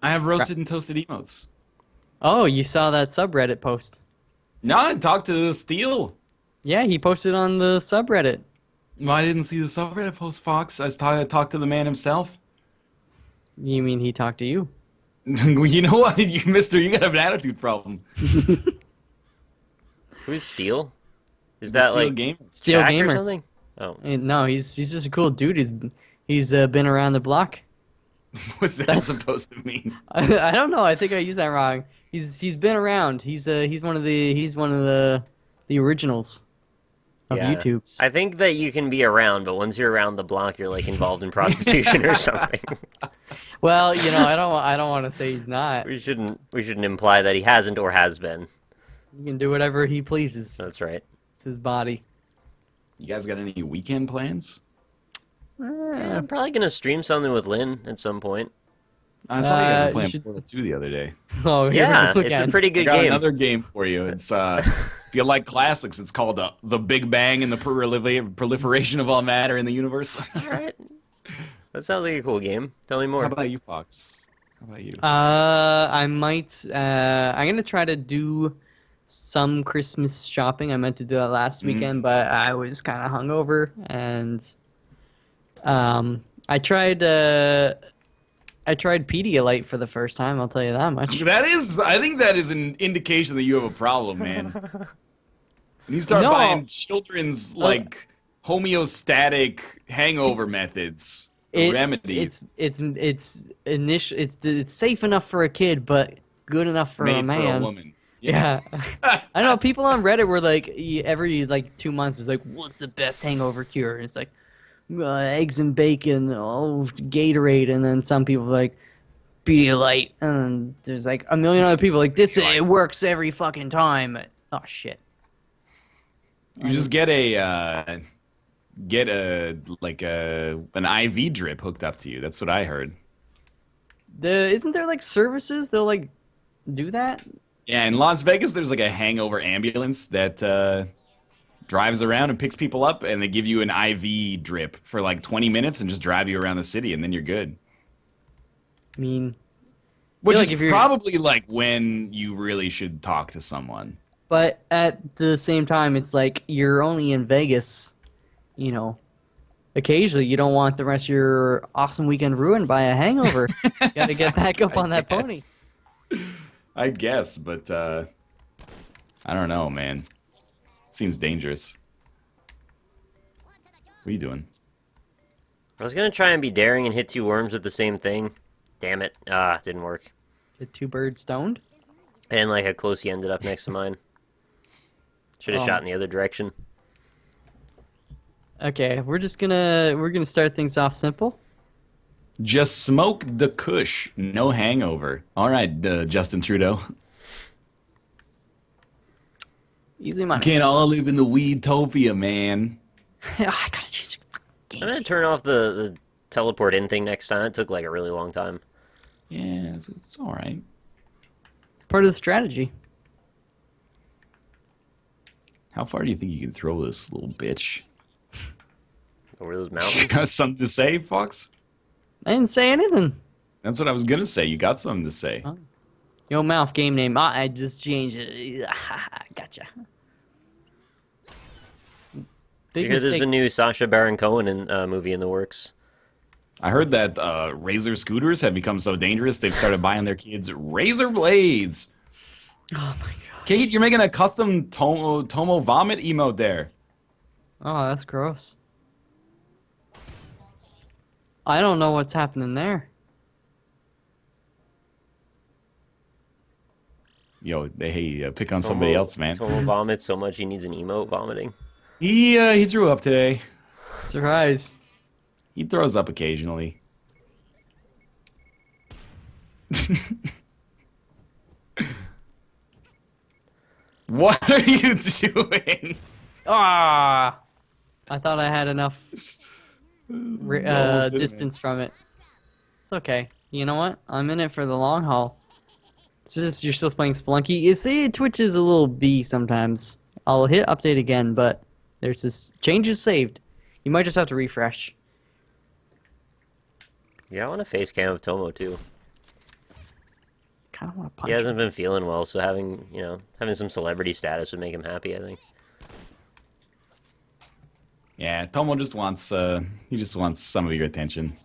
I have roasted and toasted emotes. Oh, you saw that subreddit post. No, I talked to Steel. Yeah, he posted on the subreddit. Well, I didn't see the subreddit post, Fox. I talked to the man himself. You mean he talked to you? You know what, Mister? You got an attitude problem. Who's Steel? Is that like Gamer? Steel Jack Gamer or something? Oh, No, he's just a cool dude. He's been around the block. What's that supposed to mean? I don't know. I think I used that wrong. He's been around. He's one of the originals of yeah. YouTube's. I think that you can be around, but once you're around the block, you're like involved in prostitution or something. Well, I don't want to say he's not. We shouldn't imply that he hasn't or has been. He can do whatever he pleases. That's right. It's his body. You guys got any weekend plans? Yeah, I'm probably gonna stream something with Lynn at some point. I saw you guys were you playing should- Portal 2 the other day. Oh, here Yeah, we go it's a again. pretty I good got game. another game for you. It's if you like classics, it's called The Big Bang and the Proliferation of All Matter in the Universe. All right. That sounds like a cool game. Tell me more. How about you, Fox? How about you? I might. I'm gonna try to do some Christmas shopping. I meant to do that last weekend, but I was kind of hungover, and I tried Pedialyte for the first time. I'll tell you that much. I think that is an indication that you have a problem, man. When you start No. buying children's like homeostatic hangover methods, remedies. It's safe enough for a kid, but good enough for made a man. for a woman. Yeah. I know people on Reddit were like every 2 months is like, what's the best hangover cure? And it's like eggs and bacon, Gatorade, and then some people are like Pedialyte, and there's like a million other people like this. It works every fucking time. Oh shit. You just get an IV drip hooked up to you. That's what I heard. Isn't there like services they'll like do that? Yeah, in Las Vegas, there's like a hangover ambulance that drives around and picks people up, and they give you an IV drip for like 20 minutes and just drive you around the city, and then you're good. I mean, Which feel is like if you're- probably like when you really should talk to someone. but at the same time, it's like you're only in Vegas, Occasionally, you don't want the rest of your awesome weekend ruined by a hangover. You gotta get back up on that pony. I guess, but I don't know, man. It seems dangerous. What are you doing? I was gonna try and be daring and hit 2 worms with the same thing. Damn it. It didn't work. Get 2 birds stoned? And like how close he ended up next to mine. Should have Oh. shot in the other direction. Okay, we're gonna start things off simple. Just smoke the kush, no hangover. All right, Justin Trudeau. Easy money. Can't all live in the weed-topia, man. I gotta change the fucking game. I'm gonna turn off the teleport in thing next time. It took like a really long time. Yeah, it's all right. It's part of the strategy. How far do you think you can throw this little bitch? Over those You mountains. got something to say, Fox? I didn't say anything. That's what I was gonna say. You got something to say. Oh. Yo, mouth game name. I just changed it. Gotcha. Big Because there's mistake. a new Sacha Baron Cohen movie in the works. I heard that Razor scooters have become so dangerous they've started buying their kids razor blades. Oh my god. Kate, you're making a custom Tomo vomit emote there. Oh, that's gross. I don't know what's happening there. Yo, hey, pick on somebody else, man. Tomo vomits so much he needs an emote vomiting. He threw up today. Surprise. He throws up occasionally. What are you doing? Ah! I thought I had enough Almost did, distance from it. It's okay. You know what? I'm in it for the long haul. It's just you're still playing Spelunky. You see, Twitch is a little B sometimes. I'll hit update again, but there's this changes saved. You might just have to refresh. Yeah, I want a face cam of Tomo too. God I don't want to punch He hasn't him. been feeling well, so having some celebrity status would make him happy, I think. Yeah, Tomo just wants he just wants some of your attention.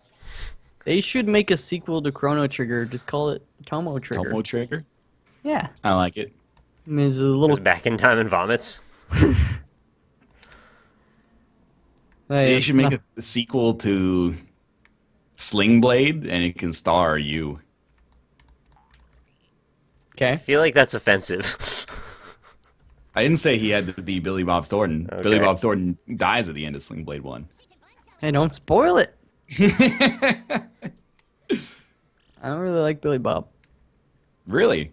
They should make a sequel to Chrono Trigger. Just call it Tomo Trigger. Tomo Trigger? Yeah. I like it. I mean, it's a little... Goes back in time and vomits. They should make a sequel to Sling Blade, and it can star you. Okay. I feel like that's offensive. I didn't say he had to be Billy Bob Thornton. Okay. Billy Bob Thornton dies at the end of Sling Blade 1. Hey, don't spoil it. I don't really like Billy Bob. Really?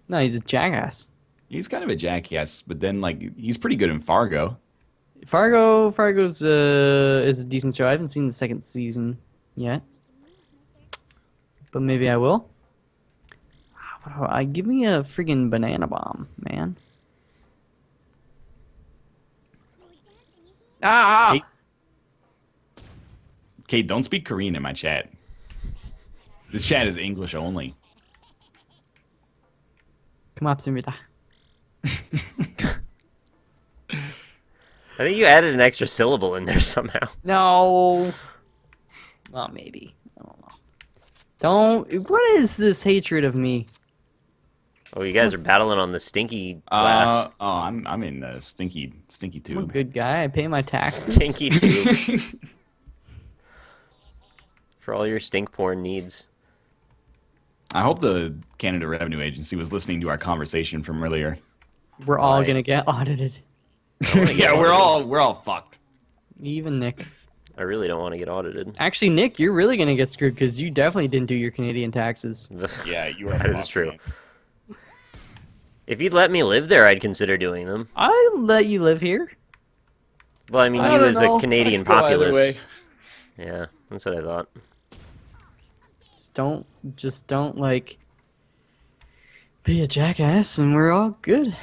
No, he's a jackass. He's kind of a jackass, but then like he's pretty good in Fargo. Fargo's is a decent show. I haven't seen the second season yet, but maybe I will. Give me a friggin' banana bomb, man. Ah! Kate, don't speak Korean in my chat. This chat is English only. 고맙습니다. I think you added an extra syllable in there somehow. No. Well, maybe. I don't know. Don't. What is this hatred of me? Oh, you guys are battling on the stinky glass. I'm in the stinky I'm a tube. good guy. I pay my taxes. Stinky tube. For all your stink porn needs. I hope the Canada Revenue Agency was listening to our conversation from earlier. We're all Why? gonna get audited. Yeah, we're all fucked. Even Nick. I really don't want to get audited. Actually, Nick, you're really gonna get screwed because you definitely didn't do your Canadian taxes. Yeah, you are. That is true. If you'd let me live there, I'd consider doing them. I'll let you live here. Well, I mean, I you don't as know. a Canadian I could go either populace. way. Yeah, that's what I thought. Just don't like be a jackass, and we're all good.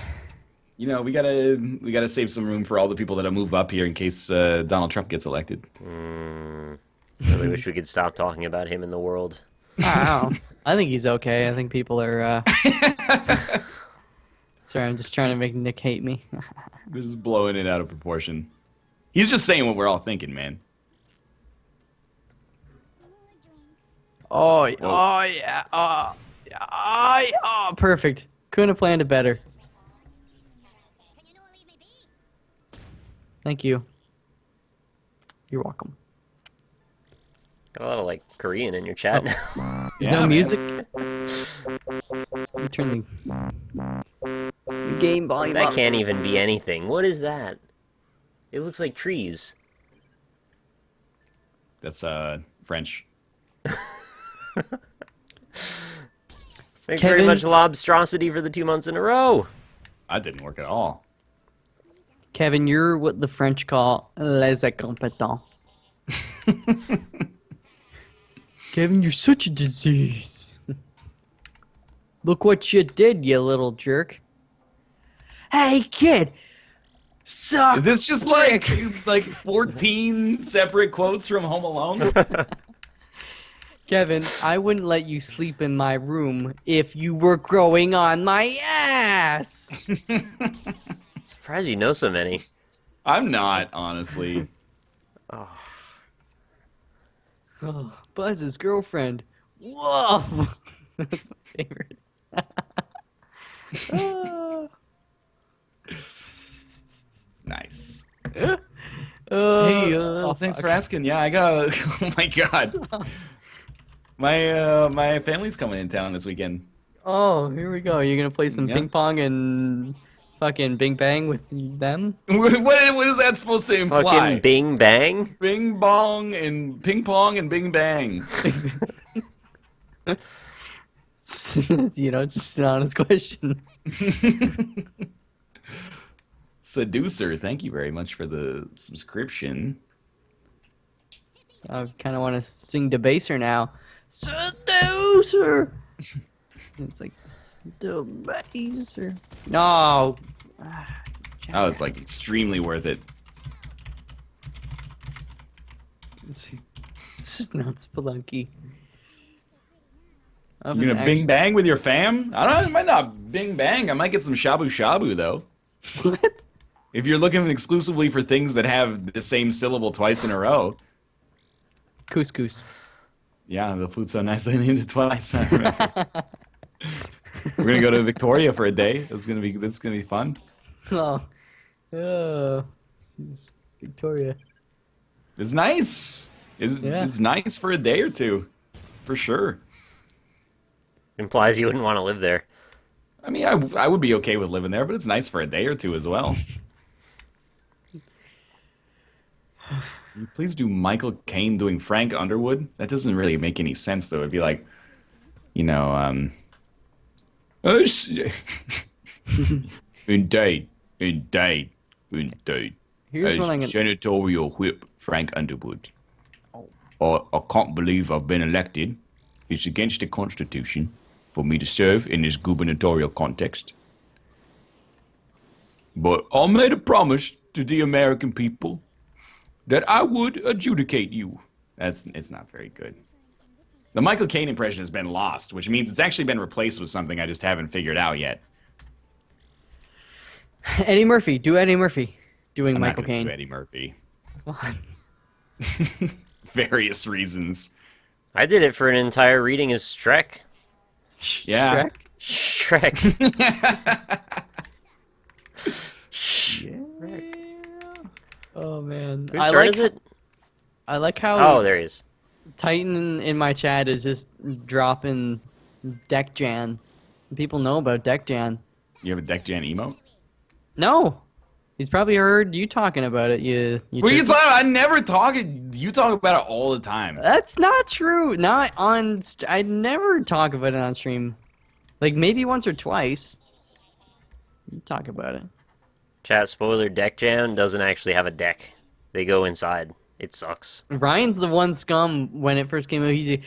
You know, we gotta save some room for all the people that'll move up here in case Donald Trump gets elected. I really wish we could stop talking about him in the world. Wow. I think he's okay. I think people are. Sorry, I'm just trying to make Nick hate me. They're just blowing it out of proportion. He's just saying what we're all thinking, man. Oh, yeah. Oh, perfect. Couldn't have planned it better. Thank you. You're welcome. Got a lot of like Korean in your chat now. There's Yeah, no man. music. Let me turn the game volume That up. can't even be anything. What is that? It looks like trees. That's French. Thanks Kevin- very much, Lobstrosity, for the 2 months in a row. That didn't work at all. Kevin, you're what the French call les incompetents. Kevin, you're such a disease. Look what you did, you little jerk. Hey, kid. Suck. Is this just like 14 separate quotes from Home Alone? Kevin, I wouldn't let you sleep in my room if you were growing on my ass. Surprised you know so many. I'm not, honestly. Oh, Buzz's girlfriend. Whoa. That's my favorite. Oh. Nice. Hey, Hey, thanks for asking. Yeah, I got. Oh my god. My family's coming in town this weekend. Oh, here we go. You're gonna play some Yeah. ping pong and fucking Bing Bang with them? What is that supposed to imply? Fucking Bing Bang? Bing bong and ping pong and bing bang. Just an honest question. Seducer, thank you very much for the subscription. I kind of want to sing Debaser now. Seducer! It's like, Debaser. No! That was like extremely worth it. This is not Spelunky. You gonna bing bang with your fam? I don't know. I might not bing bang. I might get some shabu shabu though. What? If you're looking exclusively for things that have the same syllable twice in a row. Couscous. Yeah, the food's so nice they named it twice. I remember. We're gonna go to Victoria for a day. That's gonna be fun. Oh, she's Victoria. It's nice. It's nice for a day or two, for sure. Implies you wouldn't want to live there. I mean, I would be okay with living there, but it's nice for a day or two as well. Please do Michael Caine doing Frank Underwood. That doesn't really make any sense, though. It'd be like, indeed. Here's what I'm gonna... Senatorial Whip Frank Underwood. I can't believe I've been elected. It's against the Constitution for me to serve in this gubernatorial context. But I made a promise to the American people that I would adjudicate you. It's not very good. The Michael Caine impression has been lost, which means it's actually been replaced with something I just haven't figured out yet. Eddie Murphy. Do Eddie Murphy. Doing I'm Michael not gonna Caine. do Eddie Murphy. Why? Various reasons. I did it for an entire reading of Shrek. Yeah. Shrek. Shrek. Oh man. Whose turn is it? I like how Oh, there he is. Titan in my chat is just dropping Deck Jan. People know about Deck Jan. You have a Deck Jan emote? No. He's probably heard you talking about it. What are you talking about? I never talk. You talk about it all the time. That's not true. Not on. I never talk about it on stream. Like maybe once or twice. You talk about it. Chat spoiler: Deck Jam doesn't actually have a deck. They go inside. It sucks. Ryan's the one scum when it first came out. He's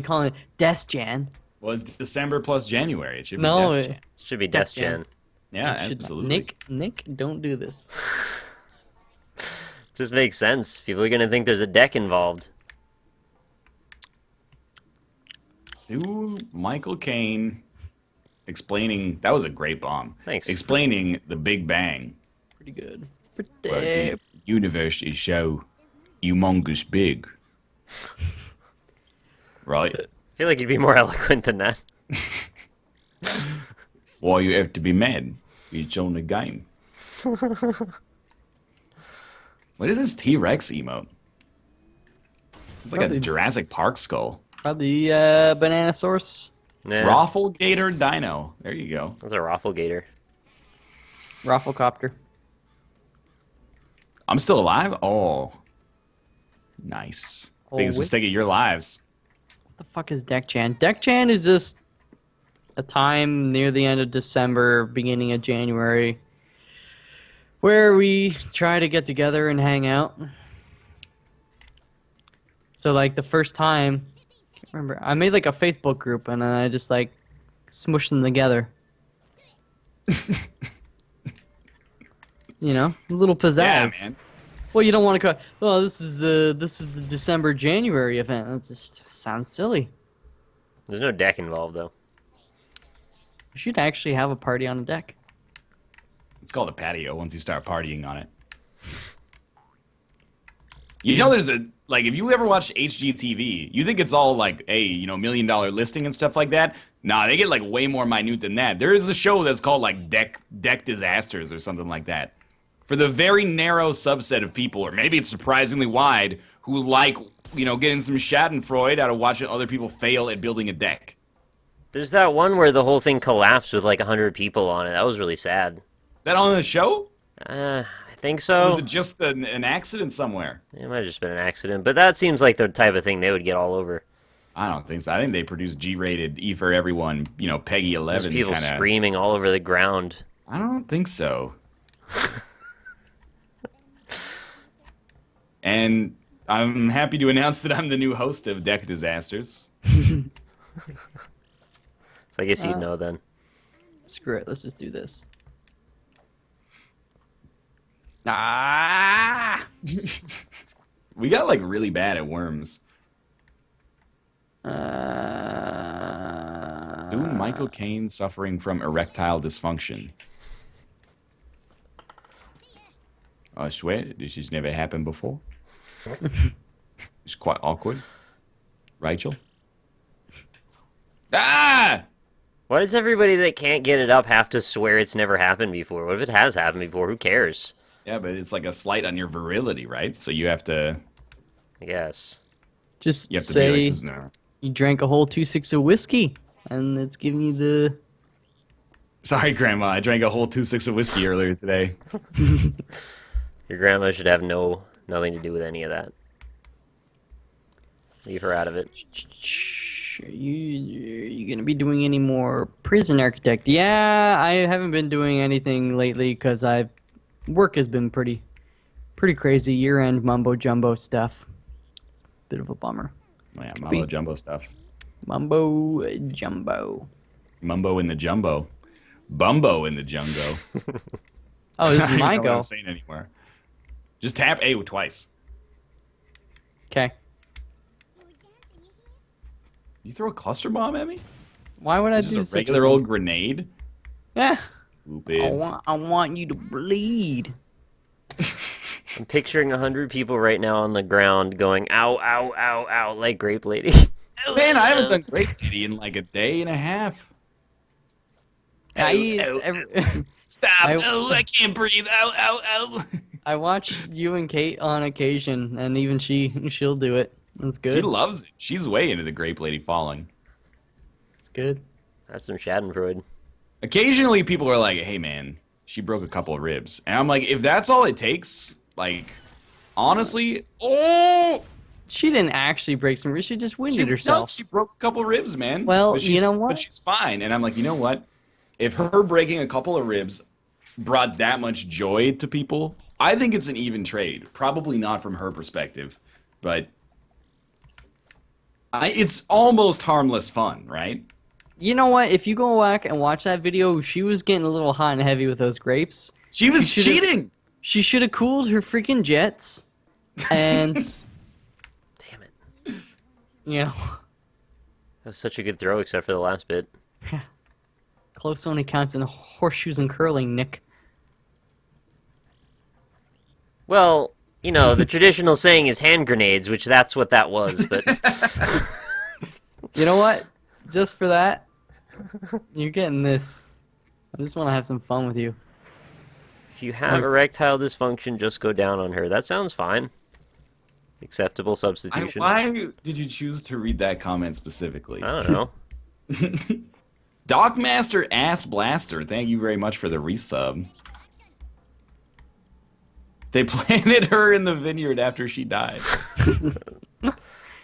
calling it Death Jan. Well, it's December plus January. It should be No, Death Jan. It should be Death Jan. Yeah, should, absolutely. Nick, don't do this. Just makes sense. People are gonna think there's a deck involved. Do Michael Caine explaining... That was a great bomb. Thanks. Explaining the Big Bang. Pretty good. Where the universe is so humongous big. Right? I feel like you'd be more eloquent than that. Why you have to be mad? It's on the game. What is this T-Rex emote? It's like Probably a Jurassic Park skull. Probably banana source. Nah, Raffle Gator Dino. There you go. that's a Rafflegator. Rafflecopter. I'm still alive? Oh. Nice. Oh, Biggest wait. mistake of your lives. What the fuck is Deck Jan? Deck Jan is just a time near the end of December, beginning of January, where we try to get together and hang out. So like the first time, I can't remember, I made like a Facebook group and then I just like smushed them together. You know, a little pizzazz. Yeah, man. Well, you don't want to go. Oh, this is the December January event. That just sounds silly. There's no deck involved though. You should actually have a party on a deck. It's called a patio once you start partying on it. You know, there's a... Like, if you ever watch HGTV, you think it's all like, hey, you know, $1 million listing and stuff like that. Nah, they get like way more minute than that. There is a show that's called like Deck Disasters or something like that. For the very narrow subset of people, or maybe it's surprisingly wide, who like, you know, getting some schadenfreude out of watching other people fail at building a deck. There's that one where the whole thing collapsed with like 100 people on it. That was really sad. Is that on the show? I think Or so. was it just an accident somewhere? It might have just been an accident, but that seems like the type of thing they would get all over. I don't think so. I think they produced G-rated E for everyone, you know, Peggy 11 There's people kinda... screaming all over the ground. I don't think so. And I'm happy to announce that I'm the new host of Deck Disasters. So I guess you'd know then. Screw it. Let's just do this. Ah! We got like really bad at worms. Soon Michael Caine suffering from erectile dysfunction. I swear, this has never happened before. It's quite awkward. Rachel? Ah! Why does everybody that can't get it up have to swear it's never happened before? What if it has happened before? Who cares? Yeah, but it's like a slight on your virility, right? So you have to... I guess. Just You have to say be like, no. you drank a whole 2/6 of whiskey, and it's giving you the... Sorry, Grandma. I drank a whole 2/6 of whiskey earlier today. Your grandma should have nothing to do with any of that. Leave her out of it. You gonna be doing any more prison architect? Yeah, I haven't been doing anything lately because work has been pretty crazy. Year-end mumbo jumbo stuff. It's a bit of a bummer. Yeah, mumbo jumbo stuff. Mumbo jumbo. Mumbo in the jumbo. Bumbo in the jungo. Oh, this is I my don't know what go. I'm saying anymore. Just tap A twice. Okay. You throw a cluster bomb at me? Why would I This do is a such regular old grenade? Yeah. Stupid. I want you to bleed. I'm picturing 100 people right now on the ground going, ow, ow, ow, ow, like Grape Lady. Man, I haven't done Grape Lady in like a day and a half. Stop. I can't breathe. Ow, ow, ow. I watch you and Kate on occasion, and even she'll do it. That's good. She loves it. She's way into the Grape Lady falling. It's good. That's some Schadenfreude. Occasionally people are like, hey man, she broke a couple of ribs. And I'm like, if that's all it takes, like, honestly, She didn't actually break some ribs. She just winded herself. No, she broke a couple of ribs, man. Well, you know what? But she's fine. And I'm like, you know what? If her breaking a couple of ribs brought that much joy to people, I think it's an even trade. Probably not from her perspective, but it's almost harmless fun, right? You know what? If you go back and watch that video, she was getting a little hot and heavy with those grapes. She was cheating. She should have cooled her freaking jets. And, Damn it. you know, That was such a good throw, except for the last bit. close only counts in horseshoes and curling, Nick. Well, you know, the traditional saying is hand grenades, which that's what that was, but... You know what? Just for that, you're getting this. I just want to have some fun with you. If you have erectile dysfunction, just go down on her. That sounds fine. Acceptable substitution. Why did you choose to read that comment specifically? I don't know. Dockmaster Ass Blaster, thank you very much for the resub. They planted her in the vineyard after she died.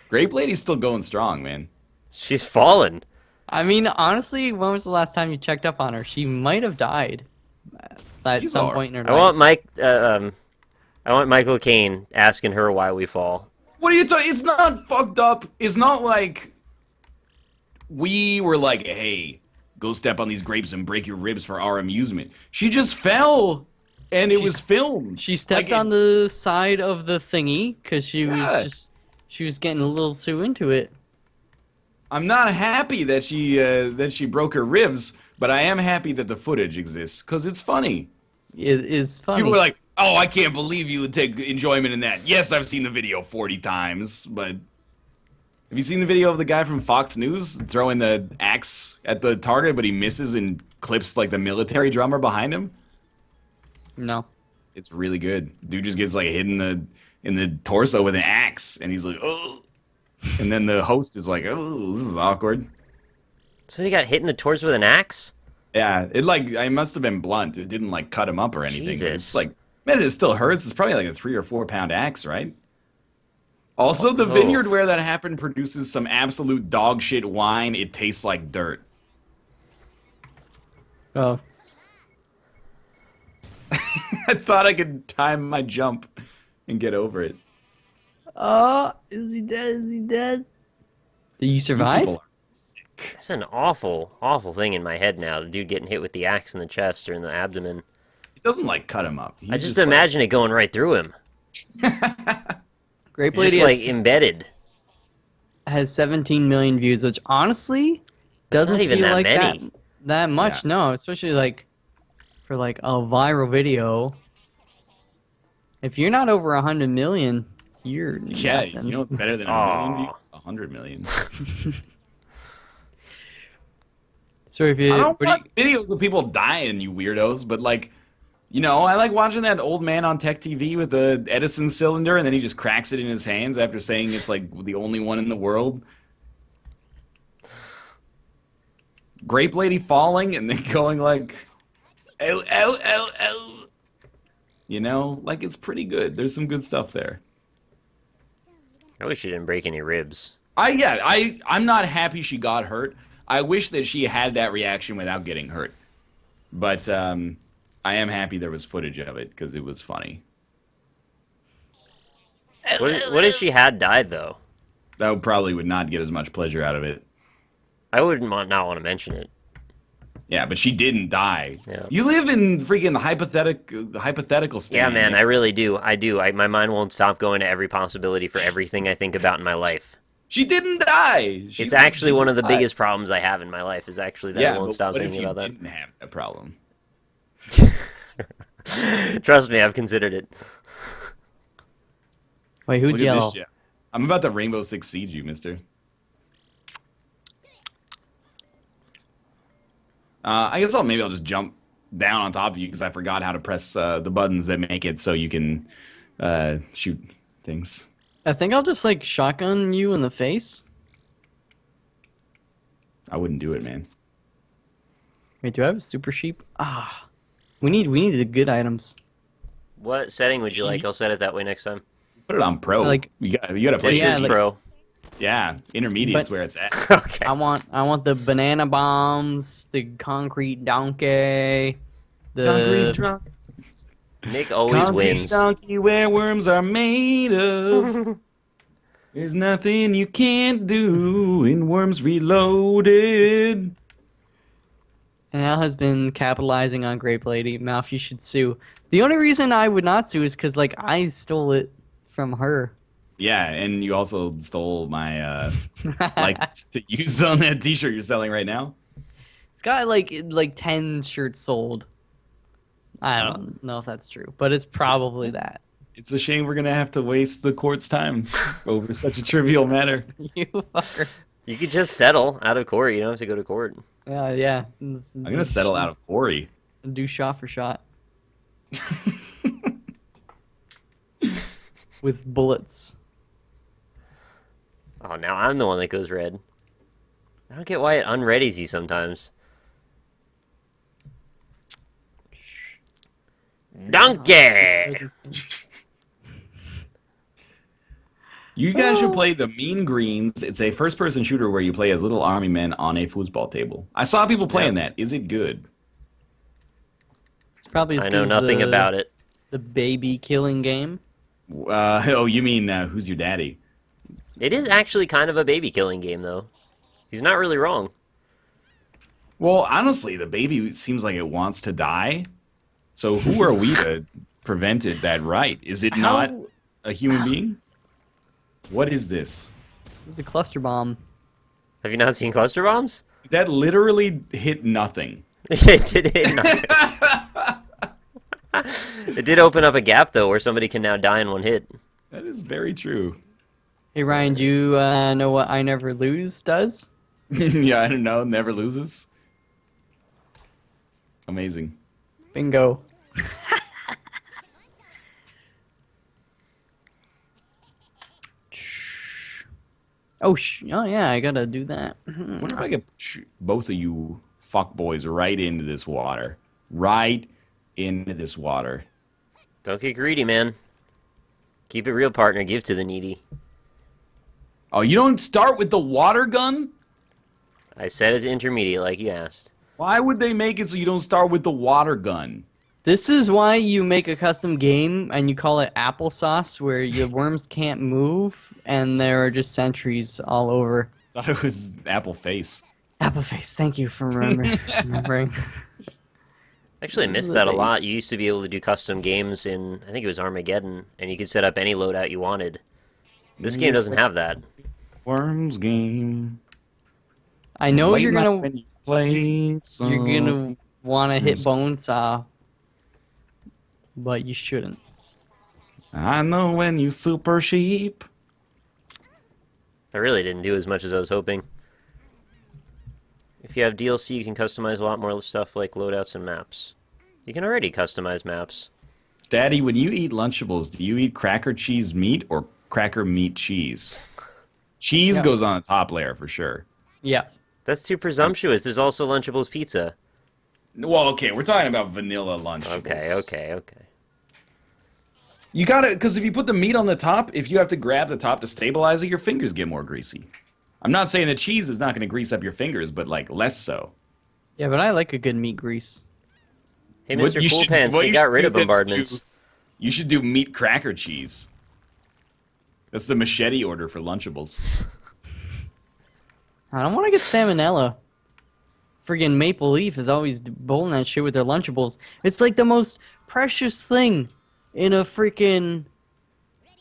Grape Lady's still going strong, man. She's fallen. I mean, honestly, when was the last time you checked up on her? She might have died at She's some point in her I life. want Michael Caine asking her why we fall. What are you talking? It's not fucked up. It's not like we were like, hey, go step on these grapes and break your ribs for our amusement. She just fell, and it was filmed. She stepped Like, on the side of the thingy because she was getting a little too into it. I'm not happy that she broke her ribs, but I am happy that the footage exists because it's funny. It is funny. People are like, "Oh, I can't believe you would take enjoyment in that." Yes, I've seen the video 40 times, but have you seen the video of the guy from Fox News throwing the axe at the target, but he misses and clips like the military drummer behind him? No. It's really good. Dude just gets like hit in the torso with an axe, and he's like, "Oh." And then the host is like, "Oh, this is awkward." So he got hit in the torso with an axe? Yeah, it must have been blunt. It didn't like cut him up or anything. Jesus. It's like, man, it still hurts. It's probably like a 3 or 4 pound axe, right? Also, the vineyard where that happened produces some absolute dog shit wine. It tastes like dirt. Oh. I thought I could time my jump and get over it. Oh, is he dead? Is he dead? Did you survive? People are sick. That's an awful, awful thing in my head now. The dude getting hit with the axe in the chest or in the abdomen. It doesn't like cut him up. I just imagine it going right through him. Grape Just Lady like embedded. has 17 million views, which honestly doesn't not even feel that like many. that much. Yeah. No, especially like for like a viral video. If you're not over 100 million, you're Yeah, nothing. you know what's better than a million views? 100 million. So if you, I don't what do watch videos of people dying, you weirdos, but like, you know, I like watching that old man on Tech TV with the Edison cylinder, and then he just cracks it in his hands after saying it's like the only one in the world. Grape lady falling and then going like, ow, ow, ow, ow. You know, like it's pretty good. There's some good stuff there. I wish she didn't break any ribs. I'm not happy she got hurt. I wish that she had that reaction without getting hurt. But I am happy there was footage of it because it was funny. What if she had died, though? That probably would not get as much pleasure out of it. I would not want to mention it. Yeah, but she didn't die. Yeah. You live in freaking hypothetical state. Yeah, man, I really do. I do. My mind won't stop going to every possibility for everything I think about in my life. She didn't die. It's actually one of the biggest problems I have in my life is actually that I won't stop what thinking if about you didn't have that problem? that. Trust me, I've considered it. Wait, who's Look at yellow? this shit. I'm about to Rainbow Six Siege you, mister. I guess maybe I'll just jump down on top of you because I forgot how to press the buttons that make it so you can shoot things. I think I'll just like shotgun you in the face. I wouldn't do it, man. Wait, do I have a super sheep? Ah, we need the good items. What setting would you like? I'll set it that way next time. Put it on pro. Like- you got to play. This Yeah, is like- pro. Yeah, intermediate's But- where it's at. Okay. I want the banana bombs, the concrete donkey, the Nick always Concrete wins. donkey where worms are made of. There's nothing you can't do in Worms Reloaded. And Al has been capitalizing on Grape Lady. Mouth, you should sue. The only reason I would not sue is because like I stole it from her. Yeah, and you also stole my likeness to use on that T-shirt you're selling right now. It's got like 10 shirts sold. I don't know if that's true, but it's probably that. It's a shame we're gonna have to waste the court's time over such a trivial matter. You fucker. You could just settle out of court. You don't have to go to court. Yeah. I'm gonna settle out of Corey. Do shot for shot. With bullets. Oh, now I'm the one that goes red. I don't get why it unreadies you sometimes. Donkey! You guys should play the Mean Greens. It's a first-person shooter where you play as little army men on a foosball table. I saw people playing that. Is it good? It's probably as I good know as nothing about it. The baby killing game. Oh, you mean Who's Your Daddy? It is actually kind of a baby killing game, though. He's not really wrong. Well, honestly, the baby seems like it wants to die. So who are we to prevent it that right? Is it not a human being? What is this? It's a cluster bomb. Have you not seen cluster bombs? That literally hit nothing. It did hit nothing. It did open up a gap, though, where somebody can now die in one hit. That is very true. Hey Ryan, do you know what I Never Lose does? Yeah, I don't know. Never loses. Amazing. Bingo. Oh yeah, I gotta do that. Wonder if I could shoot both of you fuckboys right into this water. Right into this water. Don't get greedy, man. Keep it real, partner. Give to the needy. Oh, you don't start with the water gun? I said it's intermediate, like you asked. Why would they make it so you don't start with the water gun? This is why you make a custom game and you call it applesauce, where your worms can't move and there are just sentries all over. I thought it was apple face. Apple face. Thank you for remembering. Actually, I Those missed are the that a days. lot. You used to be able to do custom games in, I think it was Armageddon, and you could set up any loadout you wanted. This game doesn't have that. Worms game. I know Late you're night gonna when you play want to hit Bonesaw, but you shouldn't. I know when you super sheep. I really didn't do as much as I was hoping. If you have DLC, you can customize a lot more stuff like loadouts and maps. You can already customize maps. Daddy, when you eat Lunchables, do you eat cracker cheese meat or cracker meat cheese? Cheese goes on the top layer for sure. Yeah. That's too presumptuous. There's also Lunchables pizza. Well, okay, we're talking about vanilla Lunchables. Okay. You gotta, because if you put the meat on the top, if you have to grab the top to stabilize it, your fingers get more greasy. I'm not saying that cheese is not going to grease up your fingers, but like less so. Yeah, but I like a good meat grease. Hey, Mr. Cool Pants, they got rid of bombardments. You should do meat cracker cheese. That's the machete order for Lunchables. I don't want to get salmonella. Friggin' Maple Leaf is always bowling that shit with their Lunchables. It's like the most precious thing in a freaking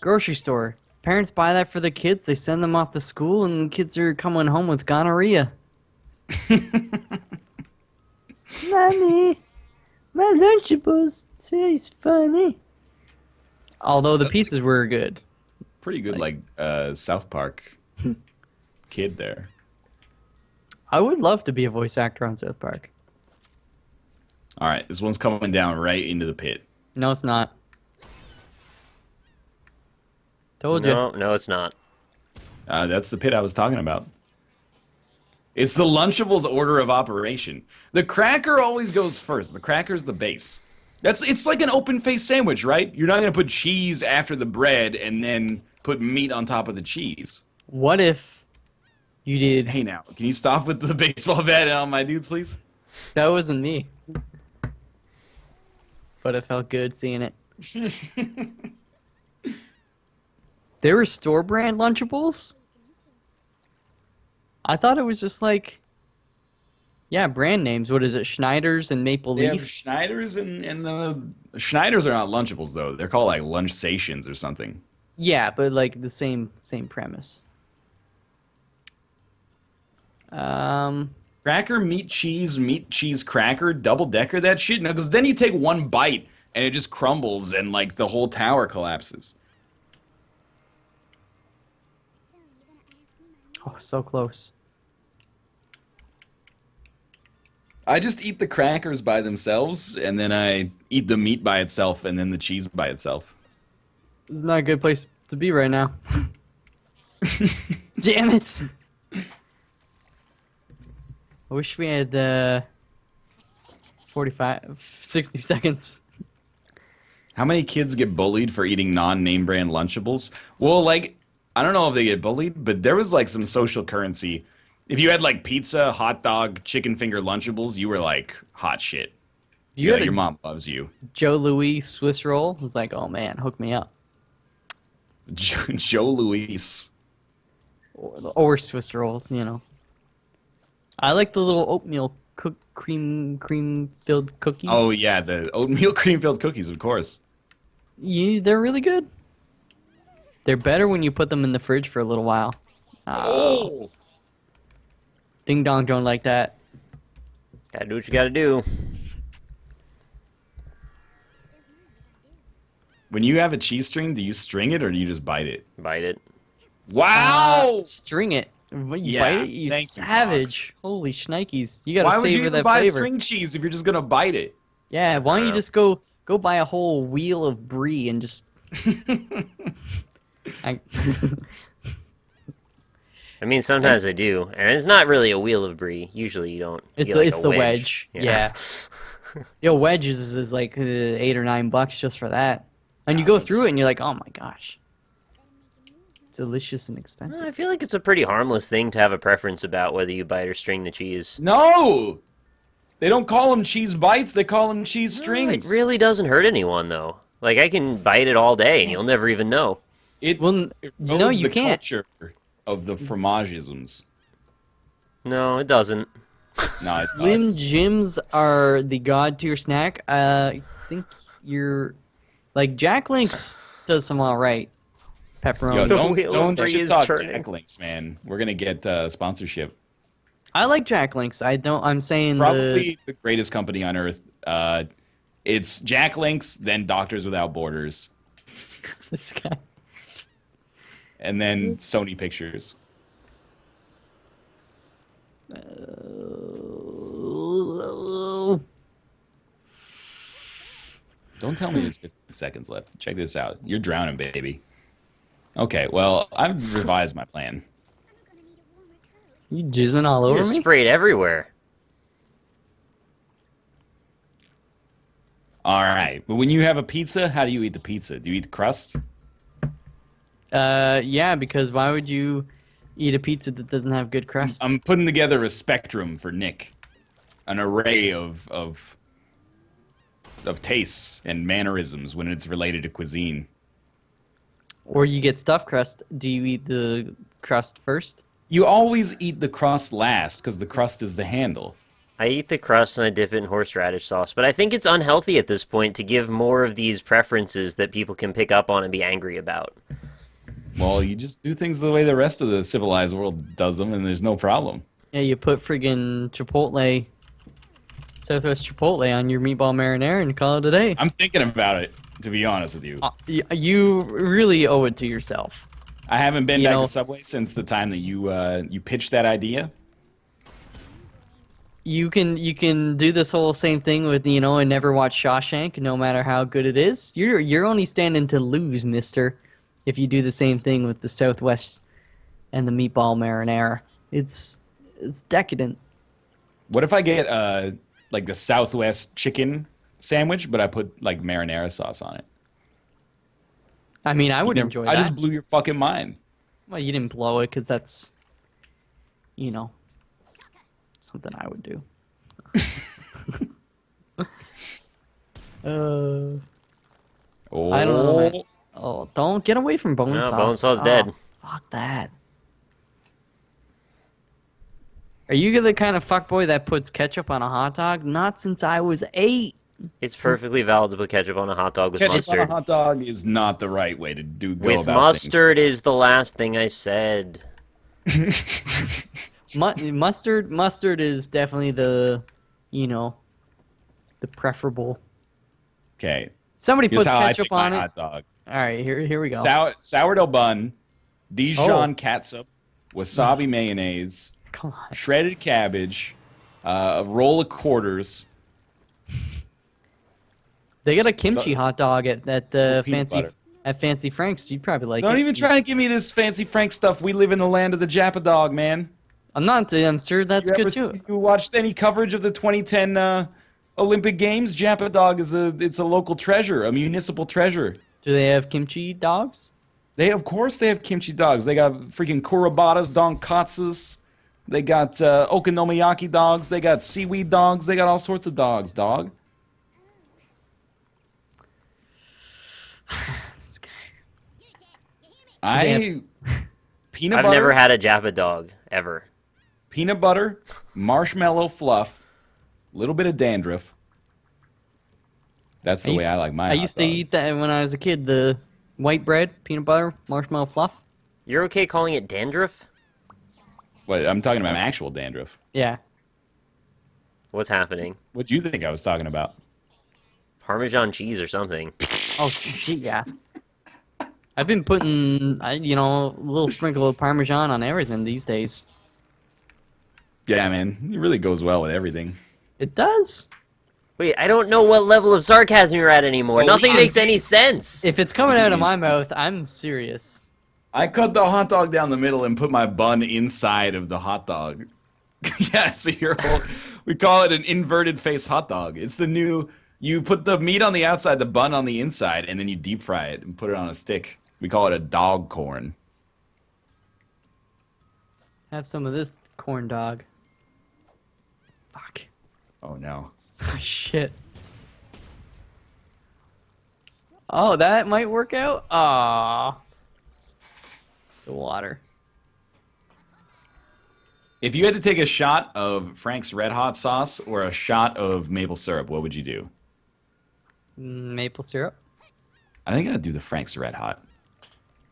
grocery store. Parents buy that for the kids, they send them off to school, and the kids are coming home with gonorrhea. Mommy, my Lunchables taste funny. Although the pizzas were good. Pretty good, like South Park kid there. I would love to be a voice actor on South Park. All right, this one's coming down right into the pit. No, it's not. Told you. No, it's not. That's the pit I was talking about. It's the Lunchables order of operation. The cracker always goes first. The cracker's the base. It's like an open-faced sandwich, right? You're not going to put cheese after the bread and then put meat on top of the cheese. What if you did... Hey now, can you stop with the baseball bat on my dudes, please? That wasn't me. But it felt good seeing it. There were store-brand Lunchables? I thought it was just like... Yeah, brand names. What is it? Schneider's and Maple Leaf? They have Schneider's and the... Schneider's are not Lunchables, though. They're called, like, Lunch Stations or something. Yeah, but, like, the same premise. Cracker, meat, cheese, cracker, double-decker, that shit? No, because then you take one bite, and it just crumbles, and, like, the whole tower collapses. Oh, so close. I just eat the crackers by themselves, and then I eat the meat by itself, and then the cheese by itself. This is not a good place to be right now. Damn it! I wish we had 60 seconds. How many kids get bullied for eating non-name brand Lunchables? Well, like, I don't know if they get bullied, but there was like some social currency. If you had like pizza, hot dog, chicken finger Lunchables, you were like hot shit. You had your mom loves you. Joe Louis Swiss roll. It was like, oh man, hook me up. Joe Louis. Or Swiss rolls, you know. I like the little oatmeal cream filled cookies. Oh yeah, the oatmeal cream filled cookies, of course. Yeah, they're really good. They're better when you put them in the fridge for a little while. Oh! Ding dong don't like that. Gotta do what you gotta do. When you have a cheese string, do you string it or do you just bite it? Bite it. Wow! String it. When you Yeah, bite it, you thank you, savage. Fox. Holy shnikes. You gotta Why would you savor even that buy flavor. string cheese if you're just gonna bite it? Yeah, why don't you just go buy a whole wheel of brie and just... I mean, sometimes I do, and it's not really a wheel of brie. Usually, you don't. It's get, like, it's a the wedge. wedge. Yeah. Yo, wedges is like $8 or $9 just for that, and you go through it and you're like, oh my gosh, it's delicious and expensive. I feel like it's a pretty harmless thing to have a preference about whether you bite or string the cheese. No! They don't call them cheese bites, they call them cheese strings. It really doesn't hurt anyone, though. Like, I can bite it all day, and you'll never even know. It no, you the can't. culture of the fromagisms. No, it doesn't. No, Slim Jims are the god tier snack. I think you're like Jack Link's does some alright pepperoni. Yo, The don't wheel of just brie is talk turning. Jack Links, man. We're gonna get sponsorship. I like Jack Links. I'm saying Probably the greatest company on earth. It's Jack Links, then Doctors Without Borders, this guy. and then Sony Pictures. Don't tell me there's 15 seconds left. Check this out. You're drowning, baby. Okay, well, I've revised my plan. You jizzing all over You me? sprayed everywhere. All right, but when you have a pizza, how do you eat the pizza? Do you eat the crust? Yeah, because why would you eat a pizza that doesn't have good crust? I'm putting together a spectrum for Nick, an array of tastes and mannerisms when it's related to cuisine. Or you get stuffed crust. Do you eat the crust first? You always eat the crust last because the crust is the handle. I eat the crust and I dip it in horseradish sauce, but I think it's unhealthy at this point to give more of these preferences that people can pick up on and be angry about. Well, you just do things the way the rest of the civilized world does them, and there's no problem. Yeah, you put friggin' Chipotle, Southwest Chipotle on your meatball marinara and call it a day. I'm thinking about it, to be honest with you. You really owe it to yourself. I haven't been back to Subway since the time that you pitched that idea. You can do this whole same thing with, and never watch Shawshank, no matter how good it is. You're only standing to lose, mister, if you do the same thing with the Southwest and the meatball marinara. It's decadent. What if I get like the Southwest chicken sandwich, but I put like marinara sauce on it? I mean, I would enjoy that. I just blew your fucking mind. Well, you didn't blow it because that's, something I would do. I don't know. Man. Oh, don't get away from Bonesaw. No, Bonesaw's dead. Fuck that. Are you the kind of fuckboy that puts ketchup on a hot dog? Not since I was 8. It's perfectly valid to put ketchup on a hot dog with ketchup mustard. on a hot dog is not the right way to go with about mustard things. Is the last thing I said. Mustard is definitely the preferable. Okay. Somebody puts ketchup on it. Hot dog. All right, here we go. Sourdough bun, Dijon catsup, wasabi mayonnaise, come on, shredded cabbage, a roll of quarters. They got a kimchi hot dog at Fancy Frank's. You'd probably like it. Don't even try to give me this Fancy Frank stuff. We live in the land of the Japa dog, man. I'm sure that's good too. You watched any coverage of the 2010 Olympic Games? Japa dog is a local treasure, a municipal treasure. Do they have kimchi dogs? Of course they have kimchi dogs. They got freaking kurabatas, donkatsus. They got okonomiyaki dogs. They got seaweed dogs. They got all sorts of dogs, dog. I've never had a Japa dog, ever. Peanut butter, marshmallow fluff, a little bit of dandruff. That's the way I like my hot dog. I used to eat that when I was a kid, the white bread, peanut butter, marshmallow fluff. You're okay calling it dandruff? What, I'm talking about actual dandruff. Yeah. What's happening? What do you think I was talking about? Parmesan cheese or something. Oh, shit, yeah. I've been putting, a little sprinkle of Parmesan on everything these days. Yeah, man. It really goes well with everything. It does. Wait, I don't know what level of sarcasm you're at anymore. Nothing makes any sense. If it's coming out of my mouth, I'm serious. I cut the hot dog down the middle and put my bun inside of the hot dog. Yeah, so we call it an inverted face hot dog. It's the new, you put the meat on the outside, the bun on the inside, and then you deep fry it and put it on a stick. We call it a dog corn. Have some of this corn dog. Fuck. Oh, no. Shit. Oh, that might work out? Aww. The water. If you had to take a shot of Frank's Red Hot sauce or a shot of maple syrup, what would you do? Maple syrup? I think I'd do the Frank's Red Hot.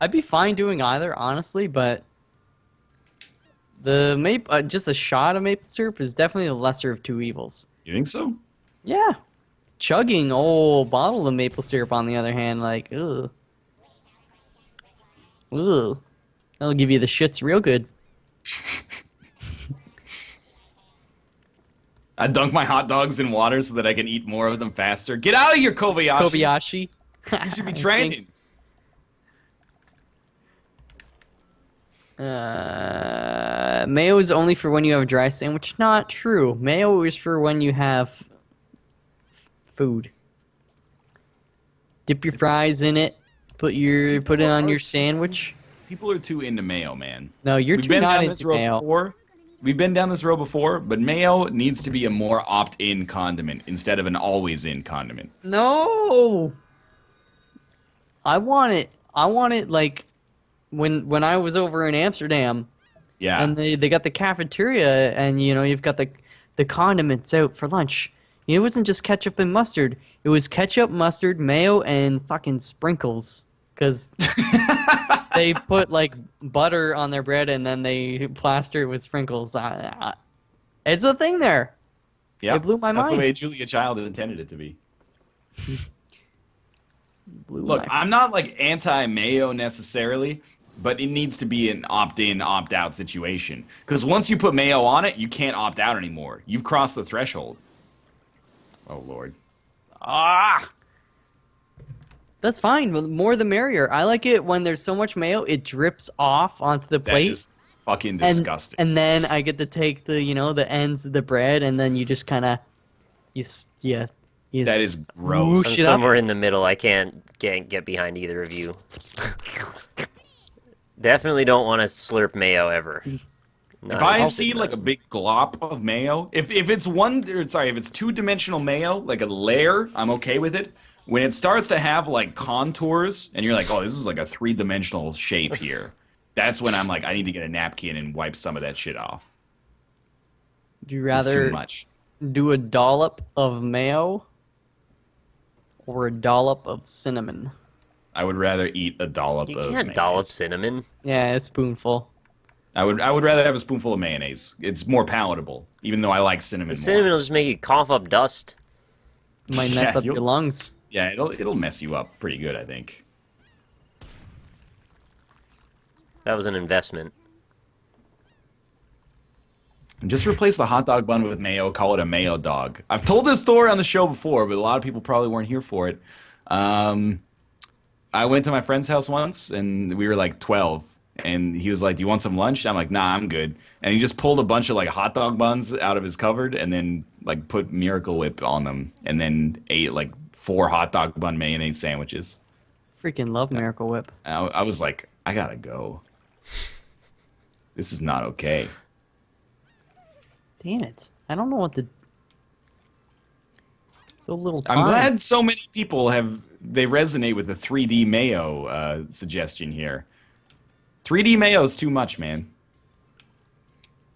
I'd be fine doing either, honestly, but Just a shot of maple syrup is definitely the lesser of two evils. You think so? Yeah. Chugging a whole bottle of maple syrup, on the other hand, like, ugh. Ugh. That'll give you the shits real good. I dunk my hot dogs in water so that I can eat more of them faster. Get out of here, Kobayashi! Kobayashi. You should be training. Mayo is only for when you have a dry sandwich. Not true. Mayo is for when you have food. Dip your fries in it. Put it on your sandwich. People are too into mayo, man. No, you're We've too been not down into this road mayo. before. We've been down this road before, but mayo needs to be a more opt-in condiment instead of an always-in condiment. No. I want it like when I was over in Amsterdam. Yeah. And they got the cafeteria, and you've got the condiments out for lunch. It wasn't just ketchup and mustard. It was ketchup, mustard, mayo, and fucking sprinkles. Because they put like butter on their bread and then they plaster it with sprinkles. It's a thing there. Yeah. It blew my That's mind. the way Julia Child intended it to be. Blew Look, my- I'm not like anti-mayo necessarily, but it needs to be an opt-in, opt-out situation. Because once you put mayo on it, you can't opt out anymore. You've crossed the threshold. Oh, Lord. Ah! That's fine. The more the merrier. I like it when there's so much mayo, it drips off onto the That plate. is fucking disgusting. And then I get to take the ends of the bread, and then you just kind of, you That is gross. I'm swoosh it up. somewhere in the middle. I can't get behind either of you. Definitely don't want to slurp mayo ever. If I see like a big glop of mayo, if it's if it's two-dimensional mayo, like a layer, I'm okay with it. When it starts to have like contours, and you're like, oh, this is like a three-dimensional shape here, that's when I'm like, I need to get a napkin and wipe some of that shit off. Do you It's rather too much. do a dollop of mayo or a dollop of cinnamon? I would rather eat a dollop You of can't mayonnaise. dollop cinnamon. Yeah, a spoonful. I would rather have a spoonful of mayonnaise. It's more palatable, even though I like cinnamon The more. cinnamon will just make you cough up dust. Might mess Yeah, up your lungs. Yeah, it'll mess you up pretty good, I think. That was an investment. Just replace the hot dog bun with mayo, call it a mayo dog. I've told this story on the show before, but a lot of people probably weren't here for it. I went to my friend's house once, and we were like 12, and he was like, do you want some lunch? I'm like, nah, I'm good. And he just pulled a bunch of like hot dog buns out of his cupboard and then like put Miracle Whip on them and then ate like 4 hot dog bun mayonnaise sandwiches. Freaking love Miracle Whip. I was like, I gotta go. This is not okay. Damn it. I don't know what to... So little time. I'm glad so many people they resonate with the 3D mayo suggestion here. 3D mayo is too much, man.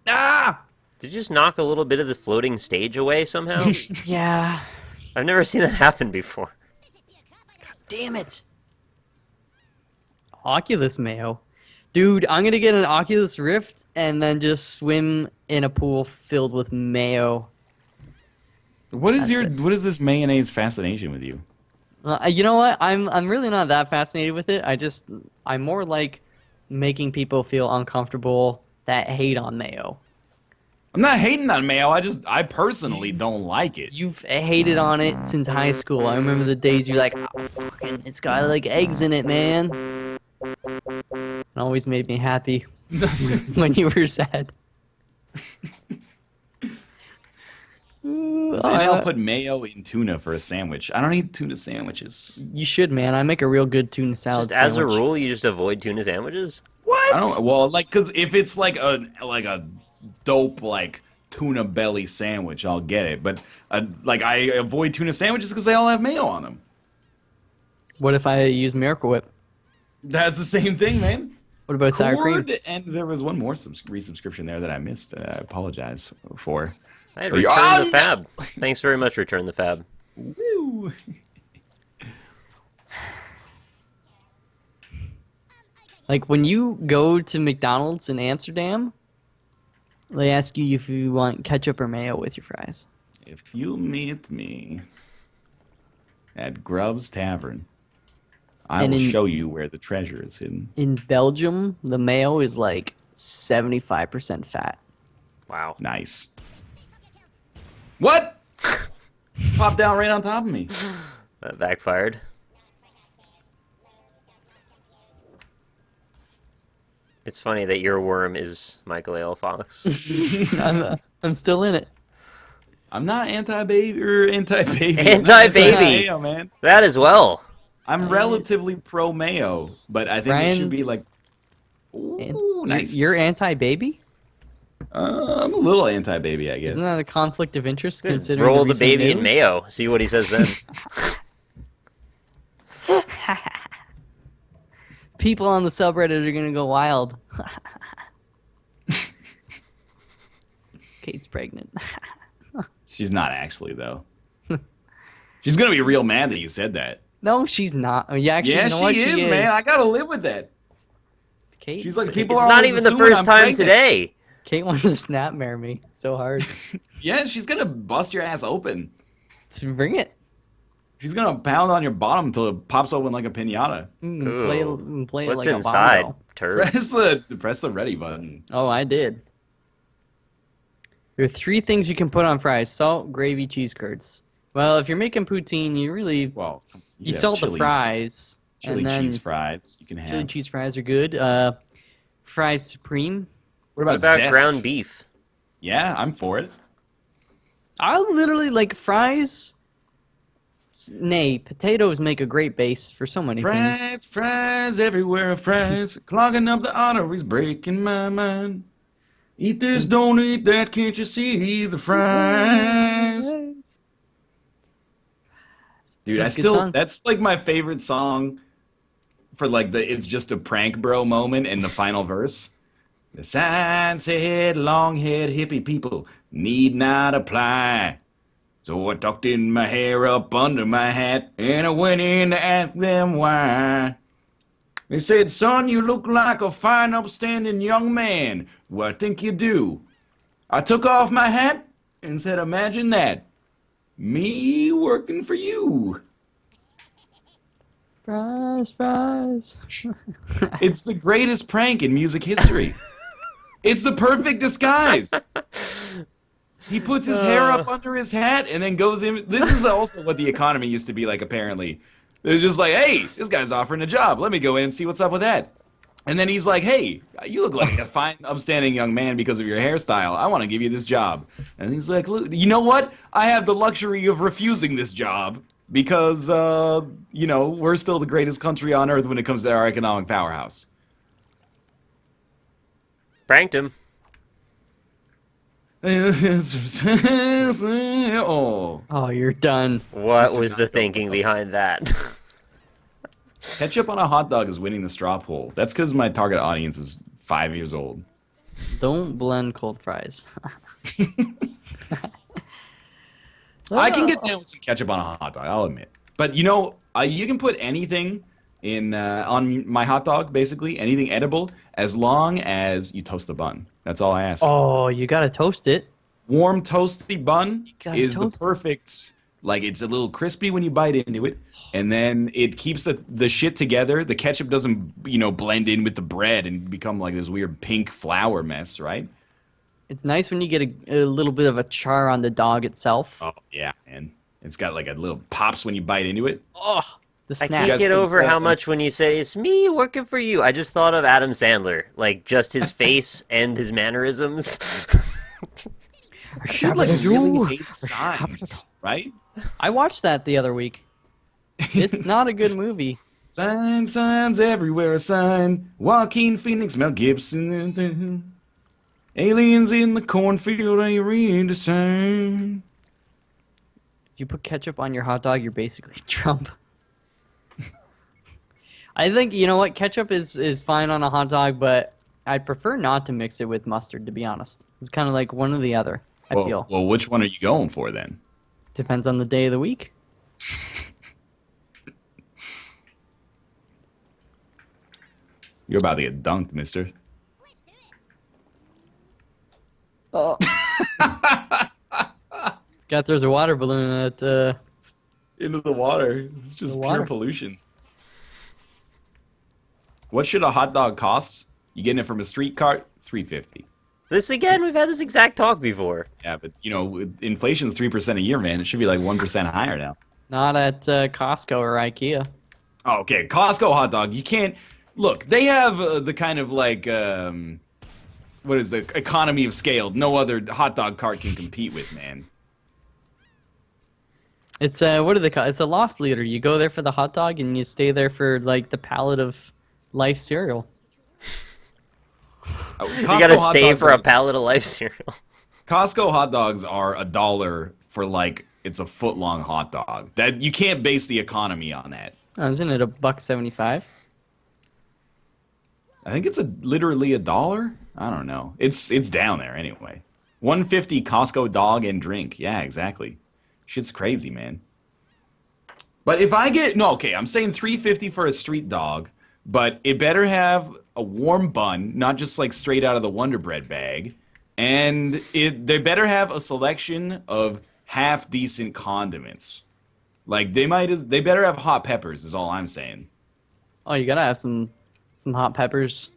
Ah! Did you just knock a little bit of the floating stage away somehow? Yeah. I've never seen that happen before. Damn it. Oculus mayo. Dude, I'm gonna get an Oculus Rift and then just swim in a pool filled with mayo. What is That's what is this mayonnaise fascination with you? You know what? I'm really not that fascinated with it. I'm more like making people feel uncomfortable that hate on mayo. I'm not hating on mayo. I personally don't like it. You've hated on it since high school. I remember the days you're like, oh, fucking, it's got like eggs in it, man. It always made me happy when you were sad. So I'll put mayo in tuna for a sandwich. I don't eat tuna sandwiches. You should, man. I make a real good tuna salad Just as a sandwich. rule, you just avoid tuna sandwiches? What? I don't. Well, like, cause if it's like a dope like tuna belly sandwich, I'll get it. But like I avoid tuna sandwiches because they all have mayo on them. What if I use Miracle Whip? That's the same thing, man. What about sour cream? Cord, and there was one more resubscription there that I missed. That I apologize for. I had Or you- Return Oh, the Fab. Thanks very much, Return the Fab. Woo. Like when you go to McDonald's in Amsterdam, They ask you if you want ketchup or mayo with your fries. If you meet me at Grubb's Tavern, I will show you where the treasure is hidden. In Belgium, the mayo is like 75% fat. Wow. Nice. What? Popped down right on top of me. That backfired. It's funny that your worm is MichaelalFox. I'm still in it. I'm not anti-baby or anti-baby. Anti-baby, man. That as well. I'm relatively pro-mayo, but I think it should be like... Ooh, nice. You're anti-baby? I'm a little anti-baby, I guess. Isn't that a conflict of interest? Considering Roll the baby news? in mayo. See what he says then. People on the subreddit are gonna go wild. Kate's pregnant. She's not actually, though. She's gonna be real mad that you said that. No, she's not. Oh, yeah, actually, Yeah, you know what? she is, man. I gotta live with that. Kate, She's like, people It's are not always even the assuming first I'm time pregnant. today. Kate wants to snapmare me so hard. Yeah, she's gonna bust your ass open. Bring it. She's gonna pound on your bottom until it pops open like a pinata. Play What's it like inside? a bongo. Turd. Press the ready button. Oh, I did. There are 3 things you can put on fries: salt, gravy, cheese curds. Well, if you're making poutine, you really you have salt the chili- fries, Chili and then cheese fries. You can have. chili cheese fries are good. Fries supreme. What What about about zest? ground beef? Yeah, I'm for it. I literally like fries. Nay, potatoes make a great base for so many things. Fries, fries everywhere, fries clogging up the arteries, breaking my mind. Eat this, don't eat that, can't you see the fries? Dude, That's a good song. that's like my favorite song for like the it's just a prank bro moment in the final verse. The sign said long-haired hippie people need not apply. So I tucked in my hair up under my hat and I went in to ask them why. They said, son, you look like a fine, upstanding young man. Well, I think you do. I took off my hat and said, imagine that. Me working for you. Fries, fries. It's the greatest prank in music history. It's the perfect disguise. He puts his hair up under his hat and then goes in. This is also what the economy used to be like, apparently. It was just like, hey, this guy's offering a job. Let me go in and see what's up with that. And then he's like, hey, you look like a fine, upstanding young man because of your hairstyle. I want to give you this job. And he's like, look, you know what? I have the luxury of refusing this job because, you know, we're still the greatest country on earth when it comes to our economic powerhouse. Pranked him. Oh, You're done. What was the thinking behind that? ketchup on a hot dog is winning the straw poll. That's because my target audience is 5 years old. Don't blend cold fries. I can get down with some ketchup on a hot dog, I'll admit. But you know, you can put anything in on my hot dog, basically anything edible, as long as you toast the bun. That's all I ask. Oh, you gotta toast it. Warm toasty bun gotta is the toast it. perfect. Like it's a little crispy when you bite into it, and then it keeps the shit together. The ketchup doesn't, you know, blend in with the bread and become like this weird pink flour mess, right? It's nice when you get a little bit of a char on the dog itself. Oh yeah, man. It's got like a little pops when you bite into it. Oh, the I snap. can't guys get put over salt how in? much when you say, it's me working for you, I just thought of Adam Sandler. Like, just his face and his mannerisms. Dude, like really hates signs, right? I watched that the other week. It's not a good movie. Signs everywhere, a sign. Joaquin Phoenix, Mel Gibson. Aliens in the cornfield, are you ready to sign? If you put ketchup on your hot dog, you're basically Trump. I think, you know what, ketchup is fine on a hot dog, but I'd prefer not to mix it with mustard, to be honest. It's kind of like one or the other, I feel. Well, which one are you going for then? Depends on the day of the week. You're about to get dunked, mister. Oh. Guy throws a water balloon at into the water. It's just pure water. pollution. What should a hot dog cost? You getting it from a street cart? $3.50. This again, we've had this exact talk before. Yeah, but you know, inflation's 3% a year, man. It should be like 1% higher now. Not at Costco or IKEA. Oh, okay, Costco hot dog. You can't look. They have the kind of like what is the economy of scale? No other hot dog cart can compete with, man. It's what do they call it? It's a lost leader. You go there for the hot dog and you stay there for like the pallet of life cereal. You gotta stay for a pallet of life cereal. Costco hot dogs are $1 for like it's a foot-long hot dog. That you can't base the economy on that. Oh, isn't it $1.75? I think it's literally $1. I don't know. It's down there anyway. $1.50 Costco dog and drink. Yeah, exactly. Shit's crazy, man. But if I get I'm saying $3.50 for a street dog, but it better have a warm bun, not just like straight out of the Wonder Bread bag, and they better have a selection of half decent condiments. Like they better have hot peppers. Is all I'm saying. Oh, you gotta have some hot peppers.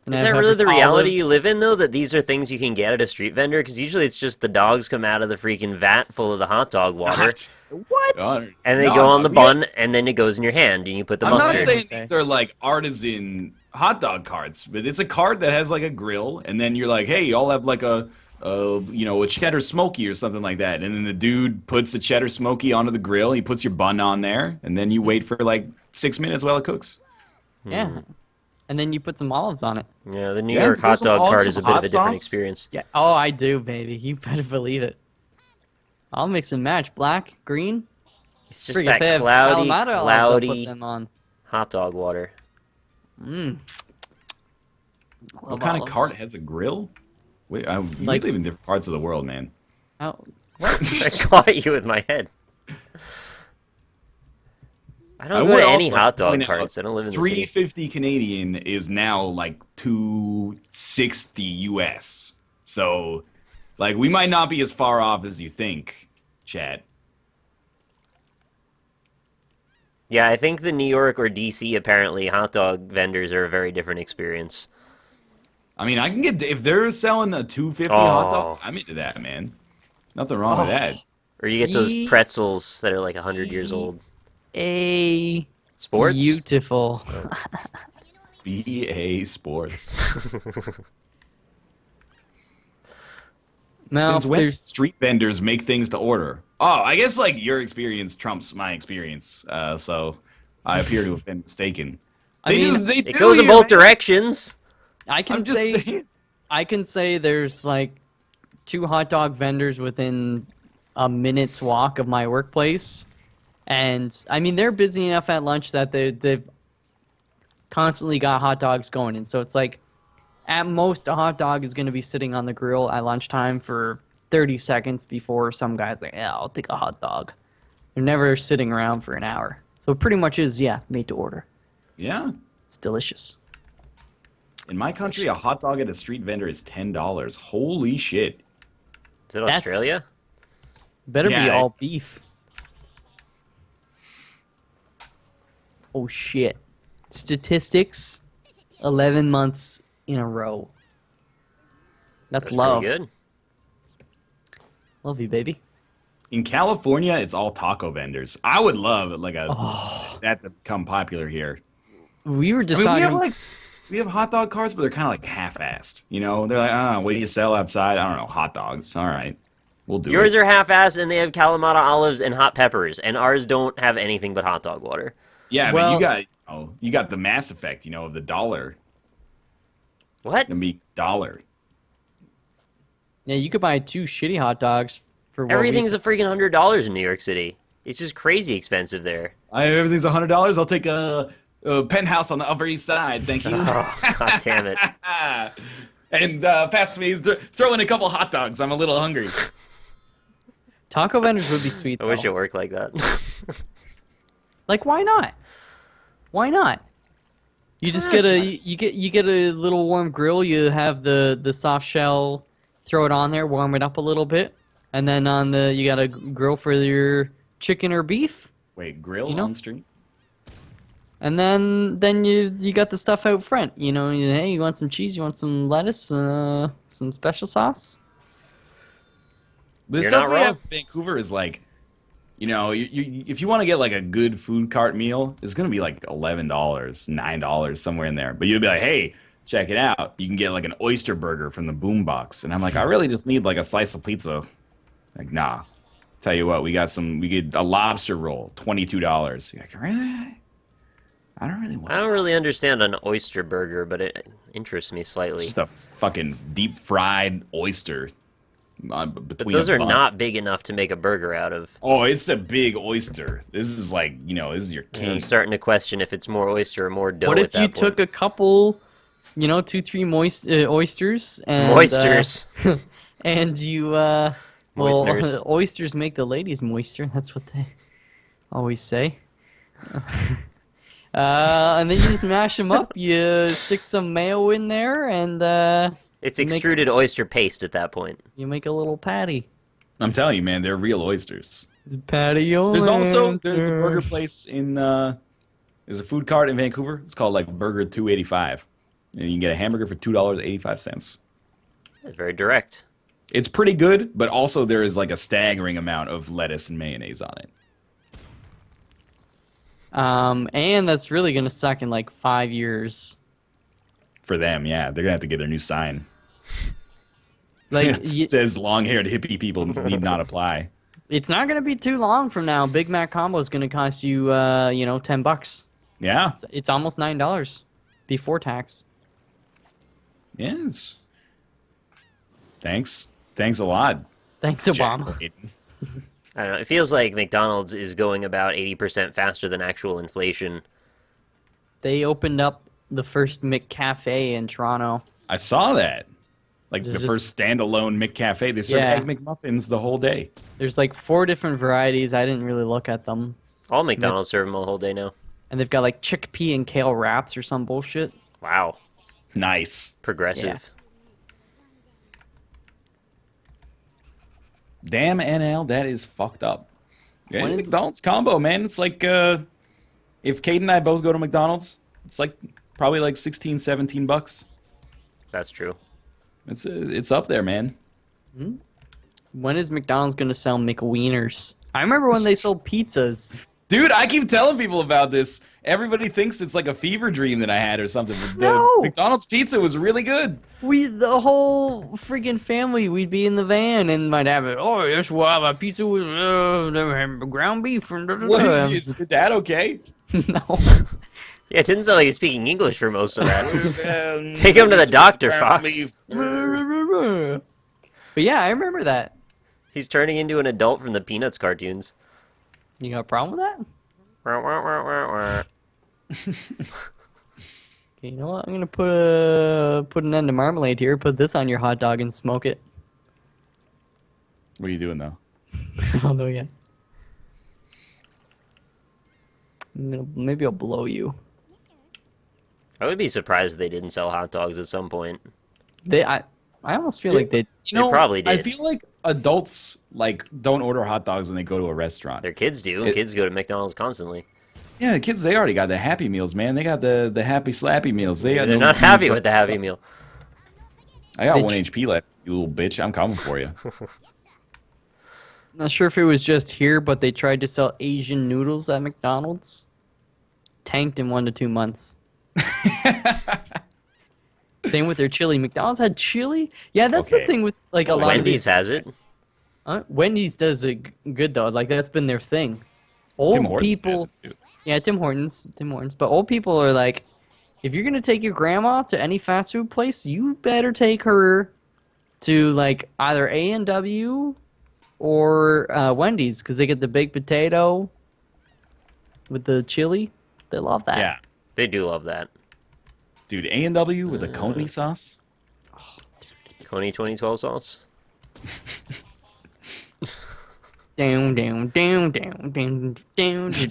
Is that really the reality you live in, though? That these are things you can get at a street vendor? Because usually it's just the dogs come out of the freaking vat full of the hot dog water. What? And they go on the bun, and then it goes in your hand, and you put the mustard. I'm not saying these are like artisan hot dog carts, but it's a cart that has like a grill, and then you're like, hey, y'all have like a cheddar smoky or something like that. And then the dude puts the cheddar smoky onto the grill, he puts your bun on there, and then you wait for like 6 minutes while it cooks. Yeah. And then you put some olives on it. Yeah, the New York hot dog cart is a bit of a different experience. Yeah. Oh, I do, baby. You better believe it. I'll mix and match. Black, green. It's just that cloudy hot dog water. What kind of cart has a grill? Wait, we live in different parts of the world, man. Oh, what? I caught you with my head. I don't go to any hot dog carts. I don't live in the city. $3.50 Canadian is now like $2.60 US. So, like, we might not be as far off as you think, Chad. Yeah, I think the New York or DC, apparently, hot dog vendors are a very different experience. I mean, I can get if they're selling a $2.50 hot dog, I'm into that, man. Nothing wrong with that. Or you get those pretzels that are like 100 years old. Sports? Beautiful. BA Sports. Now, since when street vendors make things to order? Oh, I guess like your experience trumps my experience. So I appear to have been mistaken. It goes in both directions. I can say there's like 2 hot dog vendors within a minute's walk of my workplace. And, I mean, they're busy enough at lunch that they've constantly got hot dogs going. And so it's like, at most, a hot dog is going to be sitting on the grill at lunchtime for 30 seconds before some guy's like, yeah, I'll take a hot dog. They're never sitting around for an hour. So it pretty much is, made to order. Yeah. It's delicious. In my country, a hot dog at a street vendor is $10. Holy shit. Is it Australia? Better be all beef. Oh shit. Statistics, 11 months in a row. That's love. Pretty good. Love you, baby. In California, it's all taco vendors. I would love like that to become popular here. We were just talking. We have hot dog carts, but they're kind of like half-assed. You know, they're like, what do you sell outside? I don't know, hot dogs. All right, we'll do it. Yours are half-assed, and they have Kalamata olives and hot peppers, and ours don't have anything but hot dog water. Yeah, but you got the Mass Effect, of the dollar. What? Gonna be $1. Yeah, you could buy 2 shitty hot dogs for everything's a freaking $100 in New York City. It's just crazy expensive there. Everything's $100. I'll take a penthouse on the Upper East Side, thank you. Oh, God damn it. And pass me, throw in a couple hot dogs. I'm a little hungry. Taco vendors would be sweet, though. I wish it worked like that. Like, why not? Why not? You just get you get a little warm grill. You have the soft shell throw it on there, warm it up a little bit, and then you gotta grill for your chicken or beef. Wait, grill on stream? And then you got the stuff out front. Hey, you want some cheese? You want some lettuce? Some special sauce? The stuff we have in Vancouver is like, if you want to get like a good food cart meal, it's gonna be like $11, $9, somewhere in there. But you'll be like, hey, check it out. You can get like an oyster burger from the Boombox, and I'm like, I really just need like a slice of pizza. Like, nah. Tell you what, we get a lobster roll, $22. You're like, really? I don't really understand an oyster burger, but it interests me slightly. It's just a fucking deep fried oyster. But those are not big enough to make a burger out of. Oh, it's a big oyster. This is like, this is your king. I'm starting to question if it's more oyster or more dough. What if you took a couple, 2-3 oysters and moisters, and you oysters make the ladies moister. That's what they always say. And then you just mash them up. You stick some mayo in there, and it's extruded oyster paste at that point. You make a little patty. I'm telling you, man, they're real oysters. Patty There's a burger place there's a food cart in Vancouver. It's called like Burger 285, and you can get a hamburger for $2.85. That's very direct. It's pretty good, but also there is like a staggering amount of lettuce and mayonnaise on it. And that's really gonna suck in like 5 years. For them, yeah, they're gonna have to get a new sign. Like it says, "Long-haired hippie people need not apply." It's not gonna be too long from now. Big Mac combo is gonna cost you, $10. Yeah, it's almost $9 before tax. Yes. Thanks a lot. Thanks, Obama. I don't know. It feels like McDonald's is going about 80% faster than actual inflation. They opened up the first McCafe in Toronto. I saw that. Like first standalone McCafe. They serve egg McMuffins the whole day. There's like 4 different varieties. I didn't really look at them. All McDonald's serve them the whole day now. And they've got like chickpea and kale wraps or some bullshit. Wow. Nice. Progressive. Yeah. Damn NL, that is fucked up. Yeah, McDonald's combo, man. It's like if Kate and I both go to McDonald's, it's like probably like $16-17. That's true. It's up there, man. Hmm? When is McDonald's gonna sell McWieners? I remember when they sold pizzas. Dude, I keep telling people about this. Everybody thinks it's like a fever dream that I had or something. No! McDonald's pizza was really good. The whole freaking family, we'd be in the van and my dad would, oh, yes, we'll have a pizza with ground beef. Is your dad okay? No. Yeah, it didn't sound like he's speaking English for most of that. Take him to the doctor, Fox. But yeah, I remember that. He's turning into an adult from the Peanuts cartoons. You got a problem with that? Okay, you know what? I'm gonna put an end to marmalade here. Put this on your hot dog and smoke it. What are you doing though? I don't know yet. Maybe I'll blow you. I would be surprised if they didn't sell hot dogs at some point. I almost feel like they. They probably did. I feel like adults don't order hot dogs when they go to a restaurant. Their kids do. Kids go to McDonald's constantly. Yeah, the kids, they already got the Happy Meals, man. They got the Happy Slappy Meals. They're not happy with the Happy Meal. I got 1 HP left, you little bitch. I'm coming for you. Not sure if it was just here, but they tried to sell Asian noodles at McDonald's. Tanked in 1 to 2 months. Same with their chili. McDonald's had chili? Yeah, that's the thing with like a lot of Wendy's has it. Wendy's does it good though. Like that's been their thing. Old people. Yeah, Tim Hortons. But old people are like, if you're gonna take your grandma to any fast food place, you better take her to like either A&W or Wendy's because they get the baked potato with the chili. They love that. Yeah, they do love that. Dude, A&W with a Coney sauce? Oh, Coney 2012 sauce? Down. You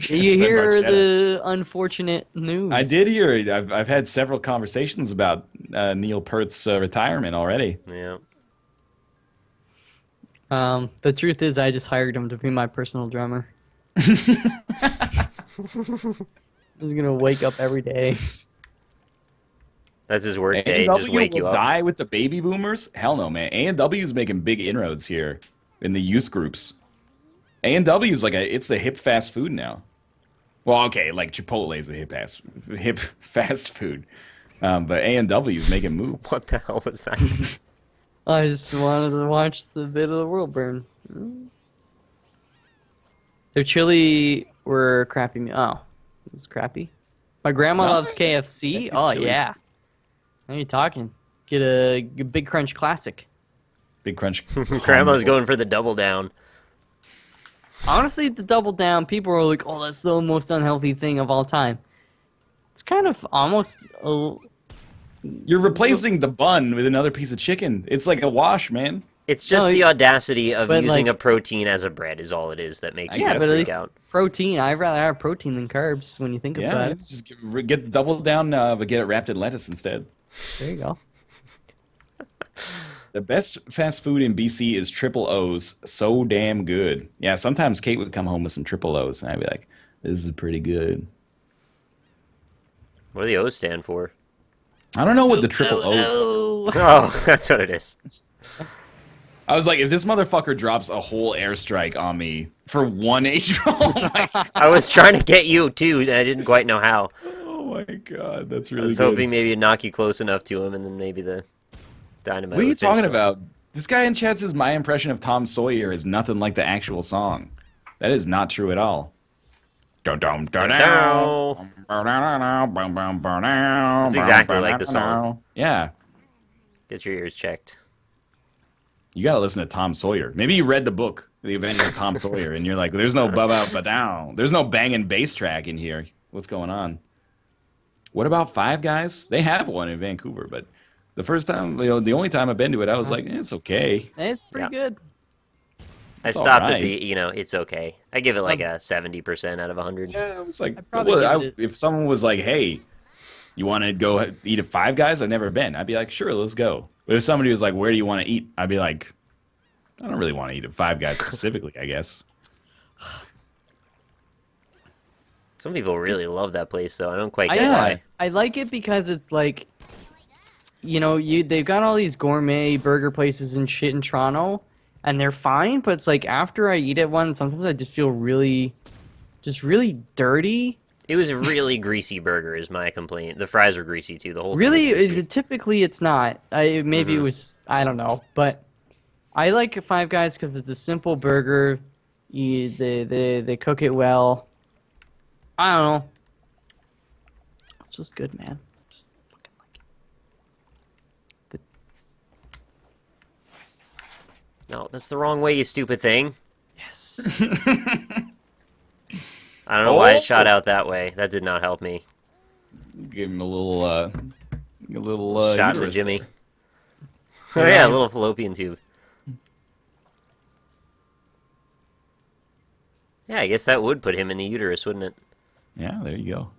hear the unfortunate news. I did hear it. I've had several conversations about Neil Peart's retirement already. Yeah. The truth is, I just hired him to be my personal drummer. He's gonna wake up every day. That's his work day. A&W Just wake you will up. die with the baby boomers? Hell no, man. A&W is making big inroads here in the youth groups. A&W is like it's the hip fast food now. Well, okay, like Chipotle is the hip fast food, but A&W is making moves. What the hell was that? I just wanted to watch the bit of the world burn. Their chili were crappy. Oh, this is crappy. My grandma loves KFC. Oh yeah. What are you talking? Get a Big Crunch Classic. Big Crunch. Grandma's going for the double down. Honestly, the double down, people are like, oh, that's the most unhealthy thing of all time. It's kind of almost... You're replacing the bun with another piece of chicken. It's like a wash, man. It's just the audacity of using like, a protein as a bread is all it is that makes you but at least out. Protein. I'd rather have protein than carbs when you think about it. Just get double down, but get it wrapped in lettuce instead. There you go. The best fast food in BC is Triple O's. So damn good. Yeah, sometimes Kate would come home with some Triple O's, and I'd be like, this is pretty good. What do the O's stand for? I don't know what the Triple O's are. Oh, that's what it is. I was like, if this motherfucker drops a whole airstrike on me for one H roll, I was trying to get you, too, and I didn't quite know how. oh my god, that's really I was good. hoping maybe it'd knock you close enough to him, and then maybe the dynamite. What are you would finish talking him. about? This guy in chat says my impression of Tom Sawyer is nothing like the actual song. That is not true at all. That's exactly like the song. Yeah. Get your ears checked. You gotta listen to Tom Sawyer. Maybe you read the book, The Adventures of Tom Sawyer, and you're like, there's no ba-ba-ba-down. There's no banging bass track in here. What's going on? What about Five Guys? They have one in Vancouver, but the first time, the only time I've been to it, I was like, it's okay. It's pretty good. I It's stopped alright. at the, it's okay. I give it like a 70% out of 100. Yeah, it was like, probably if someone was like, hey, you want to go eat at Five Guys? I've never been. I'd be like, sure, let's go. But if somebody was like, where do you want to eat? I'd be like, I don't really want to eat at Five Guys specifically, I guess. Some people really love that place, though. I don't quite get why. I like it because it's like, they've got all these gourmet burger places and shit in Toronto, and they're fine, but it's like after I eat at one, sometimes I just feel really dirty. It was a really greasy burger, is my complaint. The fries were greasy, too. The whole thing Really, was greasy. typically it's not. Maybe it was, I don't know, but I like Five Guys because it's a simple burger. They cook it well. I don't know. It's just good, man. Just fucking like it. No, that's the wrong way, you stupid thing. Yes. I don't know why it shot out that way. That did not help me. Give him a little Shot in the uterus Jimmy. there. Oh yeah, a little fallopian tube. Yeah, I guess that would put him in the uterus, wouldn't it? Yeah, there you go.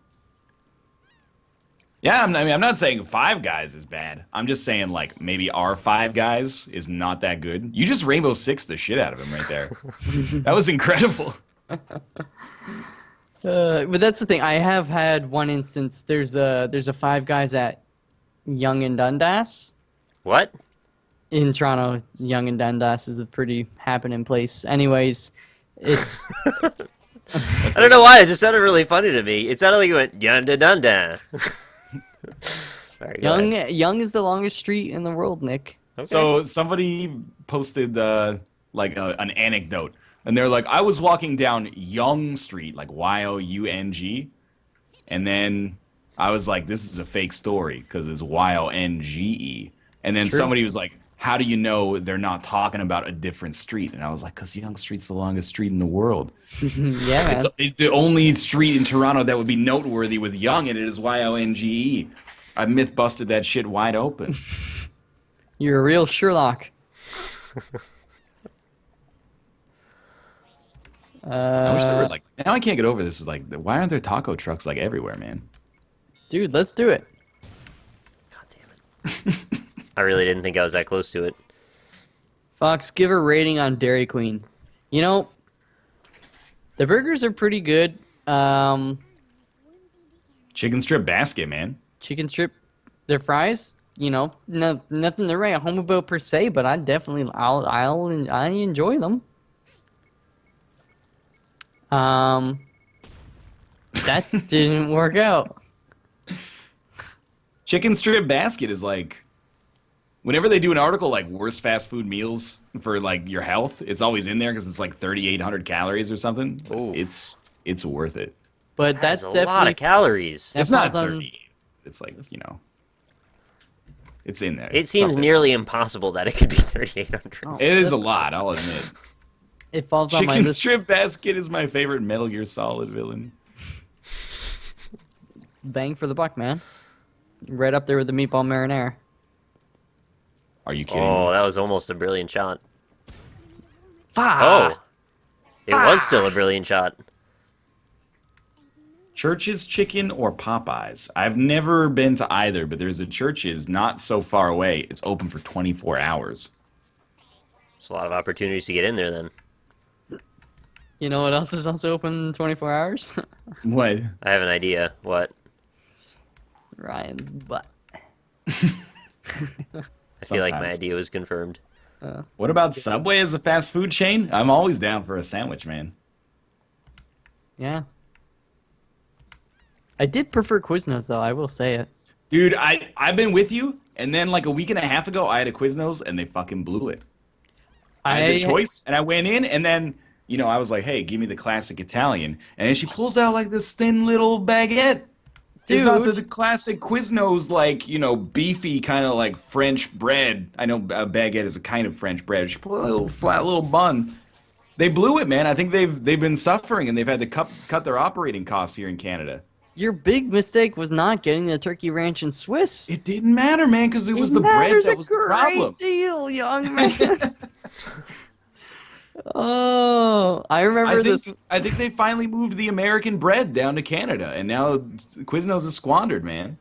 Yeah, I'm not saying Five Guys is bad. I'm just saying, like, maybe our Five Guys is not that good. You just Rainbow Six the shit out of him right there. That was incredible. But that's the thing. I have had one instance. There's a Five Guys at Yonge and Dundas. What? In Toronto, Yonge and Dundas is a pretty happening place. Anyways, it's... I don't know why, it just sounded really funny to me. It sounded like it went yunda dunda. Sorry, go ahead. Yonge is the longest street in the world, Nick. Okay. So somebody posted like an anecdote, and they're like, I was walking down Yonge Street, like Young, and then I was like, this is a fake story because it's Yonge, and then true. somebody was like, how do you know they're not talking about a different street? And I was like, because Yonge Street's the longest street in the world. Yeah, man. It's the only street in Toronto that would be noteworthy with Yonge, and it is Yonge. I myth busted that shit wide open. You're a real Sherlock. I wish there were like. Now I can't get over this. Is like, why aren't there taco trucks like everywhere, man? Dude, let's do it. God damn it. I really didn't think I was that close to it. Fox, give a rating on Dairy Queen. You know, the burgers are pretty good. Chicken strip basket, man. Chicken strip, their fries. You know, nothing to write home about per se, but I enjoy them. That didn't work out. Chicken strip basket is like, whenever they do an article like worst fast food meals for like your health, it's always in there because it's like 3,800 calories or something. Ooh. It's worth it. But that's a definitely lot of calories. It's not 30. It's like, you know, it's in there. It seems nearly impossible that it could be 3,800. Oh, it is a lot, I'll admit. It falls on my Chicken list. strip basket is my favorite Metal Gear Solid villain. It's bang for the buck, man. Right up there with the meatball marinara. Are you kidding Oh, me? that was almost a brilliant shot. Ah! Oh, it was still a brilliant shot. Church's Chicken or Popeyes? I've never been to either, but there's a Church's not so far away. It's open for 24 hours. There's a lot of opportunities to get in there then. You know what else is also open 24 hours? What? I have an idea. What? Ryan's butt. I feel like my Sometimes. idea was confirmed. What about Subway as a fast food chain? I'm always down for a sandwich, man. Yeah. I did prefer Quiznos, though, I will say it. Dude, I've been with you, and then like a week and a half ago, I had a Quiznos, and they fucking blew it. I had the choice, and I went in, and then, you know, I was like, hey, give me the classic Italian. And then she pulls out like this thin little baguette. It's not the classic Quiznos, like, you know, beefy kind of like French bread. I know a baguette is a kind of French bread. She pulled out a little flat little bun. They blew it, man. I think they've been suffering, and they've had to cut their operating costs here in Canada. Your big mistake was not getting the turkey ranch and Swiss. It didn't matter, man, because it was the bread that was the problem. Deal, young man. Oh, I remember this. I think they finally moved the American bread down to Canada, and now Quiznos is squandered, man.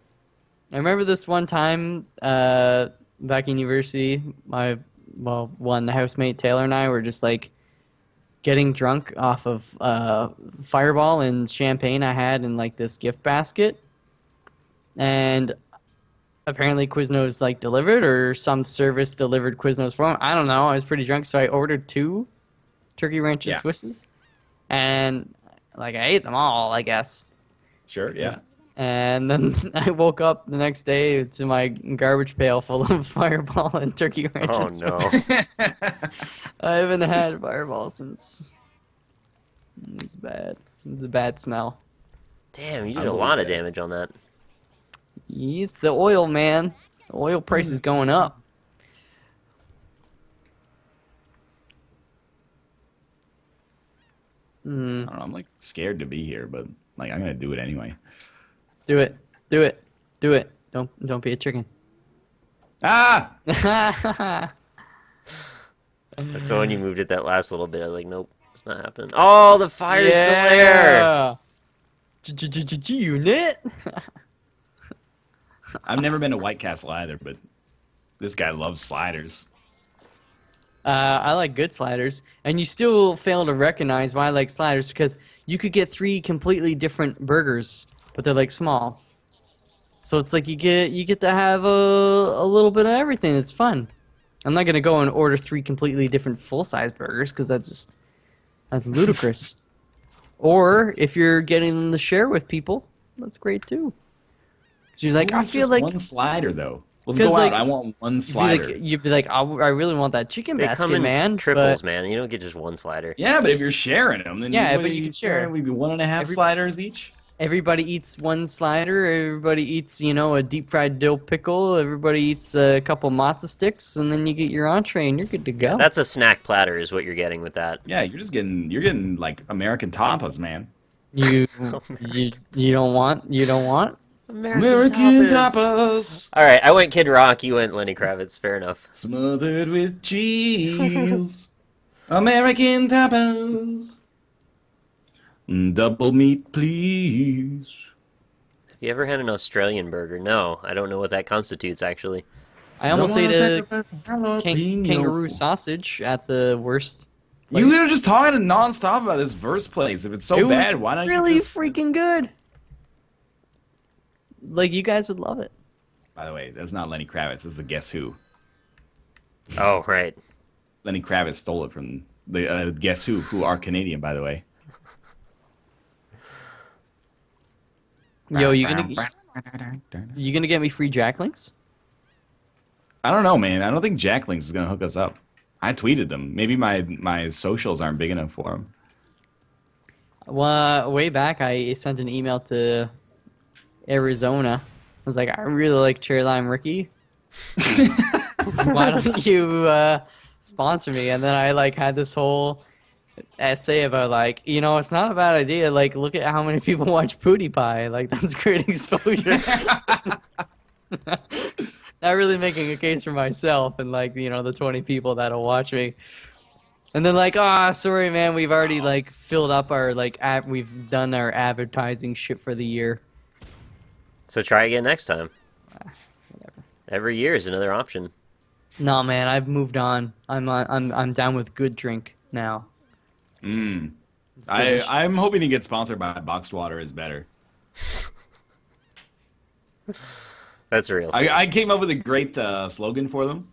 I remember this one time back in university. One housemate Taylor and I were just like getting drunk off of Fireball and champagne I had in like this gift basket, and apparently Quiznos like delivered, or some service delivered Quiznos for him. I don't know. I was pretty drunk, so I ordered 2 turkey ranch and Swisses, and like I ate them all, I guess. Sure, yeah. And then I woke up the next day to my garbage pail full of Fireball and turkey ranch. Oh and no. I haven't had Fireball since. It was bad. It's a bad smell. Damn, you did a lot of damage on that. It's the oil, man. The oil price is going up. I don't know, I'm like scared to be here, but like I'm gonna do it anyway. Do it. Do it. Do it. Don't be a chicken. Ah! So when you moved it that last little bit, I was like, nope, it's not happening. Oh, the fire's still there! Unit? I've never been to White Castle either, but this guy loves sliders. I like good sliders, and you still fail to recognize why I like sliders, because you could get 3 completely different burgers, but they're like small. So it's like you get to have a little bit of everything. It's fun. I'm not gonna go and order 3 completely different full-size burgers, because that's ludicrous. Or if you're getting them to share with people, that's great too. She's like, I feel just like one slider though. Let's 'cause, go like, out. I want one slider. you'd be like, I really want that chicken They basket, come in man. triples, but man. You don't get just one slider. Yeah, but if you're sharing them, then Yeah, what but are you can share. sharing? We'd be 1.5 sliders each. everybody eats one slider. Everybody eats, a deep fried dill pickle. Everybody eats a couple matzo sticks, and then you get your entree, and you're good to go. That's a snack platter, is what you're getting with that. Yeah, you're getting like American tapas, man. You don't want American tapas. All right, I went Kid Rock. You went Lenny Kravitz. Fair enough. Smothered with cheese. American tapas. Double meat, please. Have you ever had an Australian burger? No, I don't know what that constitutes, actually. I almost ate a kangaroo sausage at the worst place. You were just talking nonstop about this verse place. If it's so bad, why don't really you just... freaking good. Like, you guys would love it. By the way, that's not Lenny Kravitz. This is a Guess Who. Oh, right. Lenny Kravitz stole it from the Guess Who are Canadian, by the way. Yo, you gonna get me free Jack links? I don't know, man. I don't think Jack Links is gonna hook us up. I tweeted them. Maybe my socials aren't big enough for them. Well, way back, I sent an email to Arizona. I was like, I really like Cherry Lime Ricky. Why don't you sponsor me? And then I like had this whole essay about like, you know, it's not a bad idea. Like, look at how many people watch Pootie Pie. Like, that's great exposure. Not really making a case for myself and like, you know, the 20 people that'll watch me. And then like, sorry man, we've already like filled up our like we've done our advertising shit for the year. So try again next time. Whatever. Every year is another option. No man, I've moved on. I'm down with good drink now. I'm hoping to get sponsored by Boxed Water is better. That's real. I came up with a great slogan for them.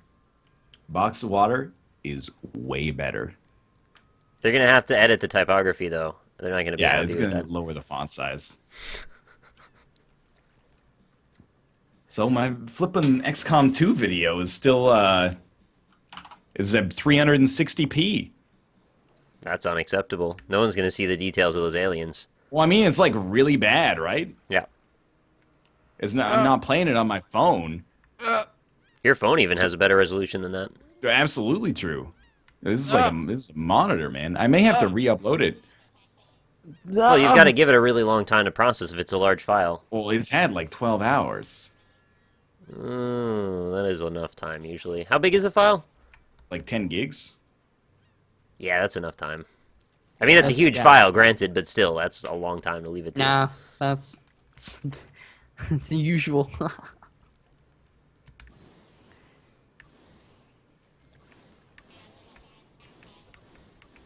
Boxed Water is way better. They're gonna have to edit the typography though. They're not gonna be happy with that. Yeah, it's gonna lower the font size. So my flippin' XCOM 2 video is still is at 360p. That's unacceptable. No one's gonna see the details of those aliens. Well, I mean, it's like really bad, right? Yeah. It's not. I'm not playing it on my phone. Your phone even has a better resolution than that. Absolutely true. This is like this is a monitor, man. I may have to re-upload it. Well, you've got to give it a really long time to process if it's a large file. Well, it's had like 12 hours. That is enough time usually. How big is the file? Like 10 gigs. Yeah, that's enough time. I mean, that's a huge file, granted, but still, that's a long time to leave it to. Nah, that's it's the usual.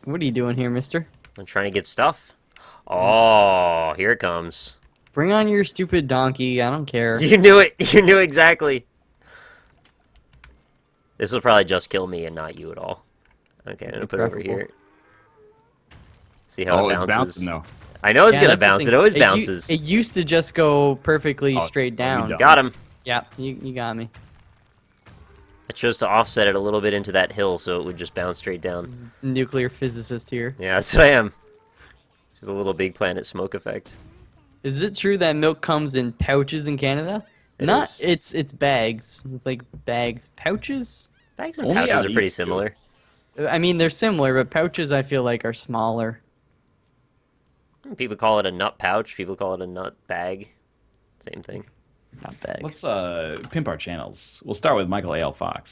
What are you doing here, mister? I'm trying to get stuff. Oh, here it comes. Bring on your stupid donkey. I don't care. You knew it. You knew exactly. This will probably just kill me and not you at all. Okay, I'm going to put it over here. See how it bounces. It's bouncing, though. I know it's going to bounce. It always bounces. It used to just go perfectly straight down. Got him. Yeah, you got me. I chose to offset it a little bit into that hill so it would just bounce straight down. Nuclear physicist here. Yeah, that's what I am. The little big planet smoke effect. Is it true that milk comes in pouches in Canada? It's bags. It's like bags. Pouches? Bags and pouches are pretty similar. I mean, they're similar, but pouches I feel like are smaller. People call it a nut pouch. People call it a nut bag. Same thing. Nut bag. Let's pimp our channels. We'll start with MichaelalFox.